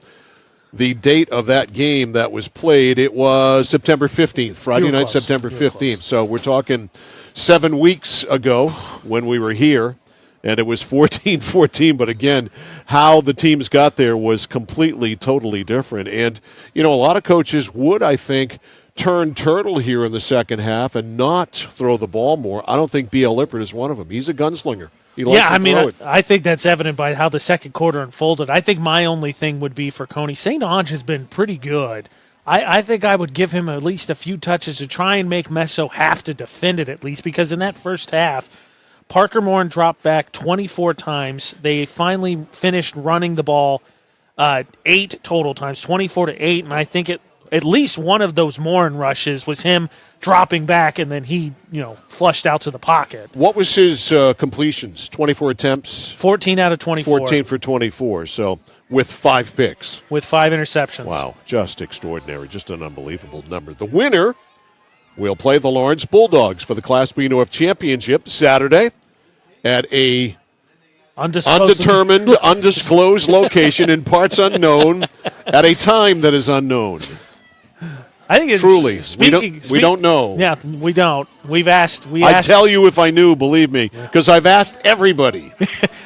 the date of that game that was played. It was September 15th, Friday night, September 15th. So we're talking 7 weeks ago when we were here, and it was 14-14. But again, how the teams got there was completely, totally different. And, a lot of coaches would, I think, turn turtle here in the second half and not throw the ball more. I don't think B.L. Lippert is one of them. He's a gunslinger. I think that's evident by how the second quarter unfolded. I think my only thing would be for Cony. St. Ange has been pretty good. I think I would give him at least a few touches to try and make Messo have to defend it at least, because in that first half, Parker Morin dropped back 24 times. They finally finished running the ball 8 total times, 24-8, and I think at least one of those Morin rushes was him dropping back, and then he, flushed out to the pocket. What was his completions? 24 attempts? 14 out of 24. 14 for 24, so with 5 picks. With 5 interceptions. Wow, just extraordinary, just an unbelievable number. The winner will play the Lawrence Bulldogs for the Class B North Championship Saturday at a undetermined, undisclosed location in parts unknown at a time that is unknown. I think it's truly. We don't know. Yeah, we don't. We've asked. I'd tell you if I knew, believe me, because I've asked everybody.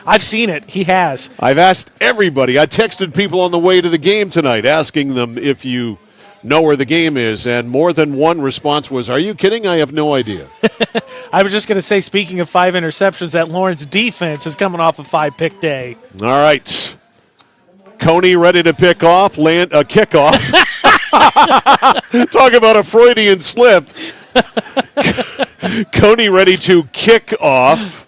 I've seen it. He has. I've asked everybody. I texted people on the way to the game tonight asking them if you know where the game is, and more than one response was, "Are you kidding? I have no idea." I was just going to say, speaking of 5 interceptions, that Lawrence defense is coming off a 5-pick day. All right. Cony ready to kick off. Talk about a Freudian slip. Cony ready to kick off.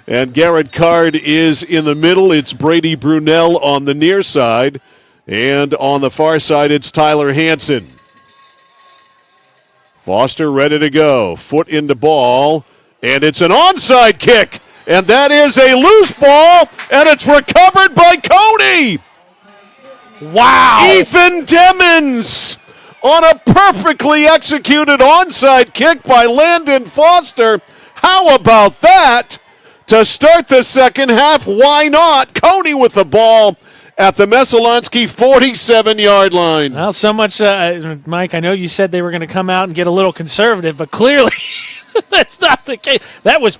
And Garrett Card is in the middle. It's Brady Brunel on the near side. And on the far side, it's Tyler Hansen. Foster ready to go. Foot into ball. And it's an onside kick. And that is a loose ball. And it's recovered by Cony. Wow. Ethan Demmons on a perfectly executed onside kick by Landon Foster. How about that? To start the second half, why not? Cony with the ball at the Messalonskee 47-yard line. Well, so much, Mike, I know you said they were going to come out and get a little conservative, but clearly that's not the case. That was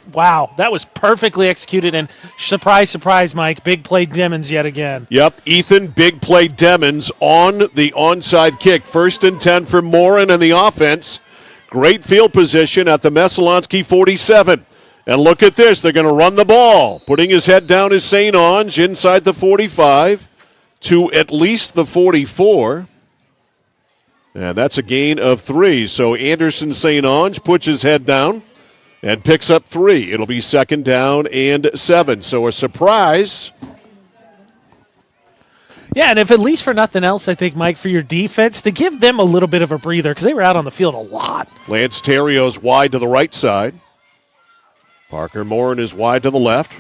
perfectly executed, and surprise, surprise, Mike, big play Demmons yet again. Yep, Ethan, big play Demmons on the onside kick. 1st and 10 for Morin and the offense. Great field position at the Messalonskee 47. And look at this. They're going to run the ball. Putting his head down is St. Ange inside the 45 to at least the 44. And that's a gain of 3. So Anderson St. Ange puts his head down and picks up 3. It'll be 2nd down and 7. So a surprise. Yeah, and if at least for nothing else, I think, Mike, for your defense, to give them a little bit of a breather because they were out on the field a lot. Lance Terrio's wide to the right side. Parker Morin is wide to the left.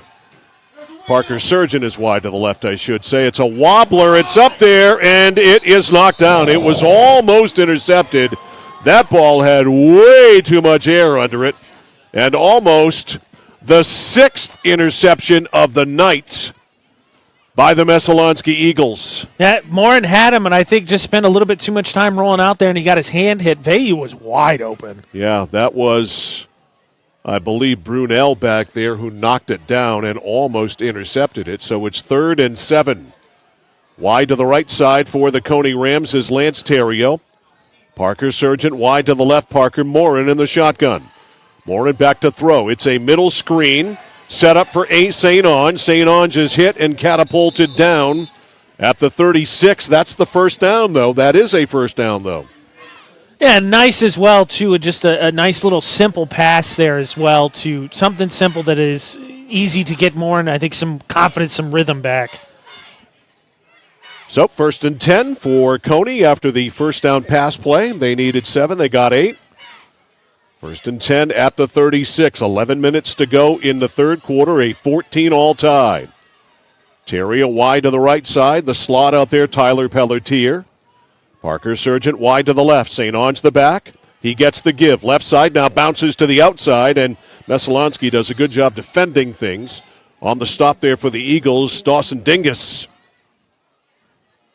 Parker Surgeon is wide to the left, I should say. It's a wobbler. It's up there, and it is knocked down. It was almost intercepted. That ball had way too much air under it and almost The 6th interception of the night by the Messalonskee Eagles. Yeah, Morin had him, and I think just spent a little bit too much time rolling out there, and he got his hand hit. Veyu was wide open. Yeah, that was, I believe, Brunel back there who knocked it down and almost intercepted it. So it's 3rd and 7. Wide to the right side for the Cony Rams is Lance Terrio. Parker Sargent wide to the left. Parker Morin in the shotgun. Morin back to throw. It's a middle screen set up for St. Onge. St. Onge is hit and catapulted down at the 36. That's the first down, though. That is a first down, though. Yeah, nice as well, too. Just a nice little simple pass there as well, to something simple that is easy to get Morin, I think, some confidence, some rhythm back. So 1st and 10 for Cony after the first down pass play. They needed 7. They got 8. 1st and 10 at the 36. 11 minutes to go in the third quarter. A 14-all tie. Terrio wide to the right side. The slot out there, Tyler Pelletier. Parker Sargent wide to the left. St. Onge the back. He gets the give. Left side now bounces to the outside, and Messalonskee does a good job defending things. On the stop there for the Eagles, Dawson Dingus.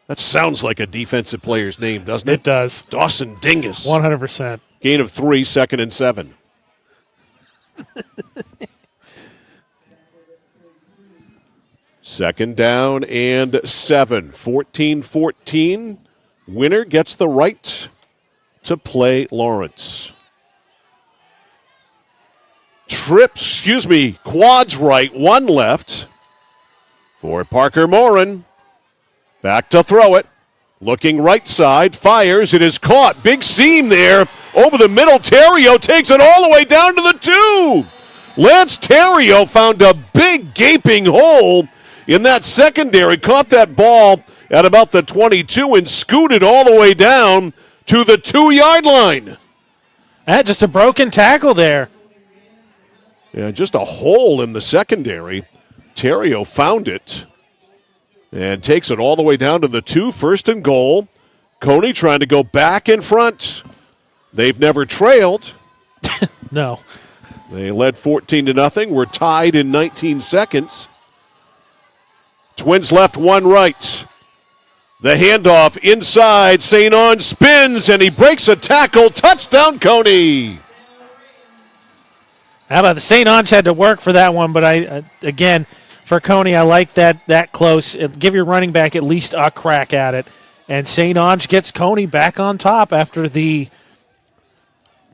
That sounds like a defensive player's name, doesn't it? It does. Dawson Dingus. 100%. Gain of 3, 2nd and 7. Second down and 7. 14-14. Winner gets the right to play Lawrence. Quads right, 1 left for Parker Morin. Back to throw it. Looking right side, fires. It is caught. Big seam there. Over the middle, Terrio takes it all the way down to the 2. Lance Terrio found a big gaping hole in that secondary. Caught that ball at about the 22 and scooted all the way down to the 2-yard line. Just a broken tackle there. Yeah, just a hole in the secondary. Terrio found it and takes it all the way down to the 2. 1st and goal. Cony trying to go back in front. They've never trailed. No. They led 14-0. We're tied in 19 seconds. Twins left, 1 right. The handoff inside. St. Onge spins, and he breaks a tackle. Touchdown, Cony. How about the St. Onge had to work for that one, but again, for Cony, I like that close. Give your running back at least a crack at it. And St. Onge gets Cony back on top after the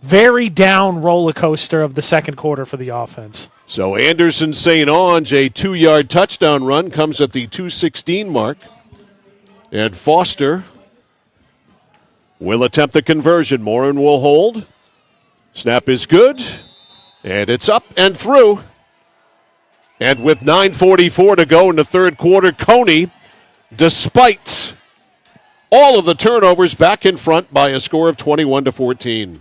very down roller coaster of the second quarter for the offense. So Anderson St. Onge, a 2-yard touchdown run, comes at the 2:16 mark. And Foster will attempt the conversion. Morin will hold. Snap is good. And it's up and through. And with 9:44 to go in the third quarter, Cony, despite all of the turnovers, back in front by a score of 21-14.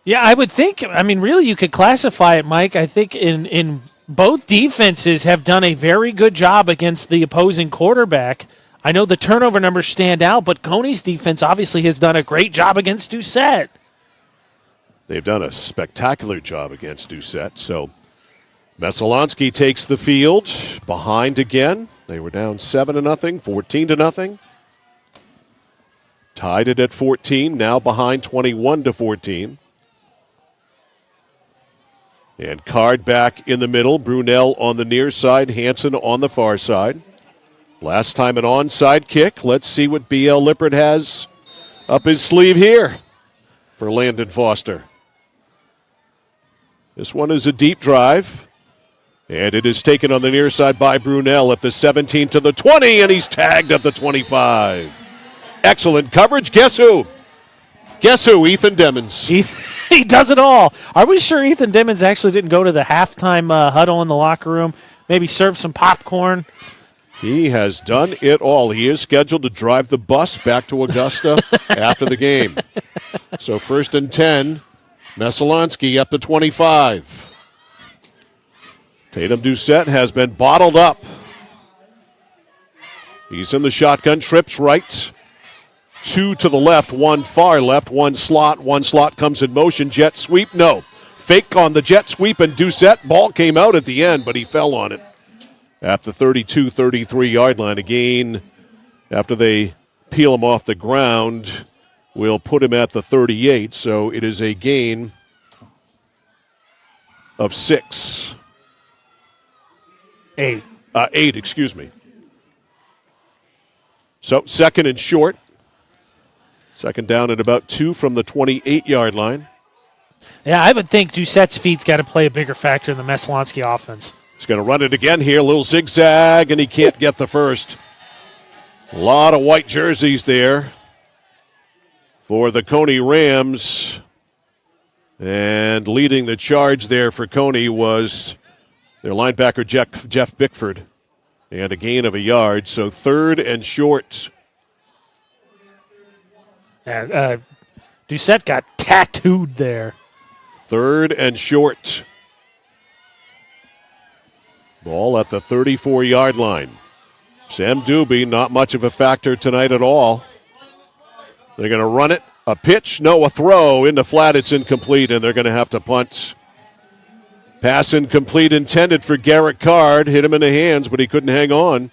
Yeah, I would think, really you could classify it, Mike. I think in both defenses have done a very good job against the opposing quarterback. I know the turnover numbers stand out, but Cony's defense obviously has done a great job against Doucette. They've done a spectacular job against Doucette. So Messalonskee takes the field behind again. They were down 7-0, 14-0. Tied it at 14, now behind 21-14. And Card back in the middle. Brunel on the near side, Hansen on the far side. Last time an onside kick. Let's see what B.L. Lippert has up his sleeve here for Landon Foster. This one is a deep drive. And it is taken on the near side by Brunel at the 17 to the 20, and he's tagged at the 25. Excellent coverage. Guess who? Ethan Demmons. He does it all. Are we sure Ethan Demmons actually didn't go to the halftime huddle in the locker room, maybe serve some popcorn? He has done it all. He is scheduled to drive the bus back to Augusta after the game. So 1st and 10, Messalonskee up to 25. Tatum Doucette has been bottled up. He's in the shotgun, trips right. 2 to the left, 1 far left, 1 slot. 1 slot comes in motion, jet sweep, no. fake on the jet sweep, and Doucette. Ball came out at the end, but he fell on it at the 32, 33-yard line. Again, after they peel him off the ground, we'll put him at the 38, so it is a gain of 6. 8. 8, excuse me. So second and short. Second down at about 2 from the 28-yard line. Yeah, I would think Doucette's feet's got to play a bigger factor in the Messalonskee offense. He's going to run it again here, a little zigzag, and he can't get the first. A lot of white jerseys there for the Cony Rams. And leading the charge there for Cony was their linebacker, Jeff Bickford. And a gain of a yard, so third and short. Doucette got tattooed there. Third and short. Ball at the 34-yard line. Sam Doobie, not much of a factor tonight at all. They're going to run it. A pitch, no, a throw into flat. It's incomplete, and they're going to have to punt. Pass incomplete intended for Garrett Card. Hit him in the hands, but he couldn't hang on.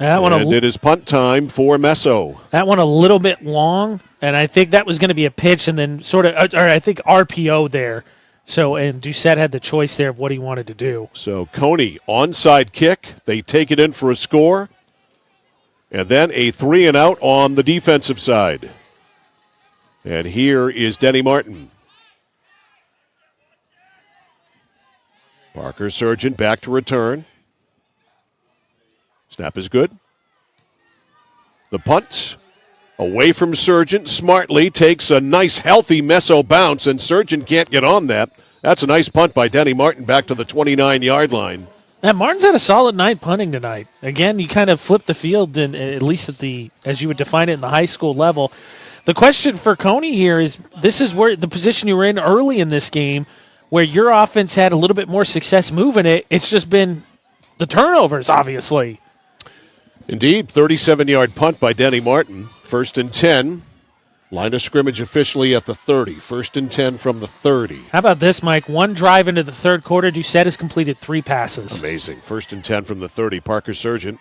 And it is punt time for Messo. That one a little bit long, and I think that was going to be a pitch and then sort of, or I think RPO there. So, and Doucette had the choice there of what he wanted to do. So, Cony, onside kick. They take it in for a score. And then a 3-and-out on the defensive side. And here is Denny Martin. Parker Surgeon back to return. Snap is good. The punt away from Surgeon. Smartly takes a nice, healthy Messo bounce, and Surgeon can't get on that. That's a nice punt by Denny Martin back to the 29-yard line. Now, Martin's had a solid night punting tonight. Again, you kind of flip the field, and at least at the, as you would define it in the high school level. The question for Cony here is, this is where the position you were in early in this game, where your offense had a little bit more success moving it. It's just been the turnovers, obviously. Indeed, 37-yard punt by Denny Martin. 1st and 10. Line of scrimmage officially at the 30. 1st and 10 from the 30. How about this, Mike? One drive into the third quarter, Doucette has completed 3 passes. Amazing. 1st and 10 from the 30. Parker Surgeon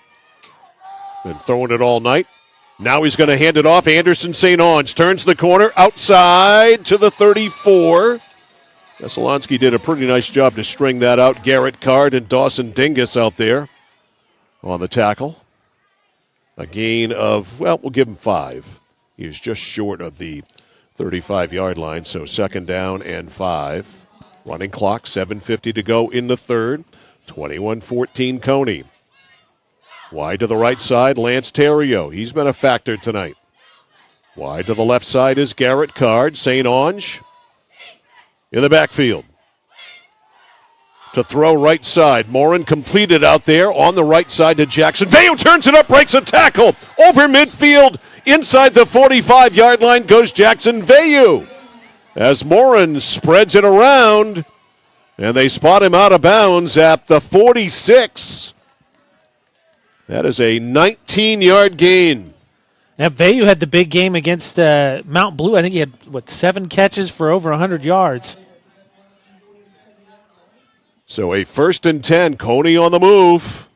been throwing it all night. Now he's going to hand it off. Anderson St. Ange turns the corner outside to the 34. Messalonskee did a pretty nice job to string that out. Garrett Card and Dawson Dingus out there on the tackle. A gain of, well, we'll give him 5. He is just short of the 35-yard line, so 2nd down and 5. Running clock, 7:50 to go in the third. 21-14 Cony. Wide to the right side, Lance Terrio. He's been a factor tonight. Wide to the left side is Garrett Card. St. Ange in the backfield. To throw right side. Morin completed out there on the right side to Jackson. Vayu turns it up, breaks a tackle. Over midfield, inside the 45-yard line goes Jackson Vayu. As Morin spreads it around, and they spot him out of bounds at the 46. That is a 19-yard gain. Now, Vayu had the big game against Mount Blue. I think he had, 7 catches for over 100 yards. So a 1st and 10, Cony on the move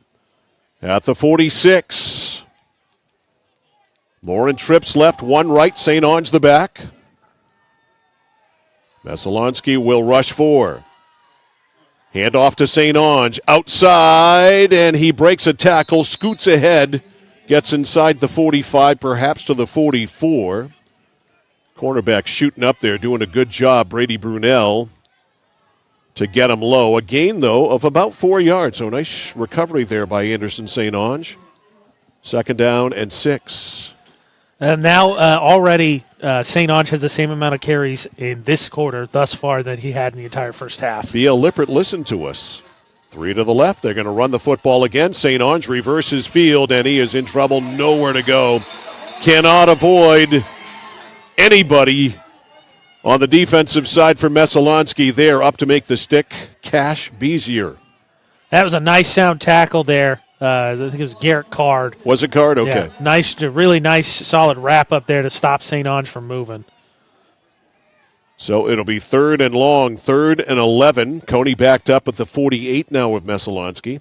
at the 46. Morin trips left, 1 right, St. Ange the back. Messalonskee will rush 4. Hand off to St. Ange, outside, and he breaks a tackle, scoots ahead, gets inside the 45, perhaps to the 44. Cornerback shooting up there, doing a good job, Brady Brunel, to get him low. A gain, though, of about 4 yards. So nice recovery there by Anderson St. Ange. 2nd down and 6. And now already St. Ange has the same amount of carries in this quarter thus far that he had in the entire first half. Thea Lippert, listen to us. 3 to the left. They're going to run the football again. St. Ange reverses field, and he is in trouble. Nowhere to go. Cannot avoid anybody on the defensive side for Messalonskee. There up to make the stick. Cash Bezier. That was a nice sound tackle there. I think it was Garrett Card. Was it Card? Okay. Yeah, really nice, solid wrap up there to stop St. Ange from moving. So it'll be 3rd and long, 3rd and 11. Cony backed up at the 48 now with Messalonskee.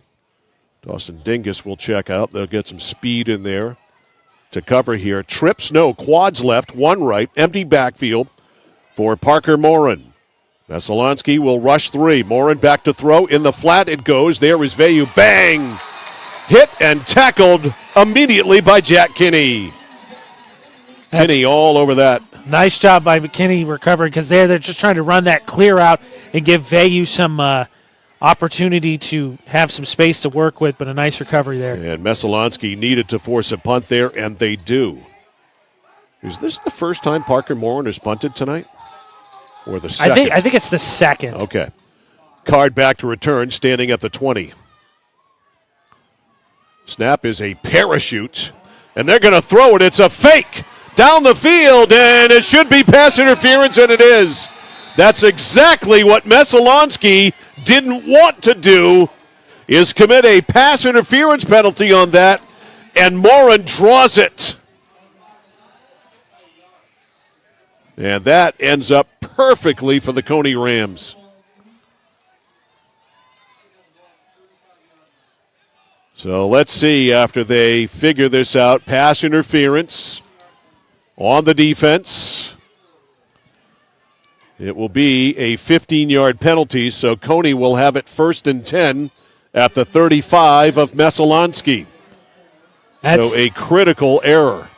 Dawson Dingus will check out. They'll get some speed in there to cover here. Trips, no. Quads left, one right. Empty backfield for Parker Morin. Messalonskee will rush 3. Morin back to throw. In the flat it goes. There is Vayu. Bang! Hit and tackled immediately by Jack Kinney. Kinney all over that. Nice job by McKinney recovering, because they're just trying to run that clear out and give Vayu some opportunity to have some space to work with, but a nice recovery there. And Messalonskee needed to force a punt there, and they do. Is this the first time Parker Morin has punted tonight? Or the second? I think it's the second. Okay. Card back to return, standing at the 20. Snap is a parachute, and they're going to throw it. It's a fake down the field, and it should be pass interference, and it is. That's exactly what Messalonskee didn't want to do, is commit a pass interference penalty on that, and Morin draws it. And that ends up perfectly for the Cony Rams. So let's see, after they figure this out, pass interference on the defense. It will be a 15-yard penalty, so Cony will have it 1st and 10 at the 35 of Messalonskee. So a critical error.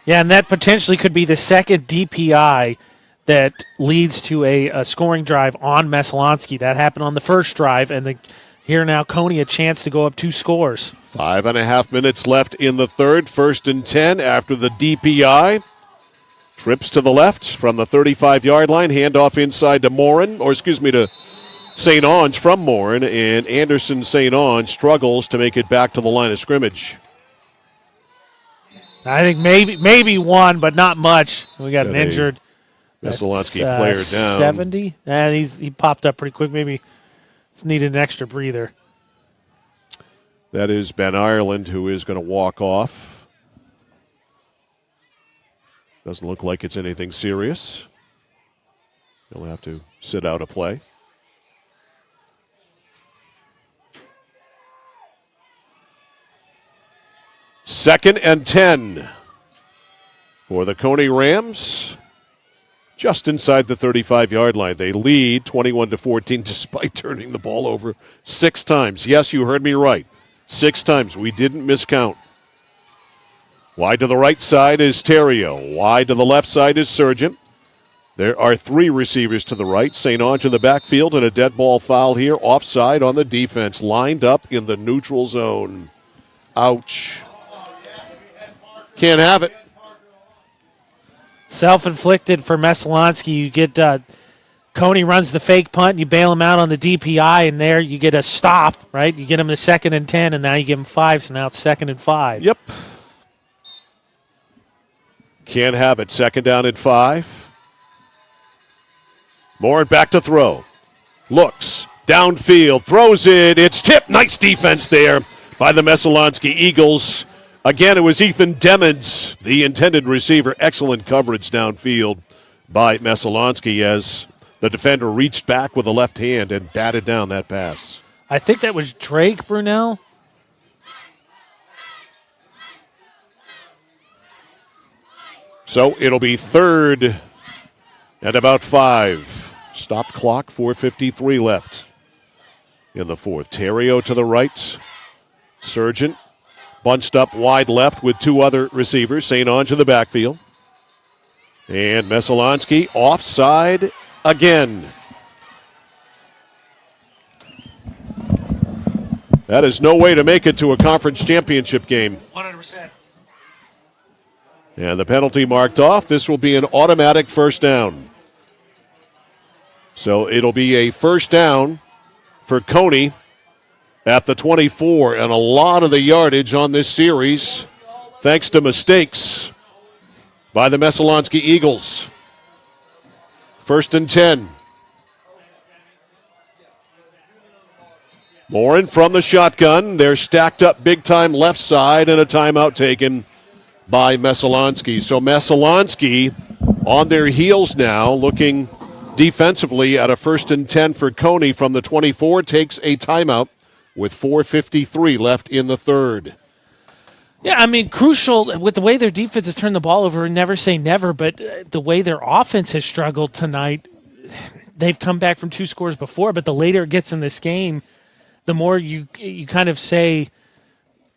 Yeah, and that potentially could be the second DPI that leads to a scoring drive on Messalonskee. That happened on the first drive, and here now Cony a chance to go up 2 scores. 5.5 minutes left in the third. 1st and 10 after the DPI. Trips to the left from the 35-yard line. Handoff inside to to St. Ange from Morin. And Anderson St. Ange struggles to make it back to the line of scrimmage. I think maybe one, but not much. We got an injured Messalonskee player down. 70. And he popped up pretty quick. Maybe it's needed an extra breather. That is Ben Ireland, who is going to walk off. Doesn't look like it's anything serious. He'll have to sit out a play. Second and 10 for the Cony Rams. Just inside the 35-yard line. They lead 21-14 despite turning the ball over 6 times. Yes, you heard me right. 6 times. We didn't miscount. Wide to the right side is Terrio. Wide to the left side is Sargent. There are 3 receivers to the right. St. Ange in the backfield, and a dead ball foul here. Offside on the defense. Lined up in the neutral zone. Ouch. Can't have it. Self-inflicted for Messalonskee. You get Cony runs the fake punt, and you bail him out on the DPI, and there you get a stop, right? You get him to 2nd and 10, and now you give him 5, so now it's 2nd and 5. Yep. Can't have it. 2nd down and 5. Morin back to throw. Looks. Downfield. Throws it. It's tipped. Nice defense there by the Messalonskee Eagles. Again, it was Ethan Demmons, the intended receiver. Excellent coverage downfield by Messalonskee as the defender reached back with the left hand and batted down that pass. I think that was Drake Brunel. So it'll be 3rd and about 5. Stop clock, 4:53 left in the 4th. Terrio to the right. Sargent bunched up wide left with 2 other receivers. St. Ange in the backfield. And Messalonskee offside again. That is no way to make it to a conference championship game. 100%. And the penalty marked off. This will be an automatic first down. So it'll be a first down for Cony at the 24. And a lot of the yardage on this series thanks to mistakes by the Messalonskee Eagles. 1st and 10. Morin from the shotgun. They're stacked up big time left side, and a timeout taken by Messalonskee. So Messalonskee on their heels now, looking defensively at a 1st and 10 for Cony from the 24, takes a timeout with 4:53 left in the third. Yeah, I mean, crucial with the way their defense has turned the ball over, and never say never, but the way their offense has struggled tonight, they've come back from 2 scores before, but the later it gets in this game, the more you kind of say,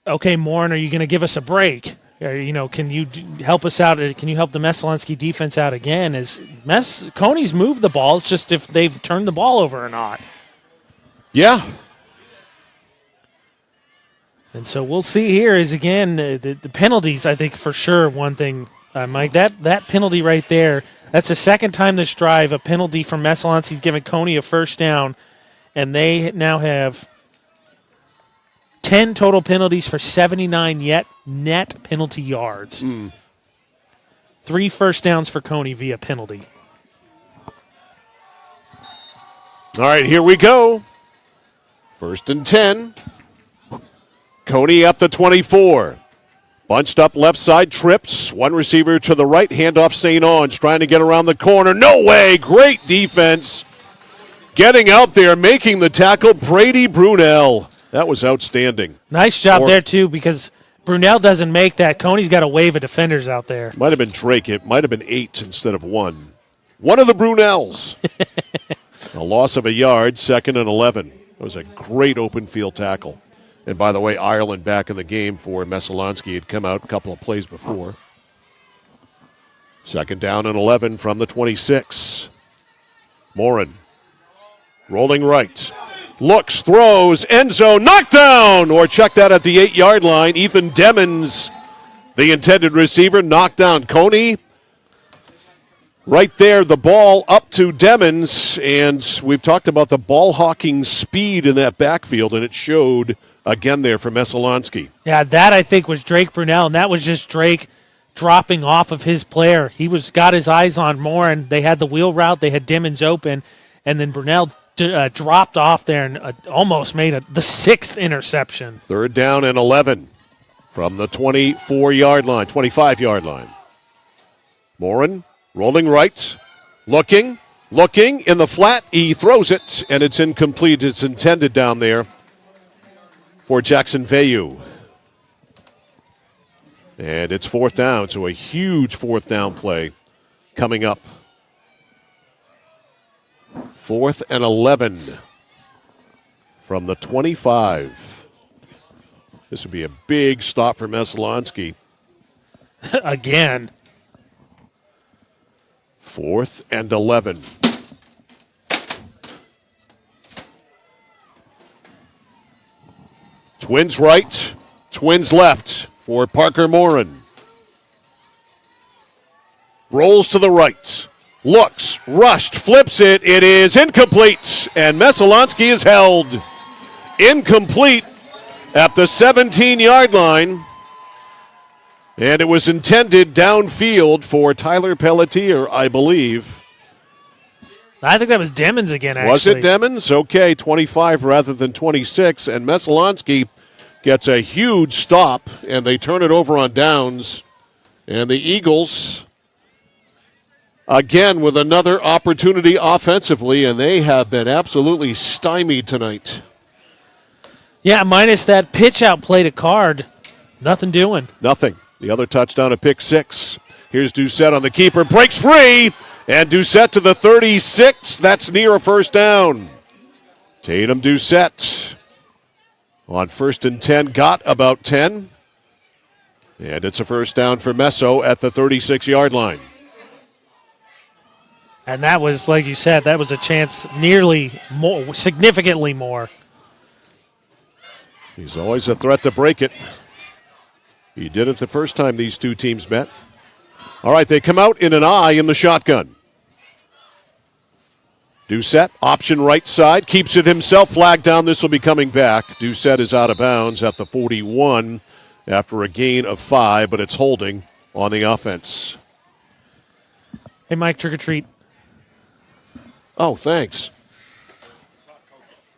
okay, Morin, are you going to give us a break? Or, can you help us out? Can you help the Messalonskee defense out again? Cony's moved the ball. It's just if they've turned the ball over or not. Yeah. And so we'll see here is, again, the penalties, I think, for sure, one thing, Mike. That penalty right there, that's the second time this drive, a penalty from Messalonskee's given Cony a first down, and they now have 10 total penalties for 79 net penalty yards. 3 first downs for Cony via penalty. All right, here we go. 1st and 10. Cony up the 24. Bunched up left side, trips. One receiver to the right, handoff St. Onge, trying to get around the corner. No way! Great defense. Getting out there, making the tackle, Brady Brunel. That was outstanding. Nice job there, too, because Brunel doesn't make that. Cony's got a wave of defenders out there. Might have been Drake. It might have been 8 instead of 1. One of the Brunels. A loss of a yard, 2nd and 11. That was a great open field tackle. And by the way, Ireland back in the game for Messalonskee. Had come out a couple of plays before. 2nd down and 11 from the 26. Morin rolling right. Looks, throws, end zone, knockdown! Or check that at the 8-yard line. Ethan Demmons, the intended receiver, knocked down Cony. Right there, the ball up to Demmons. And we've talked about the ball hawking speed in that backfield, and it showed again there for Messalonskee. Yeah, that I think was Drake Brunel, and that was just Drake dropping off of his player. He got his eyes on Morin. They had the wheel route. They had Demmons open, and then Brunel dropped off there and almost made the 6th interception. 3rd down and 11 from the 24-yard line, 25-yard line. Morin rolling right, looking in the flat. He throws it, and it's incomplete. It's intended down there for Jackson Veyu. And it's 4th down, so a huge 4th down play coming up. 4th and 11 from the 25. This would be a big stop for Messalonskee. Again. 4th and 11. Twins right, twins left for Parker Morin. Rolls to the right. Looks, rushed, flips it. It is incomplete. And Messalonskee is held. Incomplete at the 17-yard line. And it was intended downfield for Tyler Pelletier, I believe. I think that was Demmons again, actually. Was it Demmons? Okay, 25 rather than 26. And Messalonskee gets a huge stop, and they turn it over on downs. And the Eagles, again, with another opportunity offensively, and they have been absolutely stymied tonight. Yeah, minus that pitch-out play to Card. Nothing doing. Nothing. The other touchdown, a pick 6. Here's Doucette on the keeper. Breaks free, and Doucette to the 36. That's near a 1st down. Tatum Doucette on 1st and 10. Got about 10. And it's a 1st down for Messo at the 36-yard line. And that was, like you said, that was a chance nearly more, significantly more. He's always a threat to break it. He did it the first time these two teams met. All right, they come out in an I in the shotgun. Doucette, option right side, keeps it himself, flag down. This will be coming back. Doucette is out of bounds at the 41 after a gain of 5, but it's holding on the offense. Hey, Mike, trick or treat. Oh, thanks.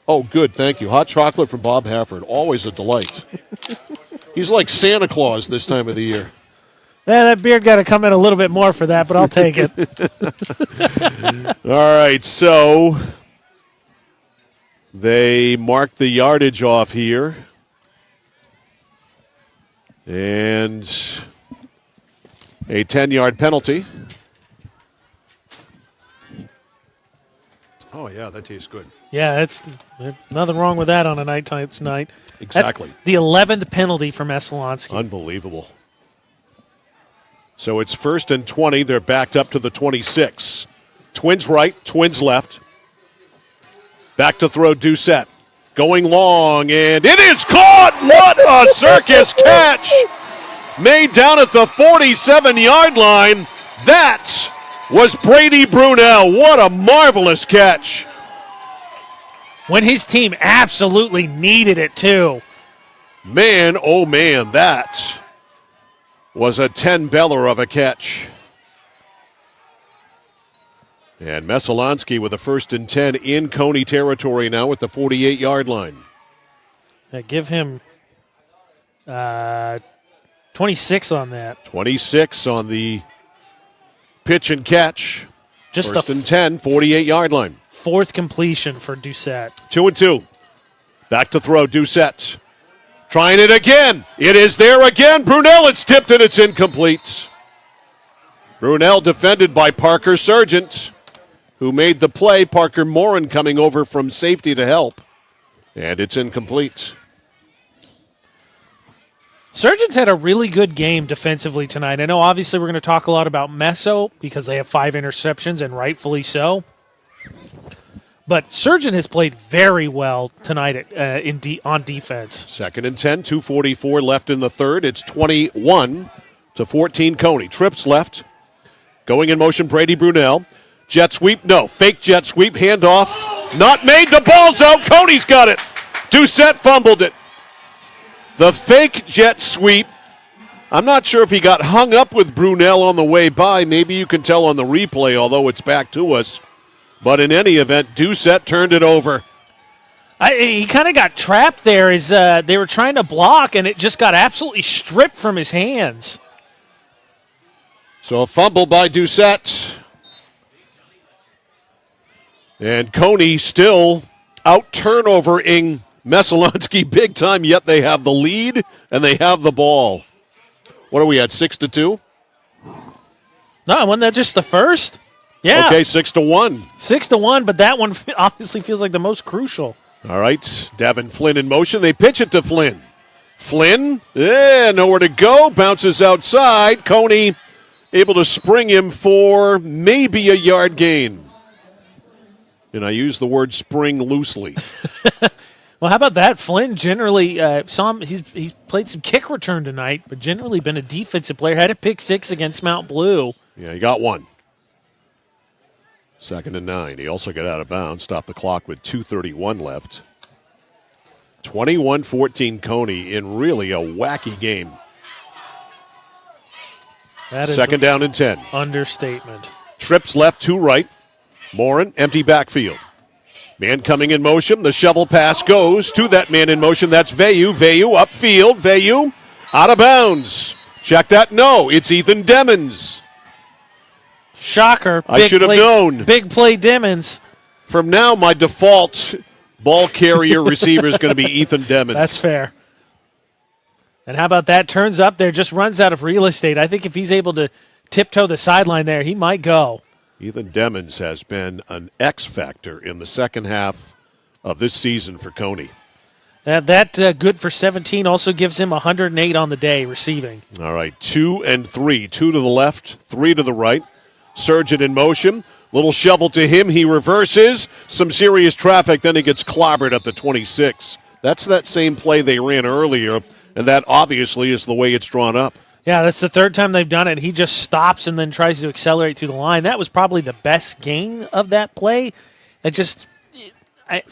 Oh, good, thank you. Hot chocolate from Bob Hafford, always a delight. He's like Santa Claus this time of the year. That beard got to come in a little bit more for that, but I'll take it. All right, so they marked the yardage off here. And a 10-yard penalty. Oh, yeah, that tastes good. Yeah, there's nothing wrong with that on a night tonight. Exactly. That's the 11th penalty for Messalonskee. Unbelievable. So it's 1st and 20. They're backed up to the 26. Twins right, Twins left. Back to throw Doucette. Going long, and it is caught! What a circus catch! Made down at the 47-yard line. That was Brady Brunell. What a marvelous catch. When his team absolutely needed it, too. Man, oh man, that was a 10-beller of a catch. And Messalonskee with a 1st and 10 in Cony territory now at the 48-yard line. Give him 26 on that. 26 on the pitch and catch. Just 1st and 10, 48-yard line. 4th completion for Doucette. 2-2. Back to throw, Doucette. Trying it again. It is there again. Brunell, it's tipped and it's incomplete. Brunell defended by Parker Sargent, who made the play. Parker Morin coming over from safety to help. And it's incomplete. Sargent's had a really good game defensively tonight. I know obviously we're going to talk a lot about Messo because they have 5 interceptions, and rightfully so. But Sargent has played very well tonight on defense. 2nd and 10, 2:44 left in the third. It's 21-14 Cony. Trips left. Going in motion, Brady Brunell. Jet sweep, no. Fake jet sweep, handoff. Not made, the ball's out. Cony's got it. Doucette fumbled it. The fake jet sweep. I'm not sure if he got hung up with Brunell on the way by. Maybe you can tell on the replay, although it's back to us. But in any event, Doucette turned it over. He kind of got trapped there as they were trying to block, and it just got absolutely stripped from his hands. So a fumble by Doucette. And Cony still out-turnovering Messalonskee big time, yet they have the lead and they have the ball. What are we at, 6-2? No, wasn't that just the first? Yeah. Okay, 6-1. 6-1, but that one obviously feels like the most crucial. All right, Davin Flynn in motion. They pitch it to Flynn. Flynn, nowhere to go. Bounces outside. Cony able to spring him for maybe a yard gain. And I use the word spring loosely. Well, how about that? Flynn generally saw him. He's played some kick return tonight, but generally been a defensive player. Had a pick 6 against Mount Blue. Yeah, he got one. 2nd and 9. He also got out of bounds. Stopped the clock with 2:31 left. 21-14 Cony in really a wacky game. That is 2nd down and 10. Understatement. Trips left, 2 right. Morin, empty backfield. Man coming in motion. The shovel pass goes to that man in motion. That's Veyu. Veyu upfield. Veyu out of bounds. Check that. No, it's Ethan Demmons. Shocker. I should have known. Big play Demmons. From now, my default ball carrier receiver is going to be Ethan Demmons. That's fair. And how about that? Turns up there, just runs out of real estate. I think if he's able to tiptoe the sideline there, he might go. Ethan Demmons has been an X factor in the second half of this season for Cony. That good for 17 also gives him 108 on the day receiving. All right, 2 and 3. 2 to the left, 3 to the right. Sargent in motion. Little shovel to him. He reverses. Some serious traffic. Then he gets clobbered at the 26. That's that same play they ran earlier, and that obviously is the way it's drawn up. Yeah, that's the third time they've done it. He just stops and then tries to accelerate through the line. That was probably the best gain of that play. It just, I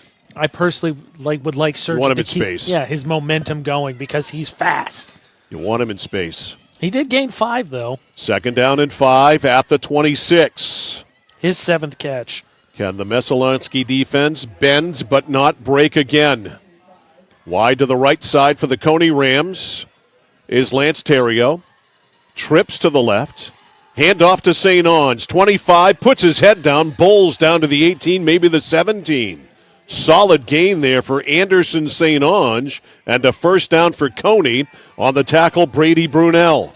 personally would like Sargent to keep space. His momentum going because he's fast. You want him in space. He did gain 5, though. 2nd down and 5 at the 26. His 7th catch. Can the Messalonskee defense bend but not break again? Wide to the right side for the Cony Rams is Lance Terrio. Trips to the left. Handoff to St. Ange. 25, puts his head down, bowls down to the 18, maybe the 17. Solid gain there for Anderson St. Ange, and a first down for Cony on the tackle, Brady Brunel.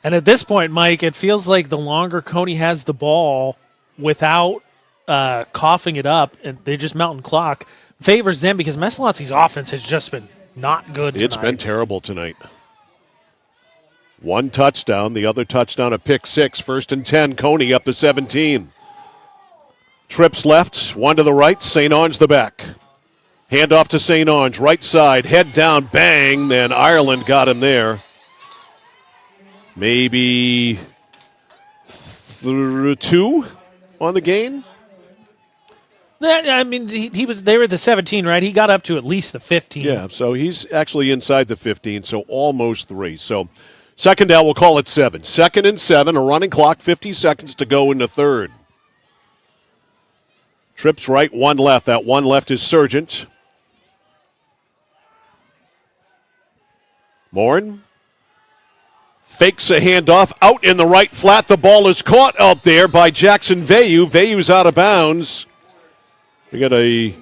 And at this point, Mike, it feels like the longer Cony has the ball without coughing it up, and they just mountain clock, favors them because Messalonskee's offense has just been not good tonight. It's been terrible tonight. One touchdown, the other touchdown a pick six. 1st and 10, Cony up to 17. Trips left, one to the right, St. Ange the back. Handoff to St. Ange, right side, head down, bang, and Ireland got him there. Maybe 2 on the gain? I mean, they were at the 17, right? He got up to at least the 15. Yeah, so he's actually inside the 15, so almost 3. So second down, we'll call it 7. 2nd and 7, a running clock, 50 seconds to go in the third. Trips right, one left. That one left is Sargent. Morin fakes a handoff out in the right flat. The ball is caught out there by Jackson Veyu. Veyu's out of bounds. We got a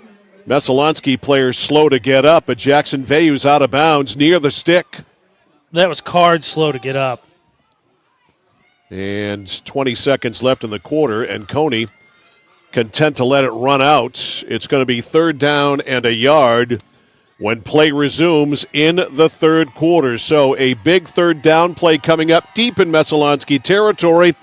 Messalonskee player slow to get up, but Jackson Veyu's out of bounds near the stick. That was Card slow to get up. And 20 seconds left in the quarter, and Cony content to let it run out. It's going to be 3rd down and a yard when play resumes in the third quarter. So a big 3rd down play coming up deep in Messalonskee territory.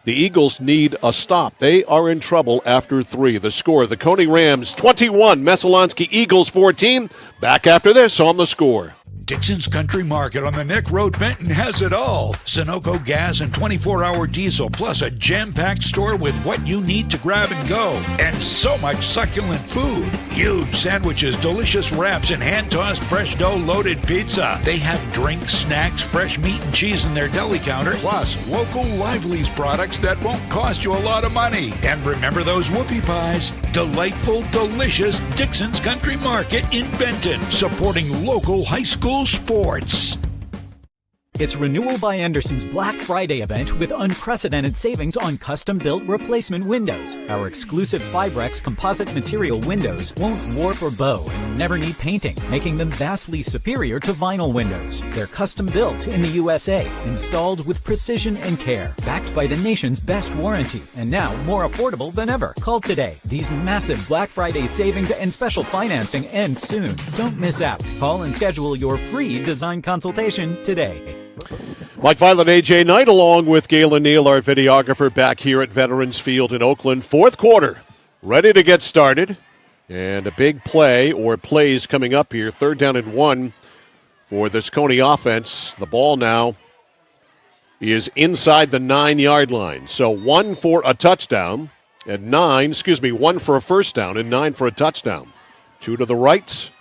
The Eagles need a stop. They are in trouble after 3. The score, the Cony Rams 21, Messalonskee Eagles 14. Back after this on The Score. Dixon's Country Market on the Neck Road, Benton has it all. Sunoco gas and 24-hour diesel, plus a jam-packed store with what you need to grab and go. And so much succulent food. Huge sandwiches, delicious wraps, and hand-tossed fresh dough-loaded pizza. They have drinks, snacks, fresh meat and cheese in their deli counter, plus local Lively's products that won't cost you a lot of money. And remember those whoopie pies? Delightful, delicious Dixon's Country Market in Benton, supporting local high school sports. It's Renewal by Anderson's Black Friday event with unprecedented savings on custom-built replacement windows. Our exclusive Fibrex composite material windows won't warp or bow and never need painting, making them vastly superior to vinyl windows. They're custom-built in the USA, installed with precision and care, backed by the nation's best warranty, and now more affordable than ever. Call today. These massive Black Friday savings and special financing end soon. Don't miss out. Call and schedule your free design consultation today. Mike Violet, AJ Knight, along with Galen Neal, our videographer, back here at Veterans Field in Oakland. Fourth quarter, ready to get started. And a big play, or plays coming up here. 3rd down and 1 for this Cony offense. The ball now is inside the 9-yard line. So 1 for a touchdown, and 1 for a first down, and 9 for a touchdown. 2 to the right,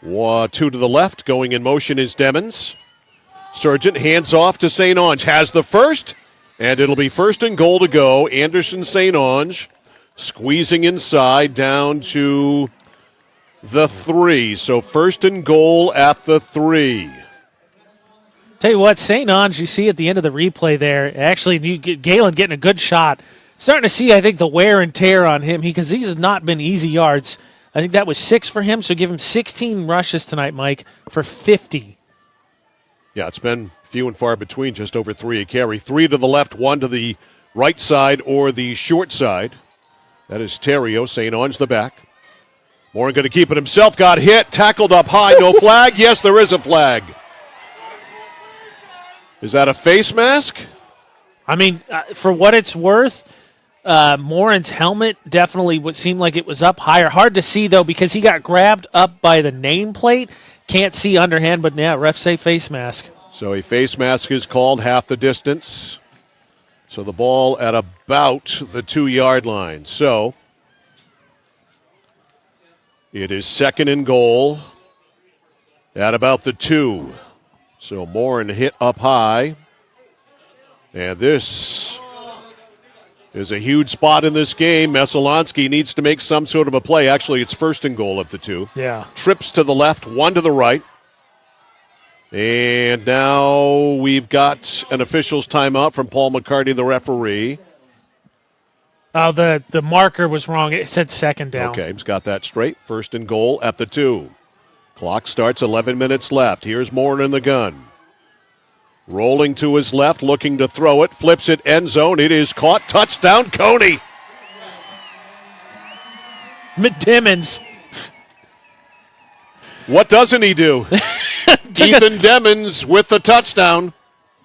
2 to the left. Going in motion is Demmons. Sargent hands off to St. Ange. Has the first, and it'll be 1st and goal to go. Anderson St. Ange squeezing inside down to the 3. So 1st and goal at the 3. Tell you what, St. Ange, you see at the end of the replay there, actually, you get Galen getting a good shot. Starting to see, I think, the wear and tear on him because these have not been easy yards. I think that was 6 for him, so give him 16 rushes tonight, Mike, for 50. Yeah, it's been few and far between, just over 3 a carry. 3 to the left, 1 to the right side or the short side. That is Terrio, St. Ange the back. Morin going to keep it himself, got hit, tackled up high, no flag. Yes, there is a flag. Is that a face mask? I mean, for what it's worth, Morin's helmet definitely would seem like it was up higher. Hard to see, though, because he got grabbed up by the nameplate. Can't see underhand, but yeah, refs say face mask. So a face mask is called, half the distance. So the ball at about the 2-yard line. So it is 2nd and goal at about the 2. So Morin hit up high. And this is a huge spot in this game. Messalonskee needs to make some sort of a play. Actually, it's 1st and goal at the 2. Yeah. Trips to the left, 1 to the right. And now we've got an official's timeout from Paul McCarty, the referee. Oh, the marker was wrong. It said second down. Okay, he's got that straight. First and goal at the 2. Clock starts, 11 minutes left. Here's Morin in the gun. Rolling to his left, looking to throw it. Flips it, end zone. It is caught. Touchdown, Cony. McDimmons. What doesn't he do? Ethan Demmons with the touchdown.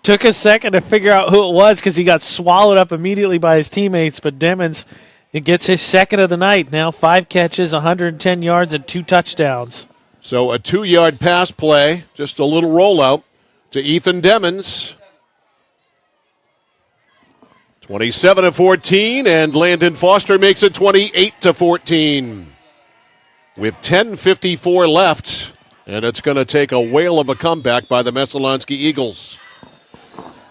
Took a second to figure out who it was because he got swallowed up immediately by his teammates, but Demmons, it gets his second of the night. Now 5 catches, 110 yards, and 2 touchdowns. So a 2-yard pass play, just a little rollout to Ethan Demmons. 27-14, and Landon Foster makes it 28-14. With 10:54 left, and it's going to take a whale of a comeback by the Messalonskee Eagles.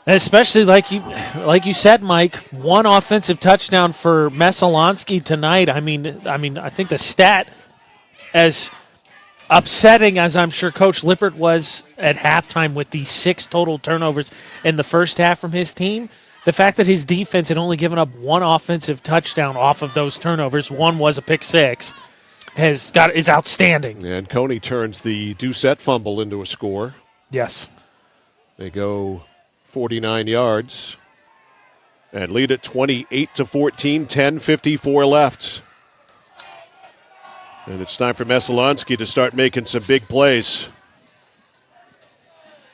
Especially like you said, Mike, 1 offensive touchdown for Messalonskee tonight. I mean, I think the stat, as upsetting as I'm sure Coach Lippert was at halftime with the 6 total turnovers in the first half from his team, the fact that his defense had only given up 1 offensive touchdown off of those turnovers, 1 was a pick 6, is outstanding. And Cony turns the Doucette fumble into a score. Yes. They go 49 yards and lead at 28-14, 10:54 left. And it's time for Messalonskee to start making some big plays.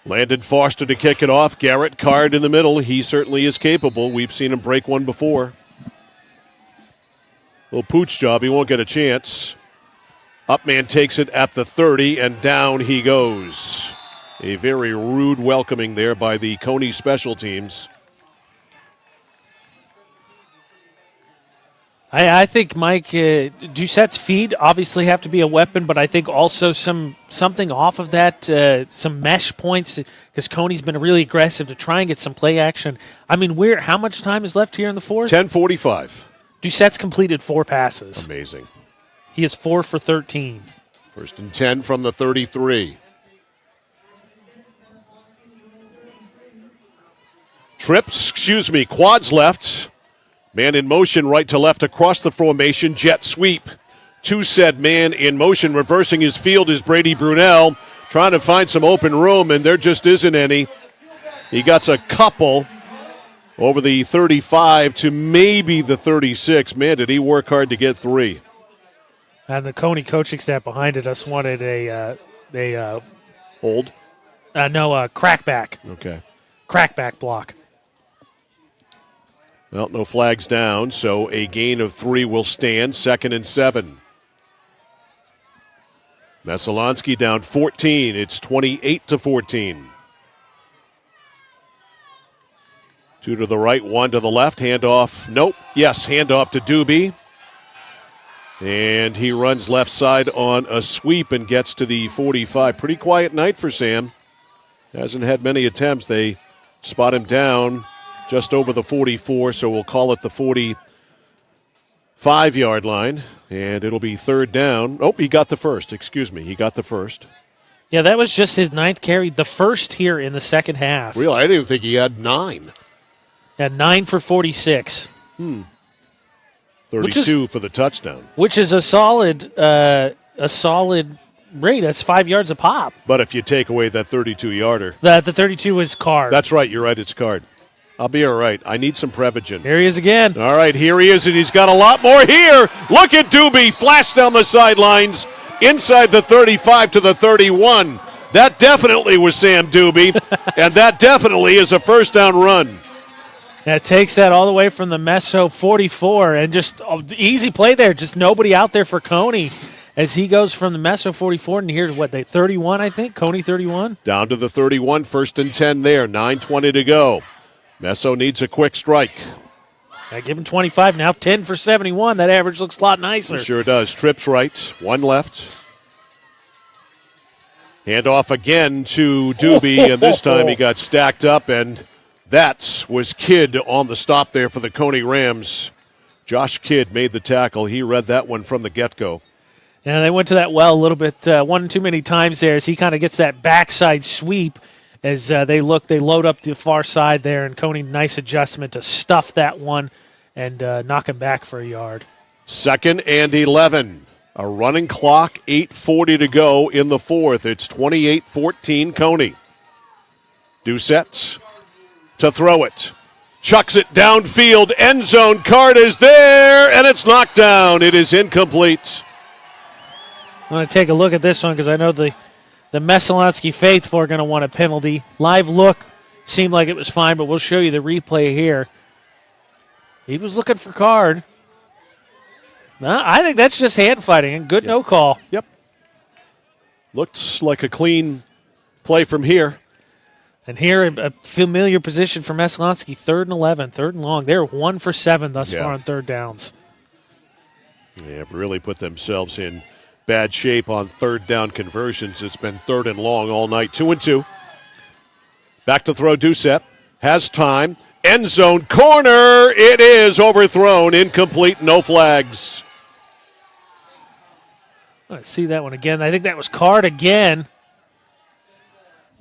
Landon Foster to kick it off. Garrett Card in the middle. He certainly is capable. We've seen him break one before. Little pooch job. He won't get a chance. Upman takes it at the 30, and down he goes. A very rude welcoming there by the Cony special teams. I think, Mike, Doucette's feet obviously have to be a weapon, but I think also something off of that, some mesh points, because Cony's been really aggressive to try and get some play action. I mean, how much time is left here in the fourth? 10:45. Doucette's completed 4 passes. Amazing. He is 4 for 13. First and 10 from the 33. Quads left. Man in motion, right to left across the formation, jet sweep. 2 said man in motion, reversing his field is Brady Brunel, trying to find some open room, and there just isn't any. He got a couple over the 35 to maybe the 36. Man, did he work hard to get 3. And the Cony coaching staff behind it us wanted a hold? No, crackback. Okay. Crackback block. Well, no flags down, so a gain of 3 will stand. 2nd and 7. Messalonskee down 14. It's 28-14. 2 to the right, 1 to the left. Handoff. Nope. Yes, handoff to Doobie. And he runs left side on a sweep and gets to the 45. Pretty quiet night for Sam. Hasn't had many attempts. They spot him down just over the 44, so we'll call it the 45-yard line, and it'll be 3rd down. Oh, he got the first. Excuse me. He got the first. Yeah, that was just his 9th carry, the first here in the second half. Really? I didn't even think he had 9. Had 9 for 46. 32 for the touchdown. Which is a solid rate. That's 5 yards a pop. But if you take away that 32-yarder. The 32 is Card. That's right. You're right. It's Card. I'll be all right. I need some Prevagen. There he is again. All right, here he is, and he's got a lot more here. Look at Doobie flash down the sidelines, inside the 35 to the 31. That definitely was Sam Doobie, and that definitely is a first down run. That takes that all the way from the Meso 44, and just easy play there. Just nobody out there for Cony as he goes from the Meso 44 and here to 31, I think? Cony 31? Down to the 31, 1st and 10 there, 9:20 to go. Meso needs a quick strike. I give him 25 now, 10 for 71. That average looks a lot nicer. It sure does. Trips right, 1 left. Handoff again to Doobie, and this time he got stacked up, and that was Kidd on the stop there for the Cony Rams. Josh Kidd made the tackle. He read that one from the get-go. Yeah, they went to that well a little bit, one too many times there as he kind of gets that backside sweep as they load up the far side there, and Cony, nice adjustment to stuff that one and knock him back for a yard. 2nd and 11. A running clock, 8:40 to go in the fourth. It's 28-14 Cony. Doucette to throw it. Chucks it downfield, end zone. Card is there, and it's knocked down. It is incomplete. I'm going to take a look at this one because I know the Messalonskee faithful are going to want a penalty. Live look seemed like it was fine, but we'll show you the replay here. He was looking for card. No, I think that's just hand fighting and good no call. Yep. Looks like a clean play from here. And here, a familiar position for Messalonskee, 3rd and 11, 3rd and long. They're 1 for 7 thus far on 3rd downs. They have really put themselves in bad shape on 3rd down conversions. It's been 3rd and long all night. 2-2. Back to throw Doucette. Has time. End zone corner. It is overthrown. Incomplete. No flags. Let's see that one again. I think that was card again.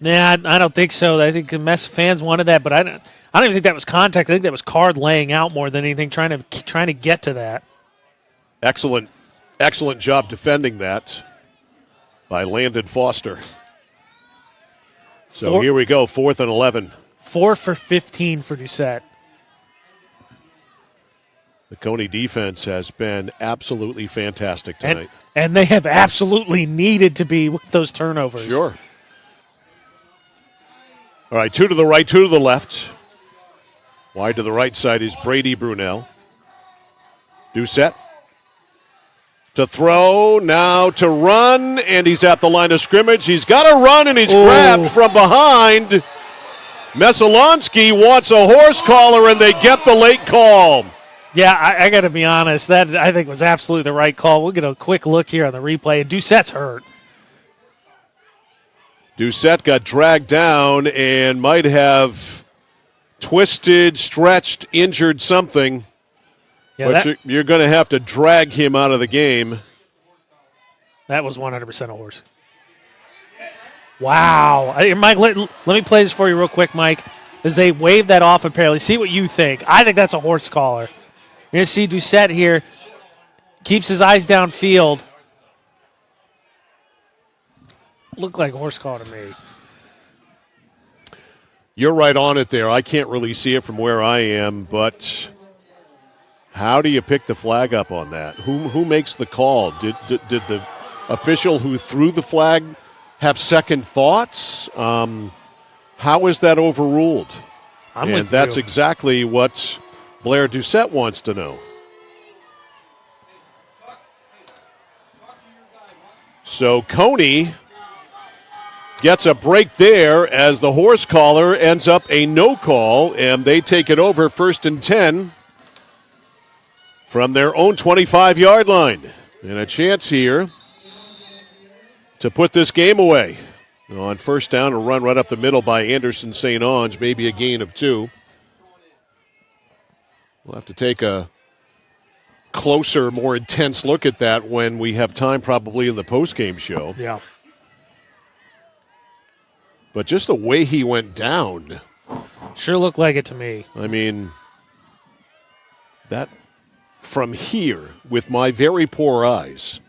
Nah, I don't think so. I think the Mess fans wanted that, but I don't even think that was contact. I think that was card laying out more than anything, trying to get to that. Excellent job defending that by Landon Foster. So here we go, 4th and 11. 4 for 15 for Doucette. The Cony defense has been absolutely fantastic tonight. And they have absolutely needed to be with those turnovers. Sure. All right, 2 to the right, 2 to the left. Wide to the right side is Brady Brunel. Doucette to throw, now to run, and he's at the line of scrimmage. He's got to run, and he's grabbed from behind. Messalonskee wants a horse collar, and they get the late call. Yeah, I got to be honest. That, I think, was absolutely the right call. We'll get a quick look here on the replay, and Doucette's hurt. Doucette got dragged down and might have twisted, stretched, injured something. Yeah, but you're going to have to drag him out of the game. That was 100% a horse. Wow. Mike, let me play this for you real quick, Mike, as they wave that off apparently. See what you think. I think that's a horse collar. You're going to see Doucette here. Keeps his eyes downfield. Looked like a horse collar to me. You're right on it there. I can't really see it from where I am, but how do you pick the flag up on that? Who makes the call? Did the official who threw the flag have second thoughts? How is that overruled? And that's exactly what Blair Doucette wants to know. So Cony gets a break there as the horse collar ends up a no call, and they take it over 1st and 10 from their own 25-yard line. And a chance here to put this game away. On 1st down, a run right up the middle by Anderson St. Onge, maybe a gain of 2. We'll have to take a closer, more intense look at that when we have time, probably in the postgame show. Yeah. But just the way he went down. Sure looked like it to me. I mean, that from here, with my very poor eyes,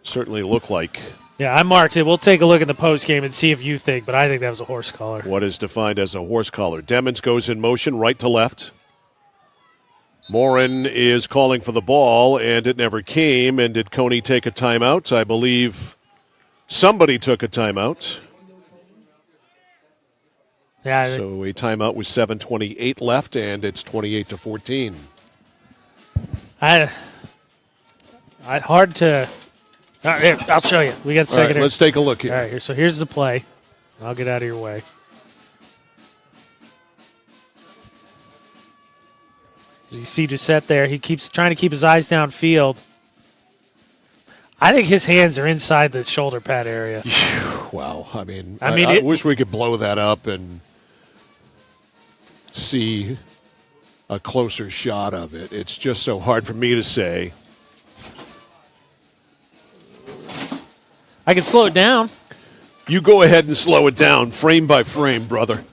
certainly looked like. Yeah, I marked it. We'll take a look at the post game and see if you think, but I think that was a horse collar. What is defined as a horse collar? Demmons goes in motion right to left. Morin is calling for the ball, and it never came. And did Cony take a timeout? I believe somebody took a timeout. Yeah. So a timeout with 7:28 left, and it's 28-14. Hard to. All right, here, I'll show you. We got a second. All right, let's take a look here. All right, here. So here's the play. I'll get out of your way. You see Doucette there. He keeps trying to keep his eyes downfield. I think his hands are inside the shoulder pad area. Wow. I wish we could blow that up and see a closer shot of it. It's just so hard for me to say. I can slow it down. You go ahead and slow it down, frame by frame, brother.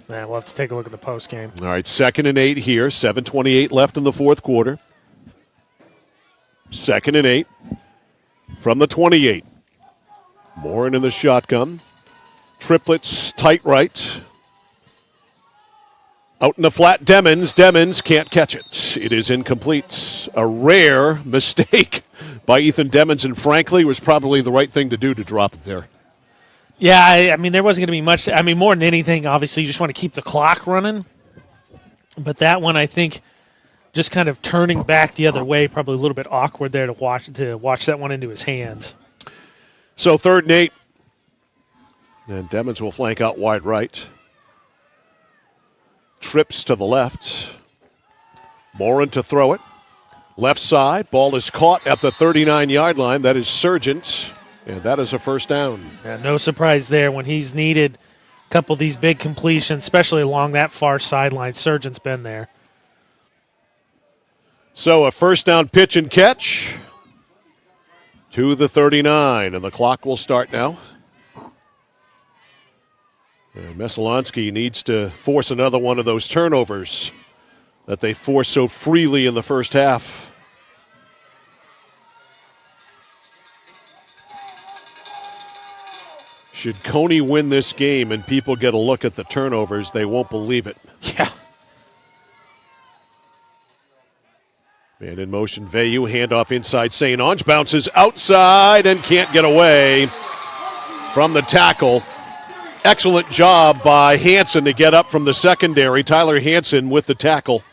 Man, we'll have to take a look at the post game. All right, 2nd and 8 here. 7:28 left in the fourth quarter. 2nd and 8 from the 28. Morin in the shotgun. Triplets tight right. Out in the flat, Demons. Demons can't catch it. It is incomplete. A rare mistake by Ethan Demons, and frankly, was probably the right thing to do to drop it there. Yeah, I mean, there wasn't going to be much. I mean, more than anything, obviously, you just want to keep the clock running. But that one, I think, just kind of turning back the other way, probably a little bit awkward there to watch that one into his hands. So 3rd and 8. And Demons will flank out wide right. Trips to the left. Morin to throw it. Left side. Ball is caught at the 39-yard line. That is Sargent. And that is a first down. Yeah, no surprise there when he's needed a couple of these big completions, especially along that far sideline. Sargent's been there. So a first down pitch and catch to the 39. And the clock will start now. And Messalonskee needs to force another one of those turnovers that they forced so freely in the first half. Should Cony win this game and people get a look at the turnovers, they won't believe it. Yeah. Man in motion, Veyu, handoff inside, St. Ange bounces outside and can't get away from the tackle. Excellent job by Hansen to get up from the secondary. Tyler Hansen with the tackle.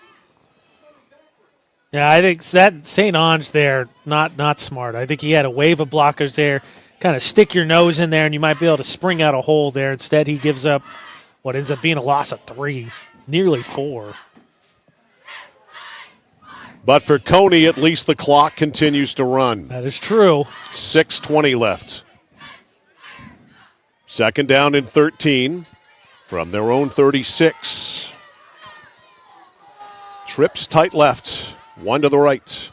Yeah, I think that St. Ange there, not smart. I think he had a wave of blockers there, kind of stick your nose in there, and you might be able to spring out a hole there. Instead, he gives up what ends up being a loss of 3, nearly 4. But for Cony, at least the clock continues to run. That is true. 6:20 left. 2nd down and 13 from their own 36. Trips tight left, one to the right.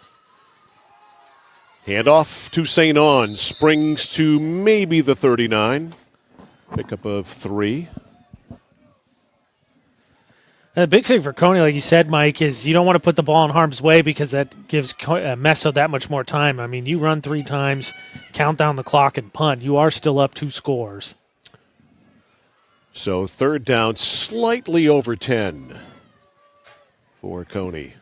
Handoff to St. Ange, springs to maybe the 39. Pickup of 3. The big thing for Cony, like you said, Mike, is you don't want to put the ball in harm's way because that gives Messo that much more time. I mean, you run 3 times, count down the clock, and punt. You are still up 2 scores. So 3rd down, slightly over 10 for Cony.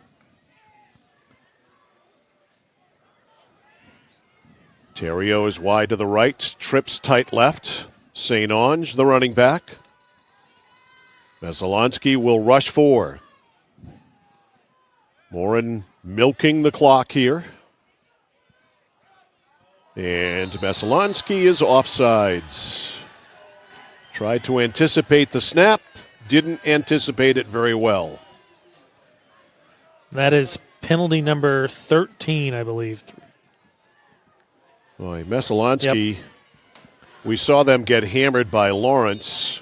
Terrio is wide to the right, trips tight left. St. Ange, the running back. Messalonskee will rush 4. Morin milking the clock here. And Messalonskee is offsides. Tried to anticipate the snap, didn't anticipate it very well. That is penalty number 13, I believe. Boy, Messalonskee, we saw them get hammered by Lawrence,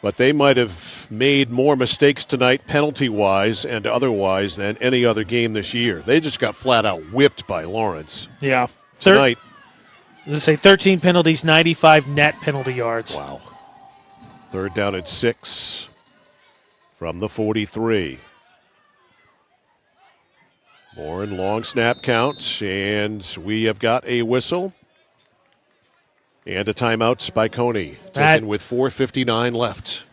but they might have made more mistakes tonight penalty-wise and otherwise than any other game this year. They just got flat-out whipped by Lawrence. Yeah. Tonight. Let's say 13 penalties, 95 net penalty yards. Wow. 3rd down at 6 from the 43. Morin, long snap count, and we have got a whistle and a timeout by Cony, taken with 4:59 left.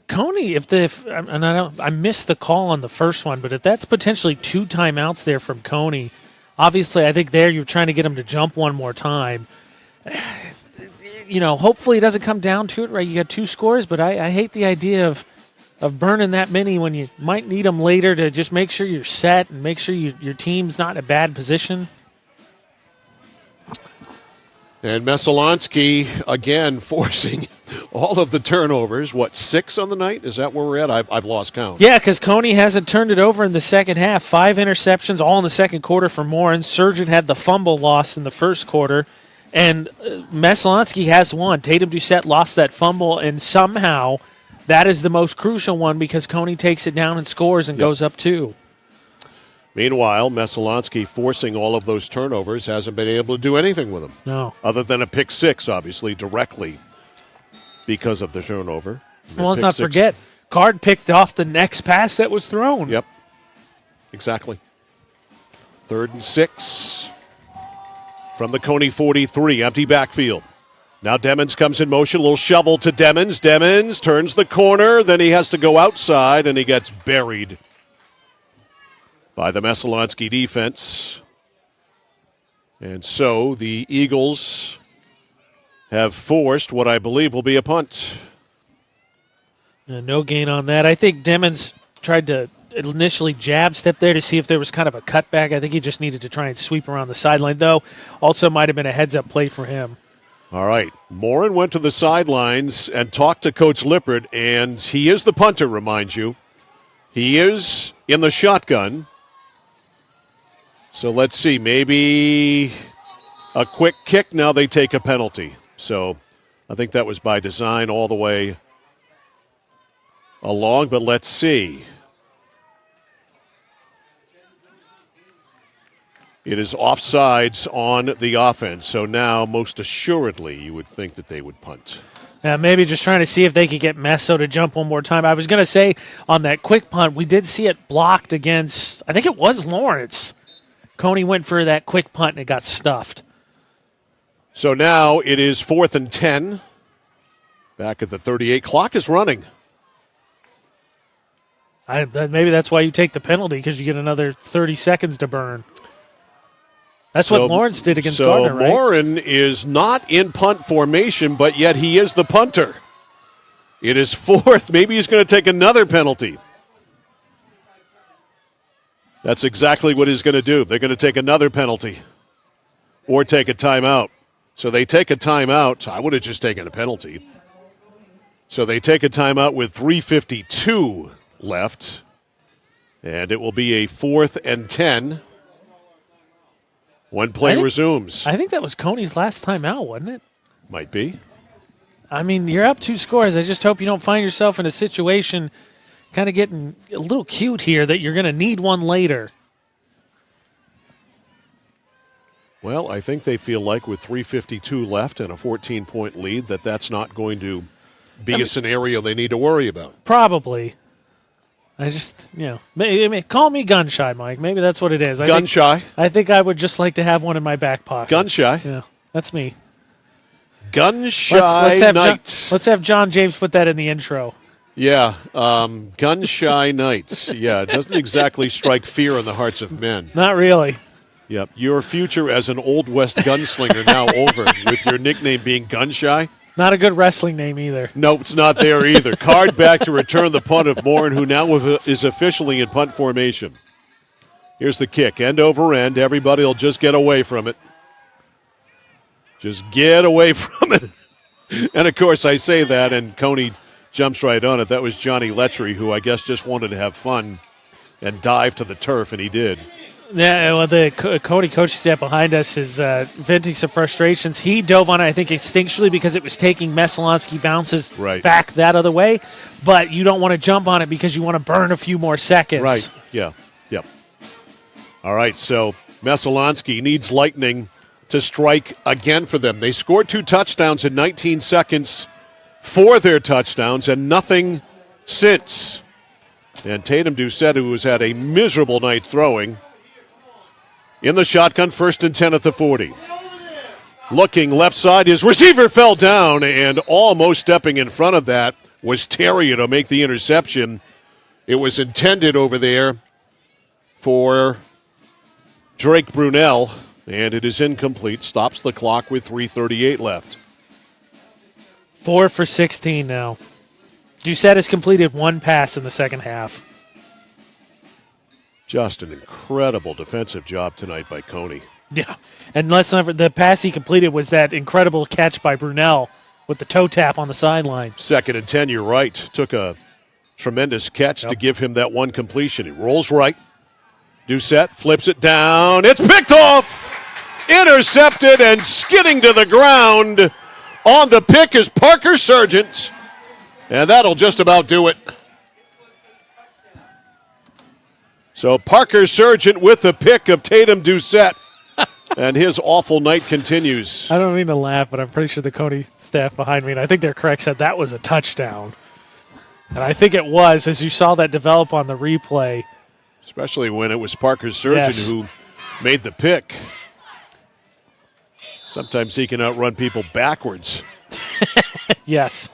Cony, I missed the call on the first one, but if that's potentially 2 timeouts there from Cony, obviously I think there you're trying to get him to jump one more time. You know, hopefully it doesn't come down to it, right? You got 2 scores, but I hate the idea of burning that many when you might need them later to just make sure you're set and make sure your team's not in a bad position. And Messalonskee, again, forcing all of the turnovers. 6 on the night? Is that where we're at? I've lost count. Yeah, because Cony hasn't turned it over in the second half. 5 interceptions, all in the second quarter for Morin. Sargent had the fumble loss in the first quarter. And Messalonskee has one. Tatum Doucette lost that fumble, and somehow that is the most crucial one because Cony takes it down and scores and goes up 2. Meanwhile, Messalonskee, forcing all of those turnovers, hasn't been able to do anything with them. No. Other than a pick six, obviously, directly because of the turnover. Well, let's not forget, Card picked off the next pass that was thrown. Yep. Exactly. 3rd and 6 from the Cony 43, empty backfield. Now Demmons comes in motion, a little shovel to Demmons. Demmons turns the corner, then he has to go outside, and he gets buried by the Messalonskee defense. And so the Eagles have forced what I believe will be a punt. No gain on that. I think Demmons tried to initially jab step there to see if there was kind of a cutback. I think he just needed to try and sweep around the sideline, though. Also might have been a heads-up play for him. All right. Morin went to the sidelines and talked to Coach Lippert, and he is the punter, remind you. He is in the shotgun. So let's see, maybe a quick kick. Now they take a penalty. So I think that was by design all the way along, but let's see. It is offsides on the offense. So now, most assuredly, you would think that they would punt. Maybe just trying to see if they could get Messo to jump one more time. I was going to say on that quick punt, we did see it blocked against, I think it was Lawrence. Cony went for that quick punt and it got stuffed. So now it is 4th and 10. Back at the 38. Clock is running. Maybe that's why you take the penalty, because you get another 30 seconds to burn. That's what Lawrence did against Gardner, right? So Morin is not in punt formation, but yet he is the punter. It is 4th. Maybe he's going to take another penalty. That's exactly what he's going to do. They're going to take another penalty or take a timeout. So they take a timeout. I would have just taken a penalty. So they take a timeout with 3:52 left, and it will be a 4th and 10 when play resumes. I think that was Cony's last time out, wasn't it? Might be. I mean, you're up 2 scores. I just hope you don't find yourself in a situation kind of getting a little cute here that you're going to need one later. Well, I think they feel like with 3:52 left and a 14-point lead that that's not going to be a scenario they need to worry about. Probably. I just, call me gun shy, Mike. Maybe that's what it is. Gun shy? I think I would just like to have one in my back pocket. Gun shy? Yeah, that's me. Gun shy night. Let's have John James put that in the intro. Yeah, gun shy night. Yeah, it doesn't exactly strike fear in the hearts of men. Not really. Yep, your future as an Old West gunslinger now over with your nickname being gun shy. Not a good wrestling name either. No, it's not there either. Card back to return the punt of Morin, who now is officially in punt formation. Here's the kick, end over end. Everybody will just get away from it. Just get away from it. And, of course, I say that, and Cony jumps right on it. That was Johnny Letchery, who I guess just wanted to have fun and dive to the turf, and he did. Yeah, well, the Cody coaching staff behind us is venting some frustrations. He dove on it, I think, instinctually because it was taking Messalonskee bounces back that other way. But you don't want to jump on it because you want to burn a few more seconds. Right, yeah, yep. All right, so Messalonskee needs lightning to strike again for them. They scored 2 touchdowns in 19 seconds for their touchdowns and nothing since. And Tatum Doucette, who has had a miserable night throwing, in the shotgun, 1st and 10 at the 40. Looking left side, his receiver fell down, and almost stepping in front of that was Terrier to make the interception. It was intended over there for Drake Brunell, and it is incomplete. Stops the clock with 3:38 left. 4 for 16 now. Doucette has completed 1 pass in the second half. Just an incredible defensive job tonight by Cony. Yeah, and let's never. The pass he completed was that incredible catch by Brunell with the toe tap on the sideline. 2nd and 10, you're right. Took a tremendous catch to give him that one completion. He rolls right. Doucette flips it down. It's picked off! Intercepted and skidding to the ground. On the pick is Parker Sargent. And that'll just about do it. So Parker Sargent with the pick of Tatum Doucette. And his awful night continues. I don't mean to laugh, but I'm pretty sure the Cony staff behind me, and I think they're correct, said that was a touchdown. And I think it was, as you saw that develop on the replay. Especially when it was Parker Sargent who made the pick. Sometimes he can outrun people backwards. Yes.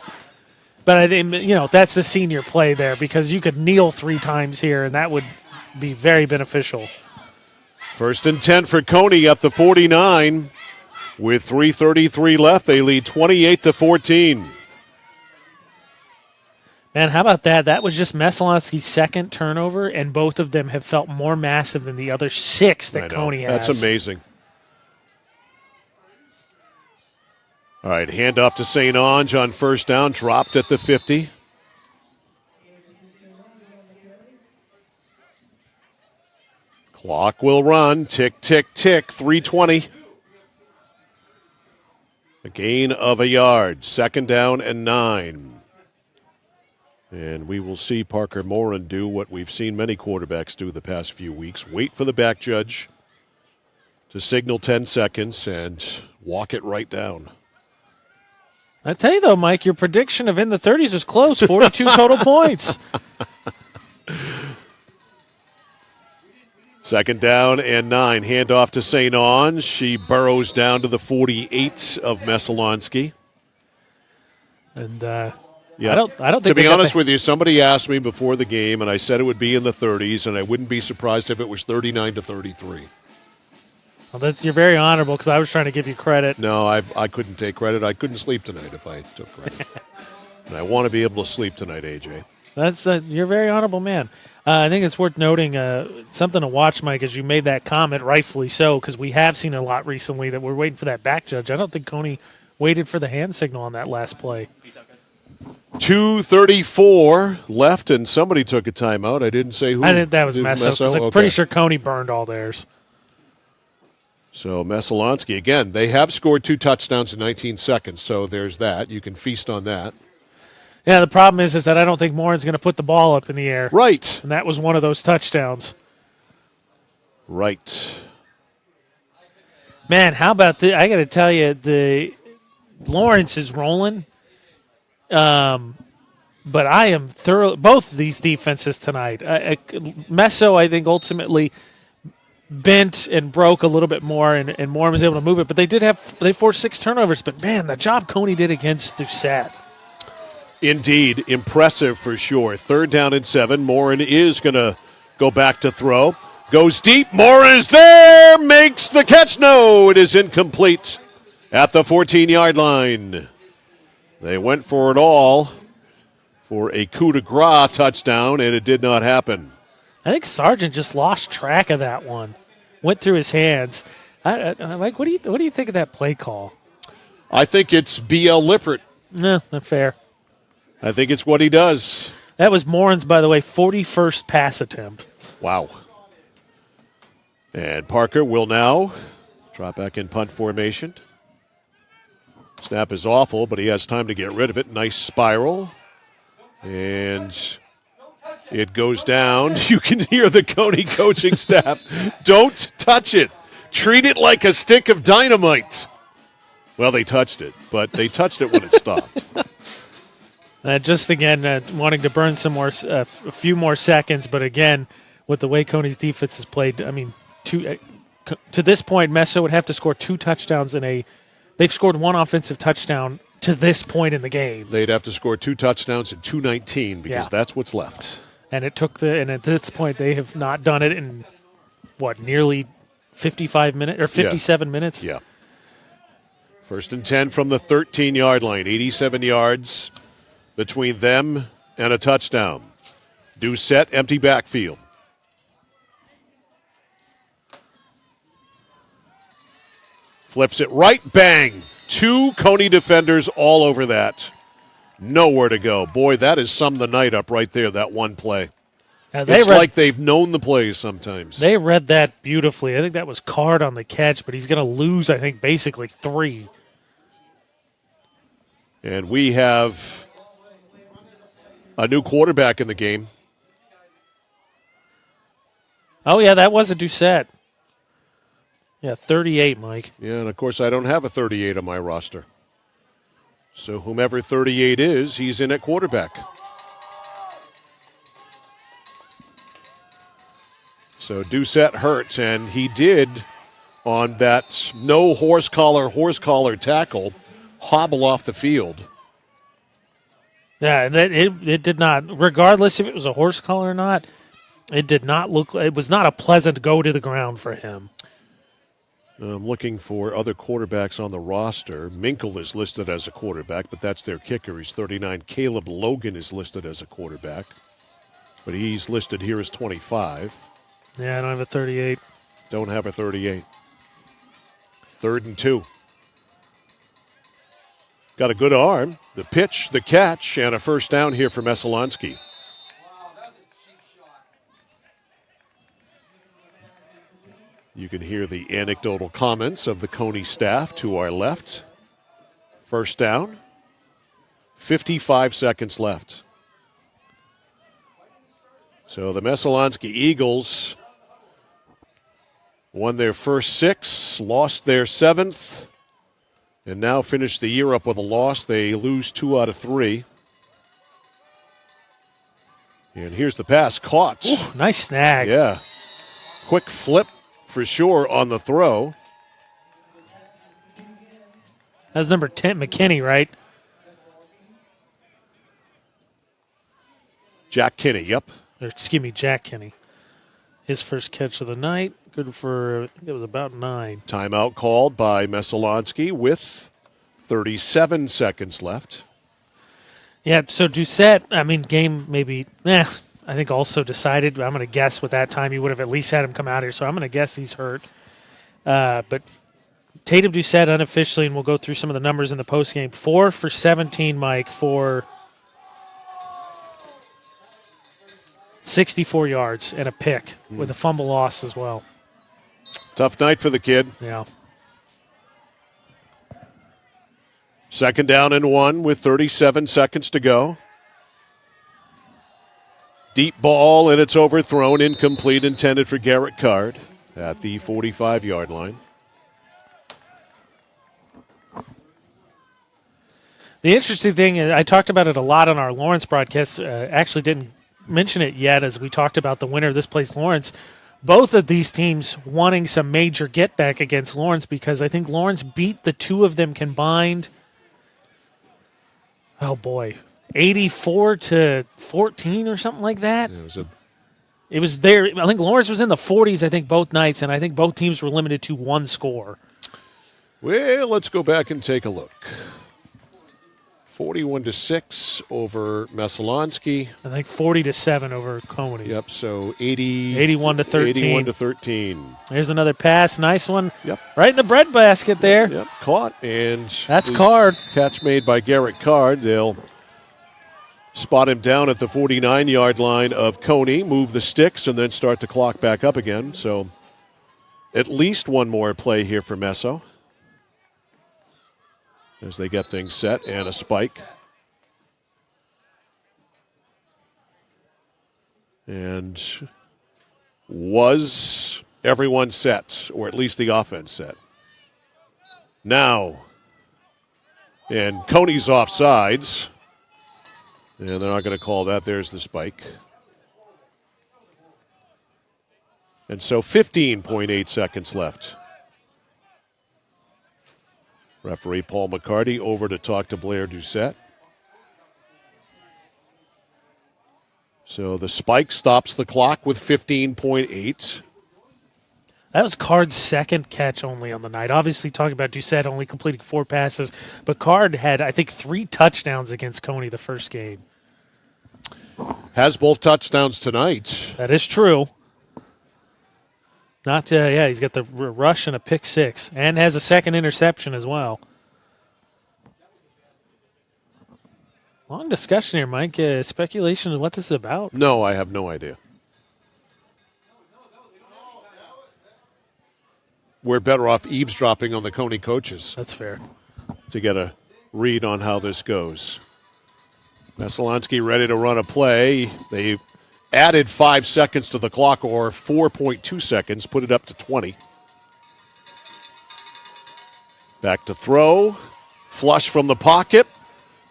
But I think, that's the senior play there, because you could kneel 3 times here, and that would be very beneficial. 1st and 10 for Cony at the 49. With 3:33 left, they lead 28-14. Man, how about that? That was just Messalonskee's second turnover, and both of them have felt more massive than the other 6 that Cony has. That's amazing. All right, handoff to St. Ange on 1st down, dropped at the 50. Clock will run. Tick, tick, tick. 3:20. A gain of a yard. 2nd down and 9. And we will see Parker Morin do what we've seen many quarterbacks do the past few weeks. Wait for the back judge to signal 10 seconds and walk it right down. I tell you, though, Mike, your prediction of in the 30s was close. 42 total points. 2nd down and 9. Handoff to St. Ange. She burrows down to the 48 of Messalonskee. And I don't think. To be honest with you, somebody asked me before the game, and I said it would be in the 30s, and I wouldn't be surprised if it was 39-33. Well, you're very honorable, because I was trying to give you credit. No, I couldn't take credit. I couldn't sleep tonight if I took credit. And I want to be able to sleep tonight, AJ. You're a very honorable man. I think it's worth noting something to watch, Mike, as you made that comment, rightfully so, because we have seen a lot recently that we're waiting for that back judge. I don't think Cony waited for the hand signal on that last play. 2:34 left, and somebody took a timeout. I didn't say who. I think that was Messo, because I'm pretty sure Cony burned all theirs. So Messalonskee, again, they have scored 2 touchdowns in 19 seconds, so there's that. You can feast on that. Yeah, the problem is that I don't think Morin's going to put the ball up in the air. Right. And that was one of those touchdowns. Right. Man, how about the? I got to tell you, the Lawrence is rolling. But I am thorough. Both of these defenses tonight. Messo, I think, ultimately bent and broke a little bit more, and Morin was able to move it. But they forced 6 turnovers. But man, the job Cony did against Doucette. Indeed, impressive for sure. 3rd down and 7. Morin is going to go back to throw. Goes deep. Morin is there. Makes the catch. No, it is incomplete at the 14-yard line. They went for it all for a coup de grace touchdown, and it did not happen. I think Sargent just lost track of that one. Went through his hands. Mike, what do you think of that play call? I think it's B.L. Lippert. No, not fair. I think it's what he does. That was Morin's, by the way, 41st pass attempt. Wow. And Parker will now drop back in punt formation. Snap is awful, but he has time to get rid of it. Nice spiral. And it goes down. You can hear the Cony coaching staff. Don't touch it. Treat it like a stick of dynamite. Well, they touched it, but they touched it when it stopped. Just again, wanting to burn a few more seconds, but again, with the way Cony's defense has played, I mean, to this point, Messo would have to score 2 touchdowns they've scored 1 offensive touchdown to this point in the game. They'd have to score 2 touchdowns in 2:19 because that's what's left. And and at this point, they have not done it in nearly 55 minutes or 57 minutes. Yeah. 1st and 10 from the 13-yard line, 87 yards. Between them and a touchdown. Doucette, empty backfield. Flips it right, bang. 2 Cony defenders all over that. Nowhere to go. Boy, that has summed the night up right there, that one play. It's like they've known the plays sometimes. They read that beautifully. I think that was Card on the catch, but he's going to lose, I think, basically 3. And we have a new quarterback in the game. Oh, yeah, that was a Doucette. Yeah, 38, Mike. Yeah, and of course I don't have a 38 on my roster. So whomever 38 is, he's in at quarterback. So Doucette hurt, and he did on that no horse collar tackle hobble off the field. Yeah, it did not, regardless if it was a horse collar or not, it did not look, it was not a pleasant go to the ground for him. I'm looking for other quarterbacks on the roster. Minkle is listed as a quarterback, but that's their kicker. He's 39. Caleb Logan is listed as a quarterback, but he's listed here as 25. Yeah, I don't have a 38. Don't have a 38. 3rd and 2. Got a good arm. The pitch, the catch, and a first down here for Messalonskee. You can hear the anecdotal comments of the Cony staff to our left. First down. 55 seconds left. So the Messalonskee Eagles won their first 6, lost their 7th, and now finish the year up with a loss. They lose 2 out of 3. And here's the pass, caught. Ooh, nice snag. Yeah. Quick flip for sure on the throw. That's number 10, McKinney, right? Jack Kinney, yep. Or, excuse me, Jack Kinney. His first catch of the night. Good for, I think it was about 9. Timeout called by Messalonskee with 37 seconds left. Yeah, so Doucette, I mean, game maybe, I think also decided. I'm going to guess with that time you would have at least had him come out here, so I'm going to guess he's hurt. But Tatum Doucette unofficially, and we'll go through some of the numbers in the postgame. 4 for 17, Mike, for 64 yards and a pick with a fumble loss as well. Tough night for the kid. Yeah. 2nd down and 1 with 37 seconds to go. Deep ball, and it's overthrown, incomplete, intended for Garrett Card at the 45-yard line. The interesting thing, I talked about it a lot on our Lawrence broadcast, actually didn't mention it yet as we talked about the winner of this place, Lawrence. Both of these teams wanting some major get back against Lawrence because I think Lawrence beat the two of them combined. Oh boy, 84-14 or something like that. It was there. I think Lawrence was in the 40s. I think both nights, and I think both teams were limited to 1 score. Well, let's go back and take a look. 41-6 over Messalonskee. I think 40-7 over Cony. Yep. So 81-13. 81-13. There's another pass. Nice one. Yep. Right in the bread basket there. Yep. Caught, and that's Card. Catch made by Garrett Card. They'll spot him down at the 49-yard line of Cony, move the sticks, and then start the clock back up again. So at least one more play here for Messo as they get things set, and a spike. And was everyone set, or at least the offense set? Now, and Cony's offsides, and they're not going to call that. There's the spike. And so 15.8 seconds left. Referee Paul McCarty over to talk to Blair Doucette. So the spike stops the clock with 15.8. That was Card's second catch only on the night. Obviously, talking about Doucette only completing 4 passes, but Card had, I think, 3 touchdowns against Cony the first game. Has both touchdowns tonight. That is true. He's got the rush and a pick 6, and has a second interception as well. Long discussion here, Mike. Speculation of what this is about? No, I have no idea. We're better off eavesdropping on the Cony coaches. That's fair. To get a read on how this goes. Messalonskee ready to run a play. They added 5 seconds to the clock, or 4.2 seconds, put it up to 20. Back to throw. Flush from the pocket.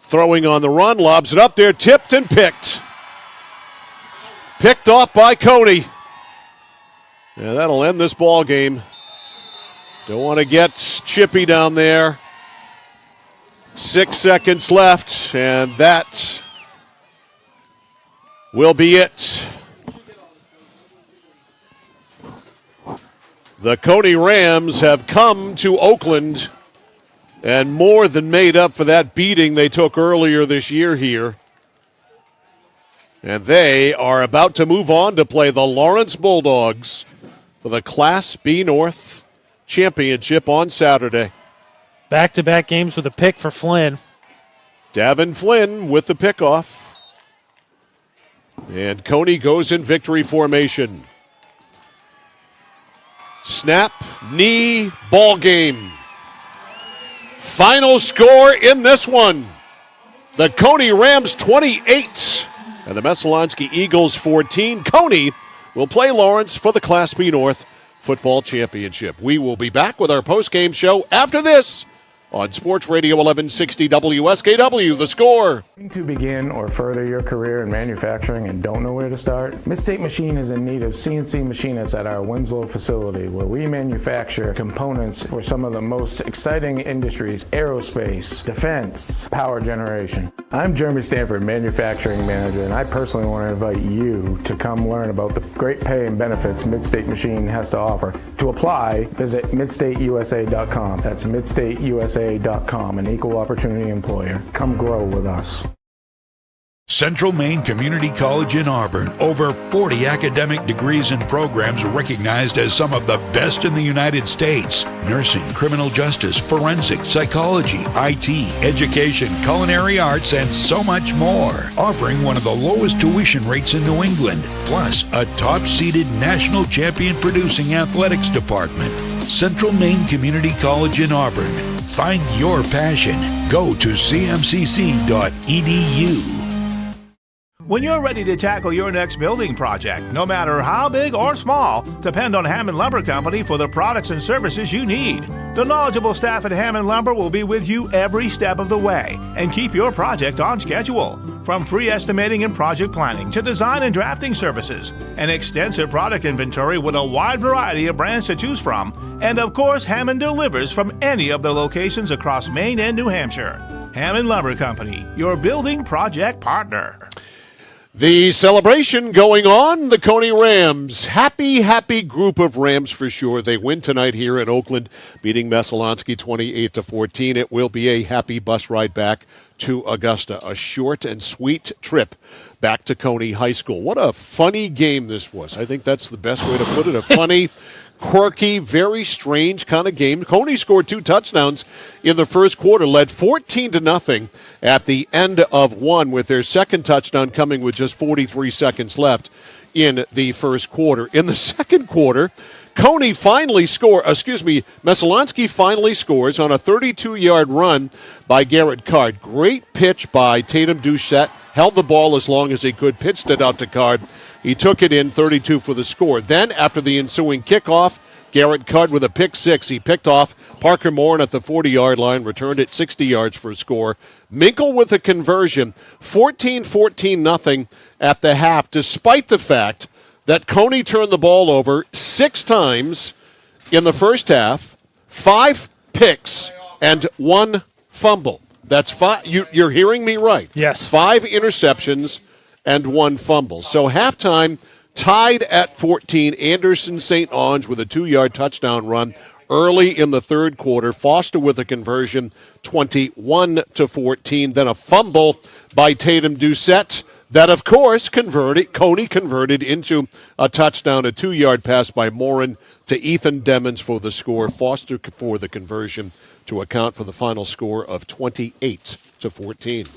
Throwing on the run. Lobs it up there. Tipped and picked. Picked off by Cony. Yeah, that'll end this ball game. Don't want to get chippy down there. 6 seconds left, and that will be it. The Cony Rams have come to Oakland and more than made up for that beating they took earlier this year here. And they are about to move on to play the Lawrence Bulldogs for the Class B North Championship on Saturday. Back-to-back games with a pick for Flynn. Davin Flynn with the pickoff. And Cony goes in victory formation. Snap, knee, ball game. Final score in this one. The Cony Rams 28 and the Messalonskee Eagles 14. Cony will play Lawrence for the Class B North Football Championship. We will be back with our post-game show after this on Sports Radio 1160 WSKW, The Score. To begin or further your career in manufacturing and don't know where to start? Mid-State Machine is in need of CNC machinists at our Winslow facility, where we manufacture components for some of the most exciting industries: aerospace, defense, power generation. I'm Jeremy Stanford, manufacturing manager, and I personally want to invite you to come learn about the great pay and benefits Mid-State Machine has to offer. To apply, visit midstateusa.com. That's midstateusa.com, an equal opportunity employer. Come grow with us. Central Maine Community College in Auburn. Over 40 academic degrees and programs recognized as some of the best in the United States. Nursing, criminal justice, forensic, psychology, IT, education, culinary arts, and so much more. Offering one of the lowest tuition rates in New England. Plus, a top-seeded national champion producing athletics department. Central Maine Community College in Auburn. Find your passion. Go to cmcc.edu. When you're ready to tackle your next building project, no matter how big or small, depend on Hammond Lumber Company for the products and services you need. The knowledgeable staff at Hammond Lumber will be with you every step of the way and keep your project on schedule. From free estimating and project planning to design and drafting services, an extensive product inventory with a wide variety of brands to choose from, and of course, Hammond delivers from any of the locations across Maine and New Hampshire. Hammond Lumber Company, your building project partner. The celebration going on, the Cony Rams. Happy group of Rams for sure. They win tonight here in Oakland, beating Messalonskee 28-14. It will be a happy bus ride back to Augusta. A short and sweet trip back to Cony High School. What a funny game this was. I think that's the best way to put it. A funny, quirky, very strange kind of game. Cony scored 2 touchdowns in the first quarter, led 14-0 at the end of one, with their second touchdown coming with just 43 seconds left in the first quarter. In the second quarter, Messalonskee finally scores on a 32-yard run by Garrett Card. Great pitch by Tatum Doucette. Held the ball as long as he could, pitched it out to Card. He took it in 32 for the score. Then, after the ensuing kickoff, Garrett Card with a pick six. He picked off Parker Morin at the 40-yard line, returned it 60 yards for a score. Minkle with a conversion, 14-0 at the half, despite the fact that Cony turned the ball over 6 times in the first half, 5 picks, and 1 fumble. That's 5. You're hearing me right. Yes. 5 interceptions and 1 fumble. So halftime, tied at 14, Anderson St. Onge with a 2-yard touchdown run early in the third quarter. Foster with a conversion, 21-14. Then a fumble by Tatum Doucette. That, of course, Cony converted into a touchdown, a 2-yard pass by Morin to Ethan Demmons for the score. Foster for the conversion to account for the final score of 28-14.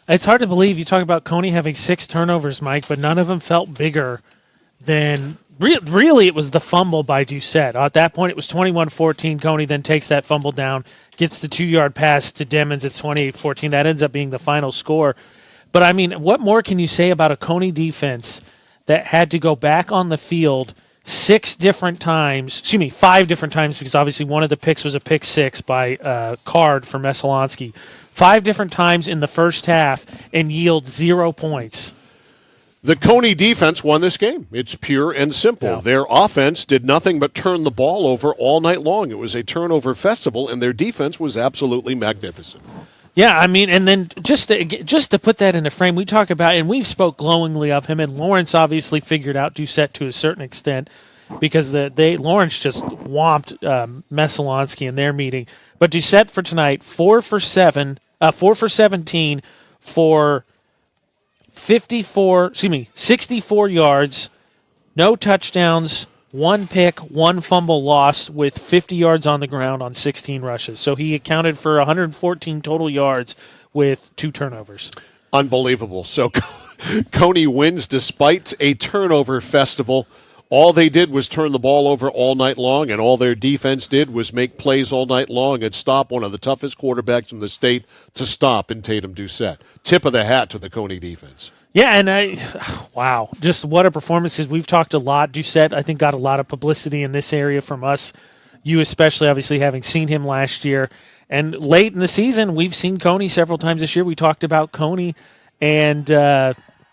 It's hard to believe you talk about Cony having 6 turnovers, Mike, but none of them felt bigger than really it was the fumble by Doucette. At that point, it was 21-14. Cony then takes that fumble down, gets the 2-yard pass to Demmons at 28-14. That ends up being the final score. But, I mean, what more can you say about a Cony defense that had to go back on the field 5 different times, because obviously one of the picks was a pick six by Card for Messalonskee. 5 different times in the first half and yield 0 points. The Cony defense won this game. It's pure and simple. Yeah. Their offense did nothing but turn the ball over all night long. It was a turnover festival, and their defense was absolutely magnificent. Yeah, I mean, and then just to put that in the frame, we talk about, and we've spoke glowingly of him, and Lawrence obviously figured out Doucette to a certain extent because Lawrence just whomped Messalonskee in their meeting. But Doucette for tonight, 4 for 17 for 64 yards, no touchdowns, 1 pick, 1 fumble lost with 50 yards on the ground on 16 rushes. So he accounted for 114 total yards with 2 turnovers. Unbelievable. So Cony wins despite a turnover festival. All they did was turn the ball over all night long, and all their defense did was make plays all night long and stop one of the toughest quarterbacks in the state to stop in Tatum Doucette. Tip of the hat to the Cony defense. Yeah, and wow, just what a performance. Because we've talked a lot. Doucette, I think, got a lot of publicity in this area from us, you especially, obviously, having seen him last year. And late in the season, we've seen Cony several times this year. We talked about Cony, and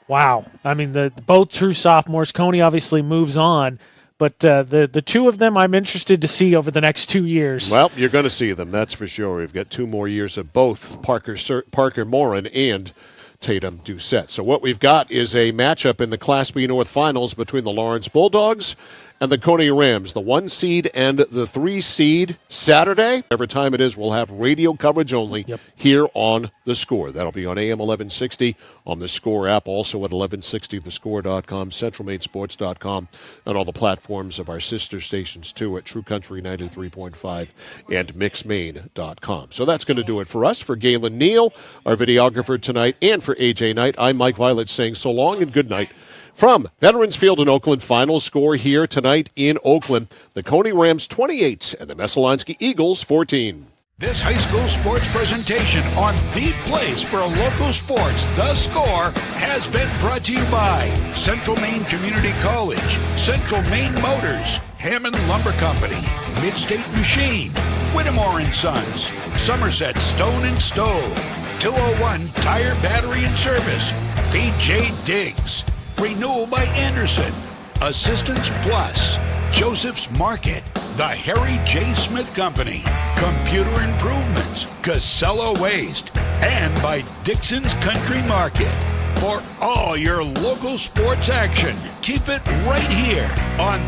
wow. I mean, both true sophomores. Cony obviously moves on, but the two of them I'm interested to see over the next 2 years. Well, you're going to see them, that's for sure. We've got 2 more years of both Parker Morin and Tatum Doucette. So what we've got is a matchup in the Class B North Finals between the Lawrence Bulldogs and the Cony Rams, the 1 seed and the 3 seed Saturday. Every time it is, we'll have radio coverage only here on The Score. That'll be on AM 1160, on the Score app, also at 1160thescore.com, centralmainsports.com, and all the platforms of our sister stations, too, at True Country 93.5 and mixmain.com. So that's going to do it for us. For Galen Neal, our videographer tonight, and for AJ Knight, I'm Mike Violet saying so long and good night. From Veterans Field in Oakland, final score here tonight in Oakland, the Cony Rams 28 and the Messalonskee Eagles 14. This high school sports presentation on the place for local sports, The Score, has been brought to you by Central Maine Community College, Central Maine Motors, Hammond Lumber Company, Midstate Machine, Whittemore & Sons, Somerset Stone & Stove, 201 Tire Battery and Service, BJ Diggs, Renewal by Anderson, Assistance Plus, Joseph's Market, the Harry J. Smith Company, Computer Improvements, Casella Waste, and by Dixon's Country Market. For all your local sports action, keep it right here on